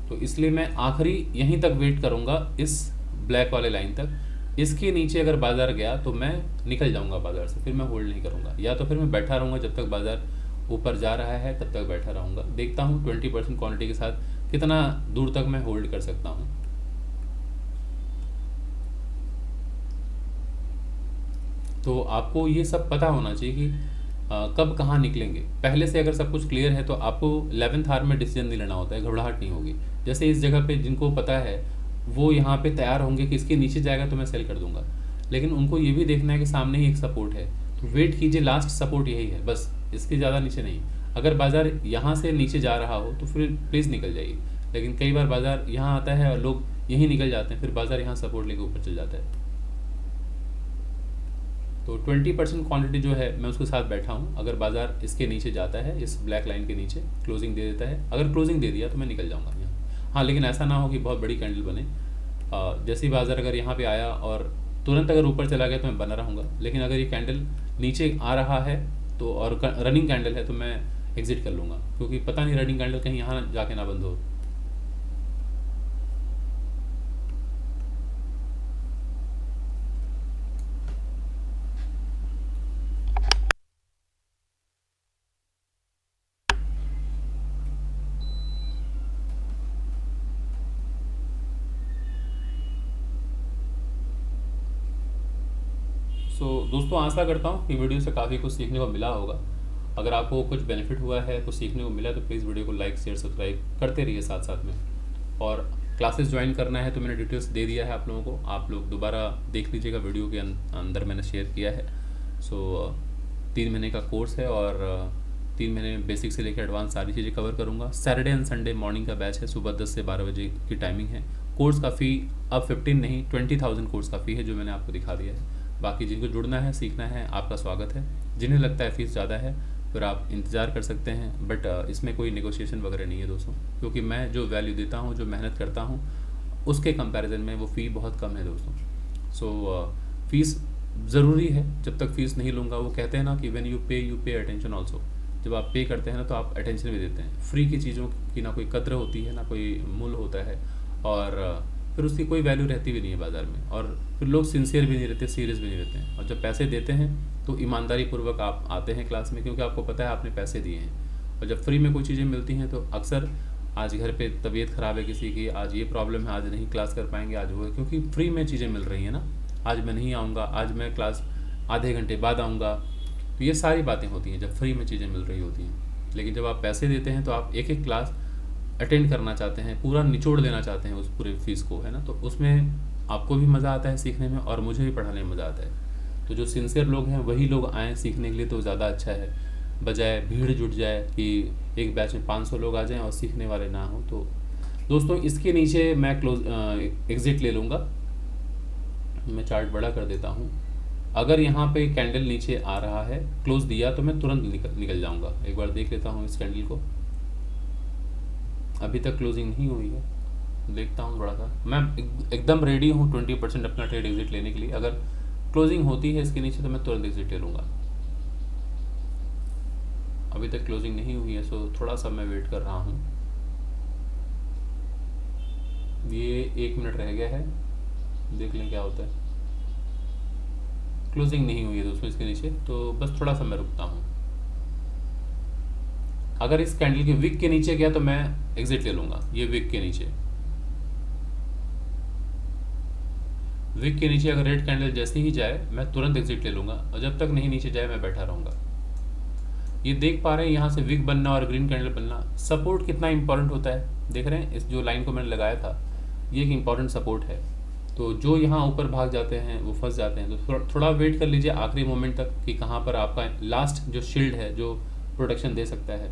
तो इसलिए मैं आखिरी यहीं तक वेट करूँगा, इस ब्लैक वाले लाइन तक। इसके नीचे अगर बाज़ार गया तो मैं निकल जाऊँगा बाज़ार से, फिर मैं होल्ड नहीं करूँगा, या तो फिर मैं बैठा रहूँगा जब तक बाज़ार ऊपर जा रहा है, तब तक बैठा रहूँगा। देखता हूँ 20% क्वांटिटी के साथ कितना दूर तक मैं होल्ड कर सकता हूँ। तो आपको ये सब पता होना चाहिए कि कब कहाँ निकलेंगे। पहले से अगर सब कुछ क्लियर है तो आपको 11th आवर में डिसीजन नहीं लेना होता है, घबराहट नहीं होगी। जैसे इस जगह पे जिनको पता है वो यहाँ पे तैयार होंगे कि इसके नीचे जाएगा तो मैं सेल कर दूंगा, लेकिन उनको ये भी देखना है कि सामने ही एक सपोर्ट है, तो वेट कीजिए, लास्ट सपोर्ट यही है बस, इसके ज़्यादा नीचे नहीं। अगर बाज़ार यहाँ से नीचे जा रहा हो तो फिर प्लीज़ निकल जाइए, लेकिन कई बार बाज़ार यहाँ आता है और लोग यहीं निकल जाते हैं, फिर बाज़ार यहाँ सपोर्ट लेके ऊपर चल जाता है। तो 20% क्वांटिटी जो है मैं उसके साथ बैठा हूँ। अगर बाज़ार इसके नीचे जाता है, इस ब्लैक लाइन के नीचे क्लोजिंग दे देता है, अगर क्लोजिंग दे दिया तो मैं निकल जाऊँगा यहाँ। हाँ, लेकिन ऐसा ना हो कि बहुत बड़ी कैंडल बने। जैसे ही बाज़ार अगर यहाँ पे आया और तुरंत अगर ऊपर चला गया तो मैं बना रहूँगा, लेकिन अगर ये कैंडल नीचे आ रहा है तो और रनिंग कैंडल है तो मैं एग्जिट कर लूँगा, क्योंकि पता नहीं रनिंग कैंडल कहीं यहाँ जाके ना बंद हो। दोस्तों, आशा करता हूँ कि वीडियो से काफ़ी कुछ सीखने को मिला होगा। अगर आपको कुछ बेनिफिट हुआ है, कुछ सीखने को मिला, तो प्लीज़ वीडियो को लाइक शेयर सब्सक्राइब करते रहिए साथ साथ में। और क्लासेस ज्वाइन करना है तो मैंने डिटेल्स दे दिया है आप लोगों को, आप लोग दोबारा देख लीजिएगा, वीडियो के अंदर मैंने शेयर किया है। 3 महीने का कोर्स है और 3 महीने में बेसिक से लेकर एडवांस सारी चीज़ें कवर करूँगा। सैटरडे एंड संडे मॉर्निंग का बैच है, सुबह 10 से 12 बजे की टाइमिंग है। कोर्स का फ़ी अब 15 नहीं 20,000 कोर्स का फ़ी है, जो मैंने आपको दिखा दिया है। बाकी जिनको जुड़ना है, सीखना है, आपका स्वागत है। जिन्हें लगता है फ़ीस ज़्यादा है फिर आप इंतज़ार कर सकते हैं, बट इसमें कोई नेगोशिएशन वगैरह नहीं है दोस्तों, क्योंकि मैं जो वैल्यू देता हूँ, जो मेहनत करता हूँ, उसके कंपैरिजन में वो फ़ी बहुत कम है दोस्तों। फ़ीस ज़रूरी है, जब तक फ़ीस नहीं लूँगा, वो कहते हैं ना कि when you pay attention also. जब आप पे करते हैं ना तो आप अटेंशन भी देते हैं। फ्री की चीज़ों की ना कोई कद्र होती है, ना कोई मूल्य होता है, और फिर उसकी कोई वैल्यू रहती भी नहीं है बाज़ार में, और फिर लोग सिंसियर भी नहीं रहते, सीरियस भी नहीं रहते हैं। और जब पैसे देते हैं तो ईमानदारी पूर्वक आप आते हैं क्लास में, क्योंकि आपको पता है आपने पैसे दिए हैं। और जब फ्री में कोई चीज़ें मिलती हैं तो अक्सर आज घर पे तबीयत ख़राब है किसी की, आज ये प्रॉब्लम है, आज नहीं क्लास कर पाएंगे, आज वो है, क्योंकि फ्री में चीज़ें मिल रही हैं ना। आज मैं नहीं आऊँगा, आज मैं क्लास आधे घंटे बाद आऊँगा, तो ये सारी बातें होती हैं जब फ्री में चीज़ें मिल रही होती हैं। लेकिन जब आप पैसे देते हैं तो आप एक एक क्लास अटेंड करना चाहते हैं, पूरा निचोड़ देना चाहते हैं उस पूरे फीस को, है ना। तो उसमें आपको भी मज़ा आता है सीखने में, और मुझे भी पढ़ाने में मज़ा आता है। तो जो सिंसियर लोग हैं वही लोग आएँ सीखने के लिए, तो ज़्यादा अच्छा है, बजाय भीड़ जुट जाए कि एक बैच में 500 लोग आ जाएं और सीखने वाले ना हो। तो दोस्तों, इसके नीचे मैं एग्ज़िट ले लूँगा। मैं चार्ट बड़ा कर देता हूँ। अगर यहाँ पे कैंडल नीचे आ रहा है, क्लोज दिया, तो मैं तुरंत निकल जाऊँगा। एक बार देख लेता हूँ इस कैंडल को, अभी तक क्लोजिंग नहीं हुई है, देखता हूँ थोड़ा सा। मैं एकदम रेडी हूँ 20% अपना ट्रेड एग्जिट लेने के लिए। अगर क्लोजिंग होती है इसके नीचे तो मैं तुरंत एग्जिट ले लूँगा। अभी तक क्लोजिंग नहीं हुई है, सो थोड़ा सा मैं वेट कर रहा हूँ। ये 1 मिनट रह गया है, देख लें क्या होता है। क्लोजिंग नहीं हुई है दोस्तों इसके नीचे, तो बस थोड़ा सा मैं रुकता हूँ। अगर इस कैंडल के विक के नीचे गया तो मैं एग्जिट ले लूँगा। ये विक के नीचे, विक के नीचे अगर रेड कैंडल जैसे ही जाए मैं तुरंत एग्जिट ले लूँगा, और जब तक नहीं नीचे जाए मैं बैठा रहूँगा। ये देख पा रहे हैं यहाँ से विक बनना और ग्रीन कैंडल बनना, सपोर्ट कितना इंपॉर्टेंट होता है। देख रहे हैं इस जो लाइन को मैंने लगाया था, ये एक इम्पॉर्टेंट सपोर्ट है। तो जो यहाँ ऊपर भाग जाते हैं वो फंस जाते हैं। तो थोड़ा वेट कर लीजिए आखिरी मोमेंट तक कि कहाँ पर आपका लास्ट जो शील्ड है, जो प्रोटेक्शन दे सकता है।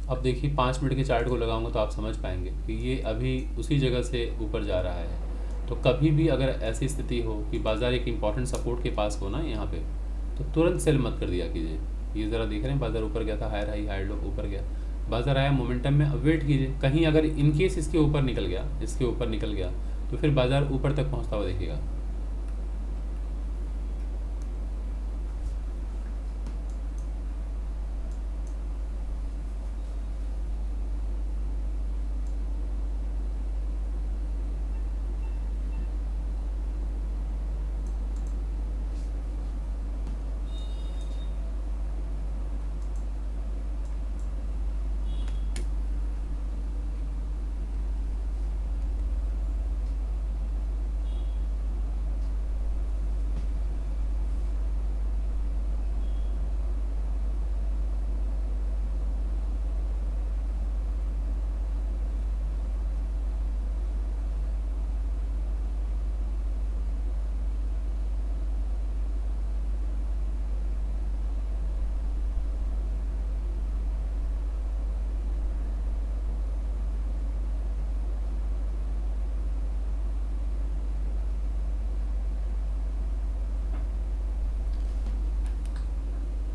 अब देखिए 5 मिनट के चार्ट को लगाऊंगा तो आप समझ पाएंगे कि ये अभी उसी जगह से ऊपर जा रहा है। तो कभी भी अगर ऐसी स्थिति हो कि बाज़ार एक इम्पॉर्टेंट सपोर्ट के पास हो ना यहाँ पे, तो तुरंत सेल मत कर दिया कीजिए। ये ज़रा देख रहे हैं बाज़ार ऊपर गया था, हायर हाई हायर लो, ऊपर गया, बाज़ार आया मोमेंटम में, अब वेट कीजिए। कहीं अगर इनकेस इसके ऊपर निकल गया, इसके ऊपर निकल गया, तो फिर बाज़ार ऊपर तक पहुँचता हुआ देखिएगा।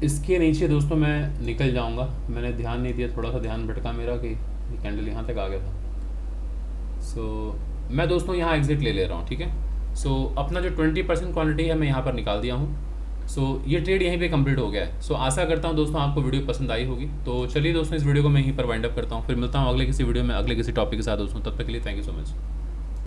इसके नीचे दोस्तों मैं निकल जाऊंगा, मैंने ध्यान नहीं दिया, थोड़ा सा ध्यान भटका मेरा कि ये कैंडल यहाँ तक आ गया था। मैं दोस्तों यहाँ एग्ज़िट ले ले रहा हूँ, ठीक है। अपना जो 20% क्वांटिटी है मैं यहाँ पर निकाल दिया हूँ। ये ट्रेड यहीं पे कंप्लीट हो गया है। आशा करता हूँ दोस्तों आपको वीडियो पसंद आई होगी। तो चलिए दोस्तों, इस वीडियो को मैं यहीं पर वाइंड अप करता हूँ, फिर मिलता हूँ अगले किसी वीडियो में अगले किसी टॉपिक के साथ दोस्तों। तब तक के लिए थैंक यू सो मच।